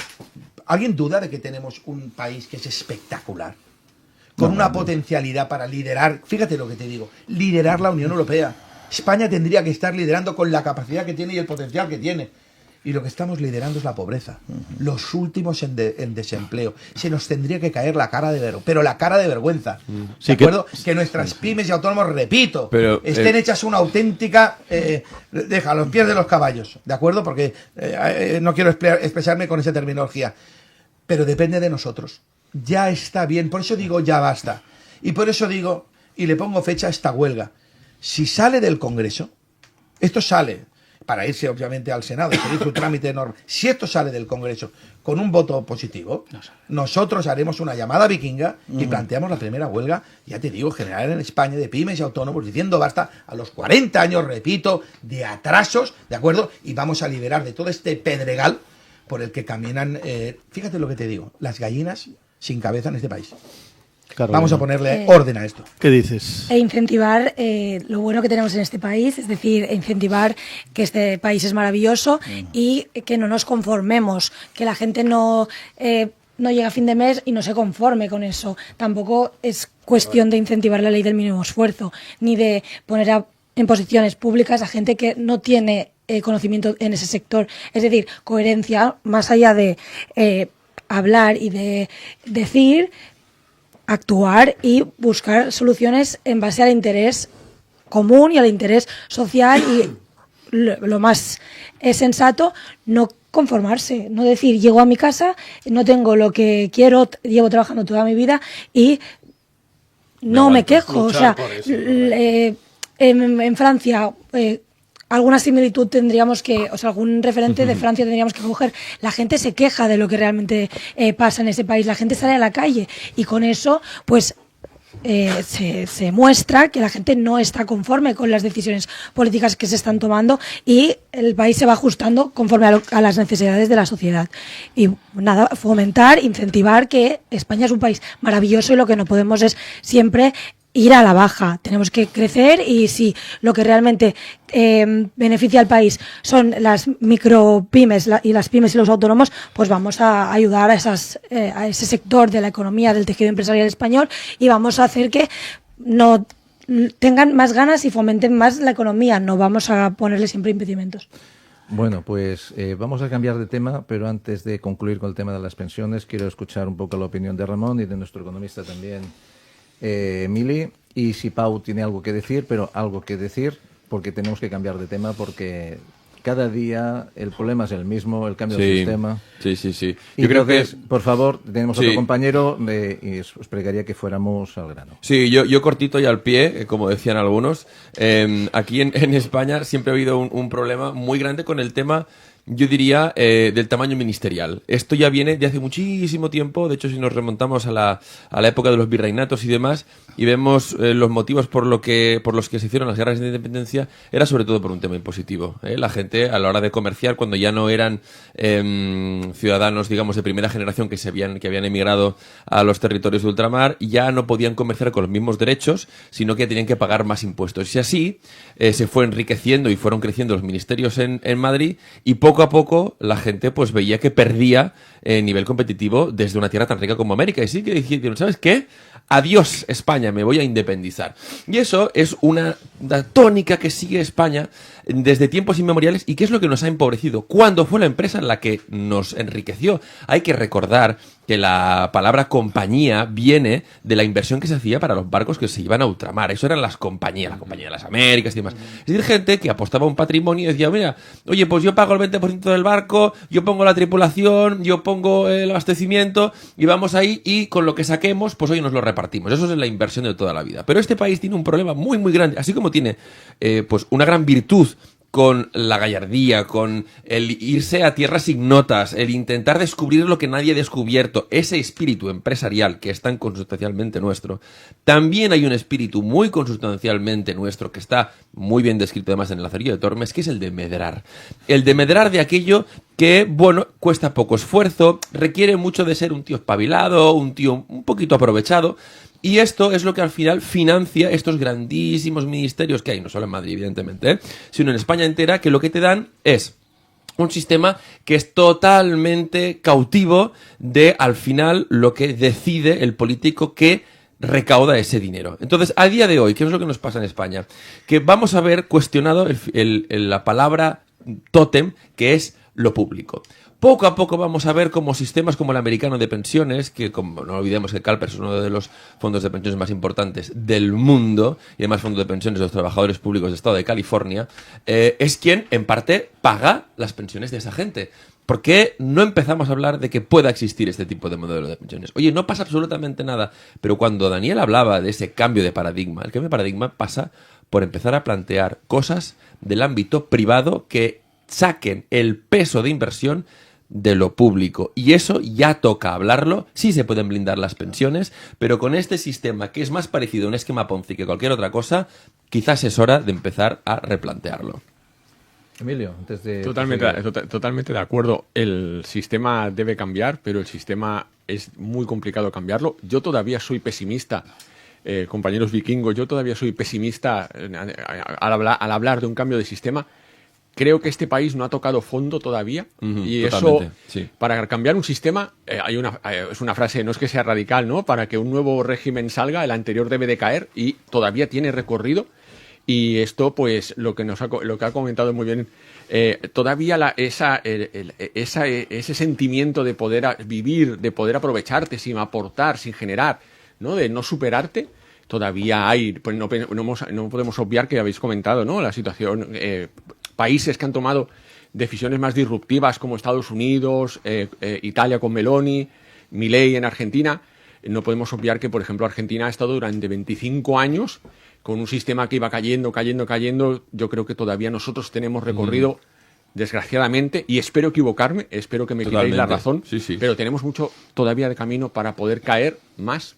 ¿alguien duda de que tenemos un país que es espectacular? Con una potencialidad para liderar, fíjate lo que te digo, liderar la Unión Europea. España tendría que estar liderando con la capacidad que tiene y el potencial que tiene. Y lo que estamos liderando es la pobreza. Los últimos en desempleo. Se nos tendría que caer la cara de vergüenza, pero la cara de vergüenza. ¿De acuerdo? Que nuestras pymes y autónomos, repito, estén hechas una auténtica... deja, a los pies de los caballos, ¿de acuerdo? Porque no quiero expresarme con esa terminología. Pero depende de nosotros. Ya está bien, por eso digo ya basta. Y por eso digo, y le pongo fecha a esta huelga. Si sale del Congreso, esto sale, para irse obviamente al Senado, seguir su trámite normal. Si esto sale del Congreso con un voto positivo, nosotros haremos una llamada vikinga y planteamos la primera huelga, ya te digo, general en España, de pymes y autónomos, diciendo basta a los 40 años, repito, de atrasos, ¿de acuerdo? Y vamos a liberar de todo este pedregal por el que caminan, fíjate lo que te digo, las gallinas sin cabeza en este país. Carolina, vamos a ponerle orden a esto. ¿Qué dices? E incentivar lo bueno que tenemos en este país, es decir, incentivar que este país es maravilloso y que no nos conformemos, que la gente no llega a fin de mes y no se conforme con eso. Tampoco es cuestión de incentivar la ley del mínimo esfuerzo, ni de poner en posiciones públicas a gente que no tiene conocimiento en ese sector. Es decir, coherencia, más allá de hablar y de decir, actuar y buscar soluciones en base al interés común y al interés social y lo más sensato, no conformarse, no decir llego a mi casa, no tengo lo que quiero, llevo trabajando toda mi vida y no me quejo. O sea, en Francia alguna similitud tendríamos que, o sea, algún referente de Francia tendríamos que coger. La gente se queja de lo que realmente pasa en ese país, la gente sale a la calle y con eso, pues, se muestra que la gente no está conforme con las decisiones políticas que se están tomando y el país se va ajustando conforme a las necesidades de la sociedad. Y nada, fomentar, incentivar que España es un país maravilloso y lo que no podemos es siempre ir a la baja. Tenemos que crecer y si lo que realmente beneficia al país son las micropymes y las pymes y los autónomos, pues vamos a ayudar a ese sector de la economía, del tejido empresarial español, y vamos a hacer que no tengan más ganas y fomenten más la economía. No vamos a ponerle siempre impedimentos. Bueno, pues vamos a cambiar de tema, pero antes de concluir con el tema de las pensiones, quiero escuchar un poco la opinión de Ramón y de nuestro economista también, Mili, y si Pau tiene algo que decir, pero algo que decir, porque tenemos que cambiar de tema, porque cada día el problema es el mismo, el cambio del sistema. Sí. Y yo creo que, por favor, tenemos otro compañero y os pregaría que fuéramos al grano. Sí, yo cortito y al pie, como decían algunos. Aquí en España siempre ha habido un problema muy grande con el tema, yo diría, del tamaño ministerial. Esto ya viene de hace muchísimo tiempo. De hecho, si nos remontamos a la época de los virreinatos y demás, y vemos los motivos por los que se hicieron las guerras de independencia, era sobre todo por un tema impositivo. La gente, a la hora de comerciar, cuando ya no eran ciudadanos, digamos, de primera generación que habían emigrado a los territorios de ultramar, ya no podían comerciar con los mismos derechos, sino que tenían que pagar más impuestos. Y así se fue enriqueciendo y fueron creciendo los ministerios en Madrid, y poco a poco la gente pues veía que perdía nivel competitivo desde una tierra tan rica como América. Y sí que dijeron, ¿sabes qué? Adiós España, me voy a independizar. Y eso es una tónica que sigue España desde tiempos inmemoriales. ¿Y qué es lo que nos ha empobrecido? ¿Cuándo fue la empresa en la que nos enriqueció? Hay que recordar que la palabra compañía viene de la inversión que se hacía para los barcos que se iban a ultramar. Eso eran las compañías, la Compañía de las Américas y demás. Es decir, gente que apostaba un patrimonio y decía, mira, oye, pues yo pago el 20% del barco, yo pongo la tripulación, yo pongo el abastecimiento y vamos ahí y con lo que saquemos, pues hoy nos lo repartimos. Eso es la inversión de toda la vida. Pero este país tiene un problema muy, muy grande, así como tiene pues una gran virtud con la gallardía, con el irse a tierras ignotas, el intentar descubrir lo que nadie ha descubierto, ese espíritu empresarial que es tan consustancialmente nuestro. También hay un espíritu muy consustancialmente nuestro que está muy bien descrito además en el Lazarillo de Tormes, que es el de medrar. El de medrar de aquello que, bueno, cuesta poco esfuerzo, requiere mucho de ser un tío espabilado, un tío un poquito aprovechado. Y esto es lo que al final financia estos grandísimos ministerios que hay, no solo en Madrid, evidentemente, sino en España entera, que lo que te dan es un sistema que es totalmente cautivo de, al final, lo que decide el político que recauda ese dinero. Entonces, a día de hoy, ¿qué es lo que nos pasa en España? Que vamos a ver cuestionado la palabra tótem, que es lo público. Poco a poco vamos a ver cómo sistemas como el americano de pensiones, que como no olvidemos que CalPERS es uno de los fondos de pensiones más importantes del mundo, y además fondos de pensiones de los trabajadores públicos del estado de California, es quien en parte paga las pensiones de esa gente. ¿Por qué no empezamos a hablar de que pueda existir este tipo de modelo de pensiones? Oye, no pasa absolutamente nada, pero cuando Daniel hablaba de ese cambio de paradigma, el cambio de paradigma pasa por empezar a plantear cosas del ámbito privado que saquen el peso de inversión de lo público, y eso ya toca hablarlo. Sí se pueden blindar las pensiones, pero con este sistema que es más parecido a un esquema Ponzi que cualquier otra cosa, quizás es hora de empezar a replantearlo. Emilio, antes de... Totalmente de acuerdo. El sistema debe cambiar, pero el sistema es muy complicado cambiarlo. Yo todavía soy pesimista, compañeros vikingos, yo todavía soy pesimista al hablar de un cambio de sistema. Creo que este país no ha tocado fondo todavía, y eso, sí. Para cambiar un sistema, es una frase, no es que sea radical, ¿no? Para que un nuevo régimen salga, el anterior debe de caer, y todavía tiene recorrido. Y esto, pues, lo que ha comentado muy bien, todavía ese sentimiento de poder vivir, de poder aprovecharte sin aportar, sin generar, ¿no? De no superarte, todavía hay. Pues no podemos obviar que habéis comentado, ¿no? La situación. Países que han tomado decisiones más disruptivas como Estados Unidos, Italia con Meloni, Milei en Argentina. No podemos obviar que, por ejemplo, Argentina ha estado durante 25 años con un sistema que iba cayendo. Yo creo que todavía nosotros tenemos recorrido, desgraciadamente, y espero equivocarme, espero que me quitéis la razón, sí. Pero tenemos mucho todavía de camino para poder caer más,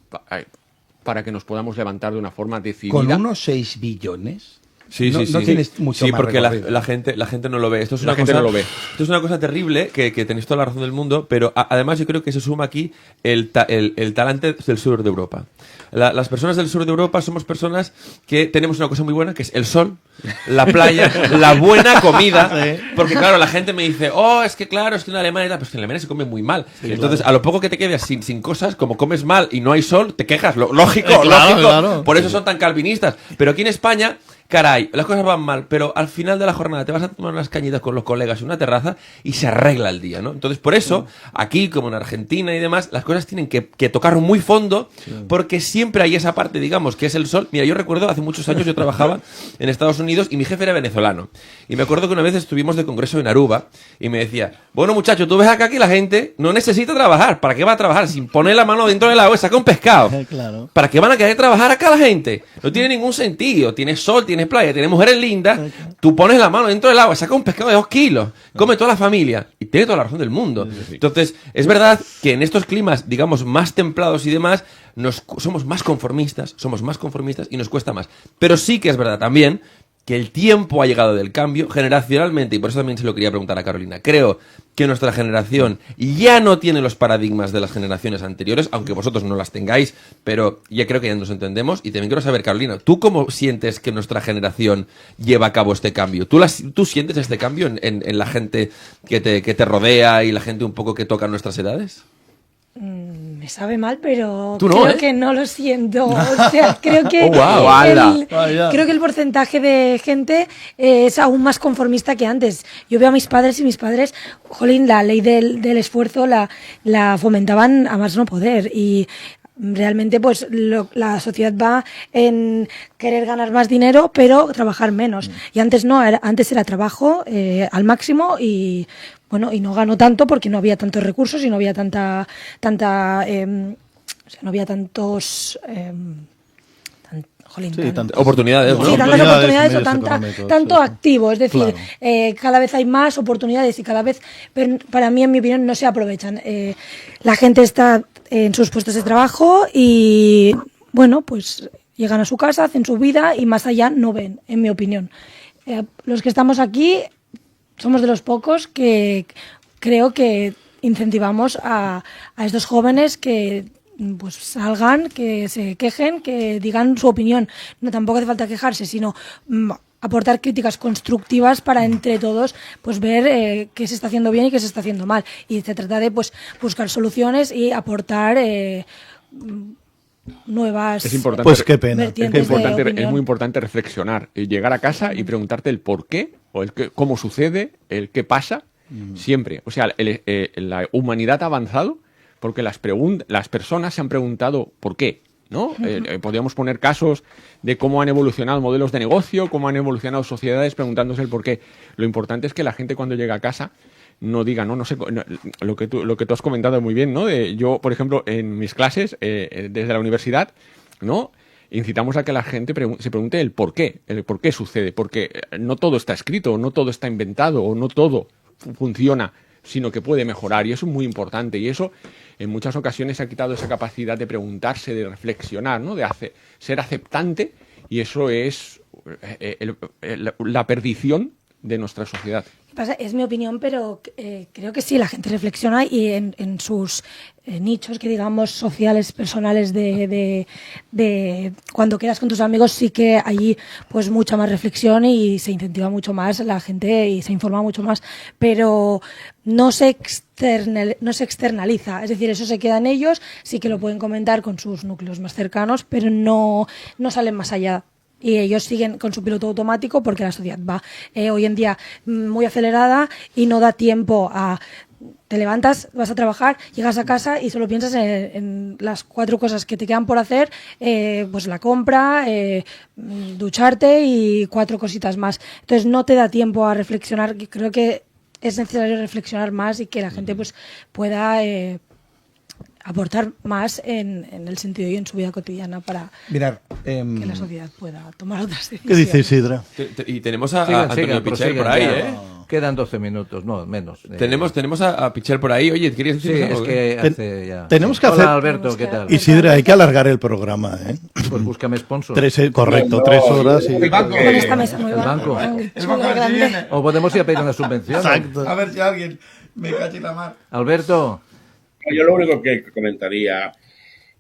para que nos podamos levantar de una forma decidida. Con unos 6 billones... Sí, no, sí, no sí. tienes mucho sí, más porque recorrido. la gente no lo ve. Esto es La una gente cosa, no lo ve. Esto es una cosa terrible que tenéis toda la razón del mundo, pero además yo creo que se suma aquí el talante del sur de Europa. Las personas del sur de Europa somos personas que tenemos una cosa muy buena, que es el sol, la playa, la buena comida. Sí. Porque claro, la gente me dice, es que en Alemania y tal, pues que en Alemania se come muy mal. Sí, entonces, a lo poco que te quedas sin cosas, como comes mal y no hay sol, te quejas. Lógico. Claro. Por eso son tan calvinistas. Pero aquí en España, caray, las cosas van mal, pero al final de la jornada te vas a tomar unas cañitas con los colegas en una terraza y se arregla el día, ¿no? Entonces, por eso, aquí, como en Argentina y demás, las cosas tienen que tocar muy fondo, porque siempre hay esa parte, digamos, que es el sol. Mira, yo recuerdo, hace muchos años yo trabajaba en Estados Unidos y mi jefe era venezolano. Y me acuerdo que una vez estuvimos de congreso en Aruba y me decía, bueno, muchacho, tú ves acá que la gente no necesita trabajar. ¿Para qué va a trabajar? Sin poner la mano dentro del agua y saca un pescado. Claro. ¿Para qué van a querer trabajar acá la gente? No tiene ningún sentido. Tienes sol, tienes playa, tienes mujeres lindas, tú pones la mano dentro del agua, sacas un pescado de 2 kilos, come toda la familia, y tiene toda la razón del mundo. Entonces, es verdad que en estos climas, digamos, más templados y demás, somos más conformistas y nos cuesta más. Pero sí que es verdad también que el tiempo ha llegado del cambio generacionalmente, y por eso también se lo quería preguntar a Carolina. Creo que nuestra generación ya no tiene los paradigmas de las generaciones anteriores, aunque vosotros no las tengáis, pero ya creo que ya nos entendemos. Y también quiero saber, Carolina, ¿tú cómo sientes que nuestra generación lleva a cabo este cambio? ¿Tú sientes este cambio en la gente que te rodea y la gente un poco que toca nuestras edades? Me sabe mal, pero no, creo que no lo siento. O sea, creo que, creo que el porcentaje de gente es aún más conformista que antes. Yo veo a mis padres y mis padres, jolín, la ley del esfuerzo la fomentaban a más no poder. Y realmente pues la sociedad va en querer ganar más dinero, pero trabajar menos. Y antes no, antes era trabajo al máximo y... Bueno, y no ganó tanto porque no había tantos recursos y no había no había tantos oportunidades, ¿no? Sí, tantas oportunidades o tanto activo, es decir, claro. Cada vez hay más oportunidades y cada vez, pero para mí, en mi opinión, no se aprovechan. La gente está en sus puestos de trabajo y, bueno, pues llegan a su casa, hacen su vida y más allá no ven, en mi opinión. Los que estamos aquí somos de los pocos que creo que incentivamos a estos jóvenes que pues salgan, que se quejen, que digan su opinión. No, tampoco hace falta quejarse, sino aportar críticas constructivas para entre todos pues ver qué se está haciendo bien y qué se está haciendo mal. Y se trata de pues buscar soluciones y aportar nuevas. Es importante, pues qué pena. Es muy importante reflexionar, llegar a casa y preguntarte el por qué o cómo sucede, el qué pasa, siempre. O sea, la humanidad ha avanzado porque las personas se han preguntado por qué, ¿no? Podríamos poner casos de cómo han evolucionado modelos de negocio, cómo han evolucionado sociedades preguntándose el por qué. Lo importante es que la gente cuando llega a casa no diga, no sé, lo que tú has comentado muy bien, ¿no? Yo, por ejemplo, en mis clases, desde la universidad, ¿no? Incitamos a que la gente se pregunte el por qué sucede, porque no todo está escrito, no todo está inventado, o no todo funciona, sino que puede mejorar, y eso es muy importante, y eso en muchas ocasiones ha quitado esa capacidad de preguntarse, de reflexionar, ¿no? De ser aceptante, y eso es la perdición de nuestra sociedad. Es mi opinión, pero creo que sí, la gente reflexiona y en sus nichos, que digamos, sociales, personales de cuando quedas con tus amigos, sí que hay pues mucha más reflexión y se incentiva mucho más la gente y se informa mucho más, pero no se externaliza, es decir, eso se queda en ellos, sí que lo pueden comentar con sus núcleos más cercanos, pero no salen más allá. Y ellos siguen con su piloto automático porque la sociedad va hoy en día muy acelerada y no da tiempo a... Te levantas, vas a trabajar, llegas a casa y solo piensas en las 4 cosas que te quedan por hacer, pues la compra, ducharte y 4 cositas más. Entonces no te da tiempo a reflexionar. Creo que es necesario reflexionar más y que la gente pues pueda... aportar más en el sentido y en su vida cotidiana para que la sociedad pueda tomar otras decisiones. ¿Qué dice Isidra? Y tenemos a Antonio Pichel por ahí, ¿eh? Quedan 12 minutos, no, menos. Tenemos a Pichel por ahí. Oye, ¿querías decir algo? Es que hace ya... Tenemos que Hola, hacer... Alberto, ¿qué tal? Isidre, hay que alargar el programa, ¿eh? Pues búscame sponsor. Correcto, 3 horas. Y... El banco. Con esta mesa nueva. El banco. El banco grande. O podemos ir a pedir una subvención. Exacto. A ver si alguien me cache la mar. Alberto. Yo lo único que comentaría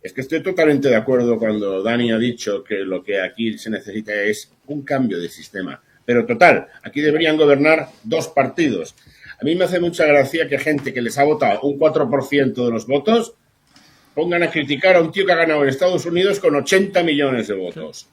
es que estoy totalmente de acuerdo cuando Dani ha dicho que lo que aquí se necesita es un cambio de sistema. Pero total, aquí deberían gobernar 2 partidos. A mí me hace mucha gracia que gente que les ha votado un 4% de los votos pongan a criticar a un tío que ha ganado en Estados Unidos con 80 millones de votos.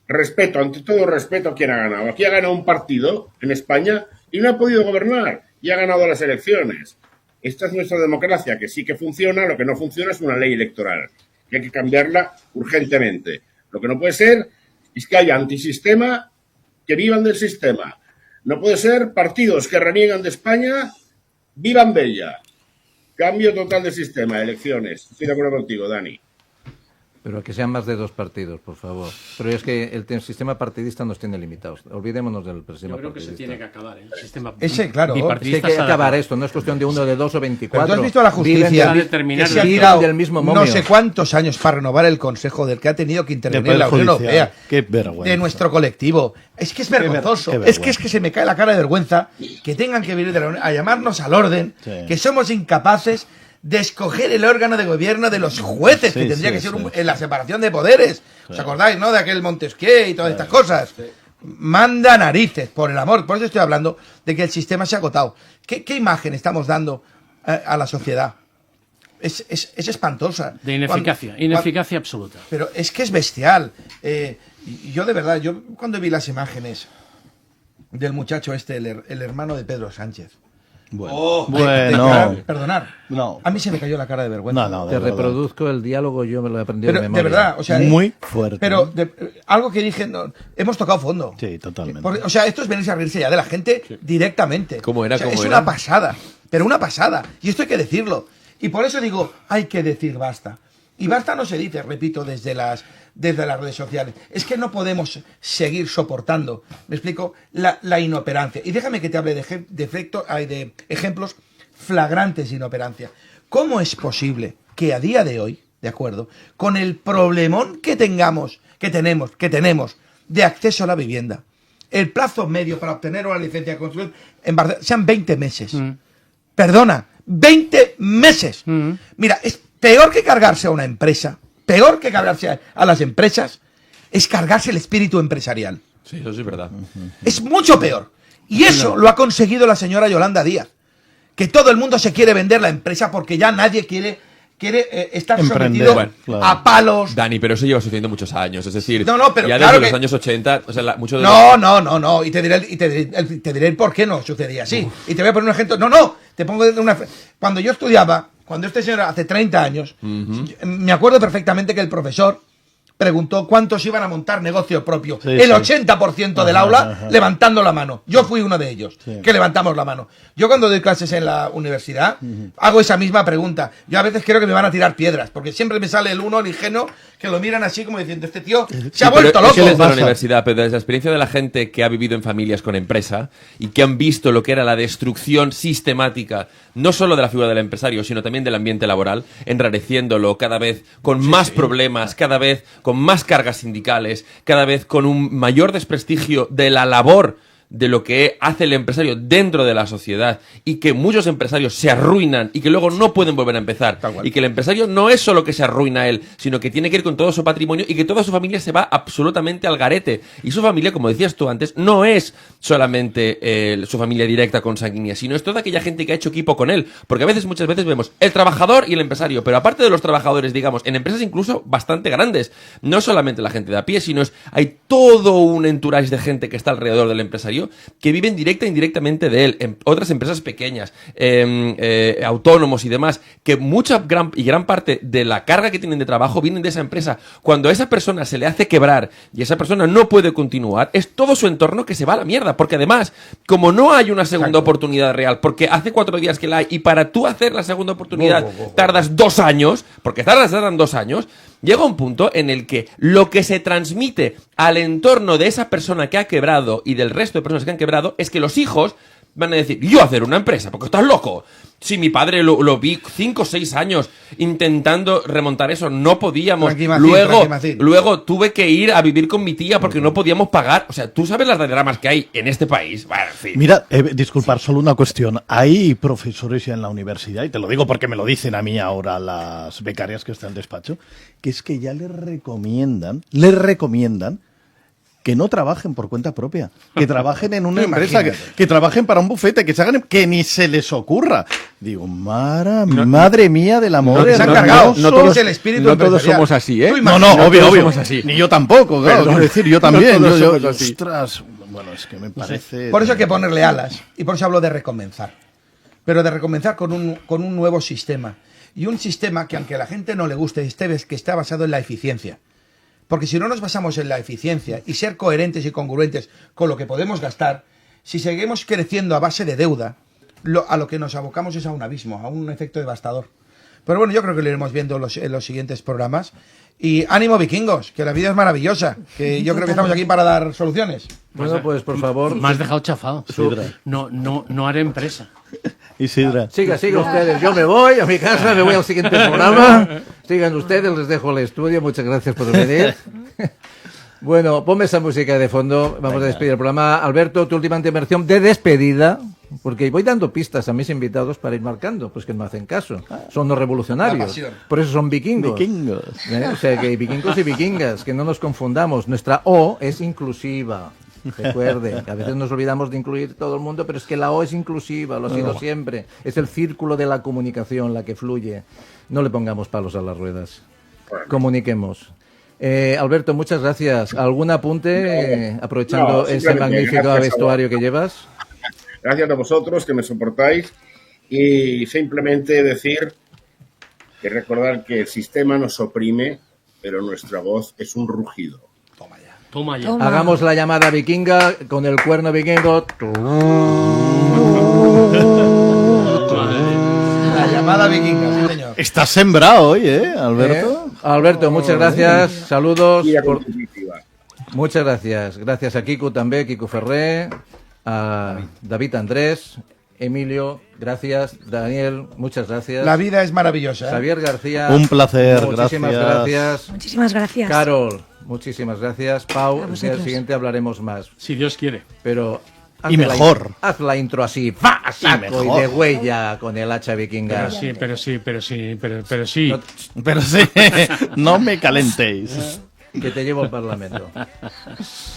Respeto, ante todo respeto a quien ha ganado. Aquí ha ganado un partido en España y no ha podido gobernar y ha ganado las elecciones. Esta es nuestra democracia, que sí que funciona, lo que no funciona es una ley electoral, que hay que cambiarla urgentemente. Lo que no puede ser es que haya antisistema que vivan del sistema. No puede ser partidos que reniegan de España, vivan de ella. Cambio total de sistema, elecciones. Estoy de acuerdo contigo, Dani. Pero que sean más de 2 partidos, por favor. Pero es que el sistema partidista nos tiene limitados. Olvidémonos del sistema partidista. Yo creo que se tiene que acabar el sistema claro. Hay que acabar esto. No es cuestión de 1, de 2 o 24. Pero tú has visto a la justicia que se ha tirado del mismo momio. No sé cuántos años para renovar el Consejo del que ha tenido que intervenir la Unión Europea. Qué vergüenza. De nuestro colectivo. Es que es vergonzoso. Es que se me cae la cara de vergüenza que tengan que venir a llamarnos al orden, que somos incapaces de escoger el órgano de gobierno de los jueces, que tendría que ser en la separación de poderes. ¿Os acordáis, no? De aquel Montesquieu y todas estas cosas. Manda narices, por el amor. Por eso estoy hablando de que el sistema se ha agotado. ¿Qué imagen estamos dando a la sociedad? Es espantosa. De ineficacia, ineficacia absoluta. Pero es que es bestial. Yo de verdad, cuando vi las imágenes del muchacho el hermano de Pedro Sánchez, perdonar. No. A mí se me cayó la cara de vergüenza. Te reproduzco el diálogo, yo me lo he aprendido pero, de memoria. De verdad, o sea, muy fuerte. Pero algo que dije, hemos tocado fondo. Sí, totalmente. O sea, esto es venirse a reírse ya de la gente directamente. ¿Cómo era? Es una pasada, pero una pasada. Y esto hay que decirlo. Y por eso digo, hay que decir basta. Y basta no se dice, repito, desde las redes sociales. Es que no podemos seguir soportando, me explico, la inoperancia. Y déjame que te hable de ejemplos flagrantes de inoperancia. ¿Cómo es posible que a día de hoy, de acuerdo, con el problemón que tenemos de acceso a la vivienda, el plazo medio para obtener una licencia de construcción en Barcelona sean 20 meses? Perdona, 20 meses. Mira, es peor que cargarse a una empresa, peor que cargarse a las empresas, es cargarse el espíritu empresarial. Sí, eso sí es verdad. Es mucho peor. Y eso lo ha conseguido la señora Yolanda Díaz. Que todo el mundo se quiere vender la empresa porque ya nadie quiere estar sometido a palos. Dani, pero eso lleva sucediendo muchos años. Es decir, pero ya claro desde los años 80, o sea, mucho de No. Y te diré el por qué no sucedía así. Y te voy a poner un ejemplo. Te pongo cuando yo estudiaba, cuando este señor hace 30 años, me acuerdo perfectamente que el profesor preguntó cuántos iban a montar negocio propio. El 80% del aula levantando la mano. Yo fui uno de ellos, que levantamos la mano. Yo cuando doy clases en la universidad, hago esa misma pregunta. Yo a veces creo que me van a tirar piedras, porque siempre me sale el ingenuo, que lo miran así como diciendo, este tío se ha vuelto loco. Es de la universidad, pero desde la experiencia de la gente que ha vivido en familias con empresa y que han visto lo que era la destrucción sistemática, no solo de la figura del empresario, sino también del ambiente laboral, enrareciéndolo cada vez con más problemas, cada vez con más cargas sindicales, cada vez con un mayor desprestigio de la labor de lo que hace el empresario dentro de la sociedad, y que muchos empresarios se arruinan y que luego no pueden volver a empezar, y que el empresario no es solo que se arruina él, sino que tiene que ir con todo su patrimonio y que toda su familia se va absolutamente al garete. Y su familia, como decías tú antes, no es solamente su familia directa consanguínea, sino es toda aquella gente que ha hecho equipo con él, porque muchas veces vemos el trabajador y el empresario, pero aparte de los trabajadores, digamos, en empresas incluso bastante grandes, no solamente la gente de a pie, sino hay todo un entourage de gente que está alrededor del empresario, que viven directa e indirectamente de él, en otras empresas pequeñas, autónomos y demás, que gran parte de la carga que tienen de trabajo vienen de esa empresa. Cuando a esa persona se le hace quebrar y esa persona no puede continuar, es todo su entorno que se va a la mierda, porque además, como no hay una segunda oportunidad real, porque hace 4 días que la hay, y para tú hacer la segunda oportunidad tardas 2 años, porque tardan 2 años, llega un punto en el que lo que se transmite al entorno de esa persona que ha quebrado y del resto de personas que han quebrado es que los hijos van a decir, yo hacer una empresa, porque estás loco. Si mi padre lo vi 5 o 6 años intentando remontar eso, no podíamos. Luego tuve que ir a vivir con mi tía porque no podíamos pagar. O sea, ¿tú sabes las dramas que hay en este país? Bueno, en fin. Mira, disculpar, solo una cuestión. Hay profesores ya en la universidad, y te lo digo porque me lo dicen a mí ahora las becarias que están en el despacho, que es que ya les recomiendan que no trabajen por cuenta propia, que trabajen en una empresa, que trabajen para un bufete, que se hagan, que ni se les ocurra. Digo, madre mía del amor. Se han cargado. No todos somos así, ¿eh? No, obvio. Somos así. Ni yo tampoco, claro. Quiero decir, yo también. Ostras, bueno, es que me parece. Por eso hay que ponerle alas. Y por eso hablo de recomenzar. Pero de recomenzar con un nuevo sistema. Y un sistema que, aunque a la gente no le guste, que está basado en la eficiencia. Porque si no nos basamos en la eficiencia y ser coherentes y congruentes con lo que podemos gastar, si seguimos creciendo a base de deuda, a lo que nos abocamos es a un abismo, a un efecto devastador. Pero bueno, yo creo que lo iremos viendo en los siguientes programas. Y ánimo, vikingos, que la vida es maravillosa, que yo creo que estamos aquí para dar soluciones. Bueno, pues por favor. Me has dejado chafado. No haré empresa. Isidra. Siga ustedes. Yo me voy a mi casa, me voy al siguiente programa. Sigan ustedes, les dejo el estudio. Muchas gracias por venir. Bueno, ponme esa música de fondo. Vamos a despedir el programa. Alberto, tu última intervención de despedida. Porque voy dando pistas a mis invitados para ir marcando, pues que no hacen caso. Son los revolucionarios. Por eso son vikingos. O sea, que vikingos y vikingas, que no nos confundamos. Nuestra O es inclusiva. Recuerde, a veces nos olvidamos de incluir todo el mundo, pero es que la O es inclusiva, lo ha sido siempre. Es el círculo de la comunicación la que fluye. No le pongamos palos a las ruedas. Comuniquemos. Alberto, muchas gracias. ¿Algún apunte aprovechando ese magnífico vestuario que llevas? Gracias a vosotros que me soportáis y simplemente decir que recordar que el sistema nos oprime, pero nuestra voz es un rugido. Toma ya. Hagamos la llamada vikinga con el cuerno vikingo. La llamada vikinga, sí, señor. Estás sembrado hoy, Alberto? Alberto, muchas gracias. Saludos. Muchas gracias. Gracias a Quico también, Quico Ferré, a David Andrés, Emilio, gracias. Daniel, muchas gracias. La vida es maravillosa. Xavier García. Un placer, muchísimas gracias. Muchísimas gracias. Carol, muchísimas gracias. Pau, el día siguiente hablaremos más. Si Dios quiere. Pero y mejor. Haz la intro así, saco y de huella con el hacha vikinga. Pero sí. No me calentéis. Que te llevo al Parlamento.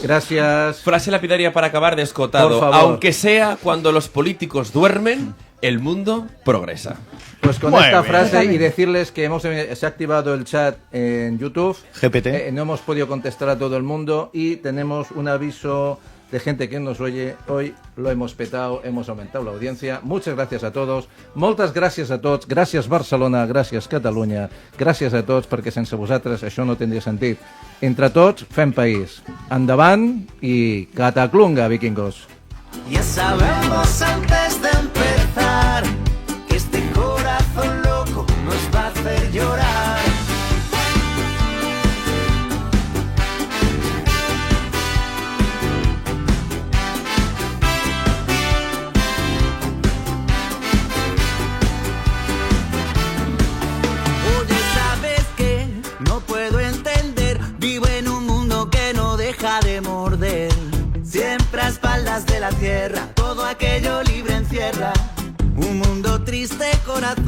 Gracias. Frase lapidaria para acabar, descotado. Aunque sea cuando los políticos duermen, el mundo progresa. Pues con esta frase y decirles que se ha activado el chat en YouTube. GPT. No hemos podido contestar a todo el mundo y tenemos un aviso de gente que nos oye. Hoy lo hemos petado, hemos aumentado la audiencia. Muchas gracias a todos. Moltes gràcies a tots. Gràcies Barcelona, gràcies Catalunya. Gràcies a tots perquè sense vosaltres això no tindria sentit. Entre tots fem país. Endavant i cataclunga, vikingos. Ya sabemos antes de empezar que este corazón loco nos va a hacer llorar. Oye, ¿sabes qué? No puedo entender. Vivo en un mundo que no deja de morder. Siempre a espaldas de la tierra, todo aquello libre encierra un mundo triste, corazón.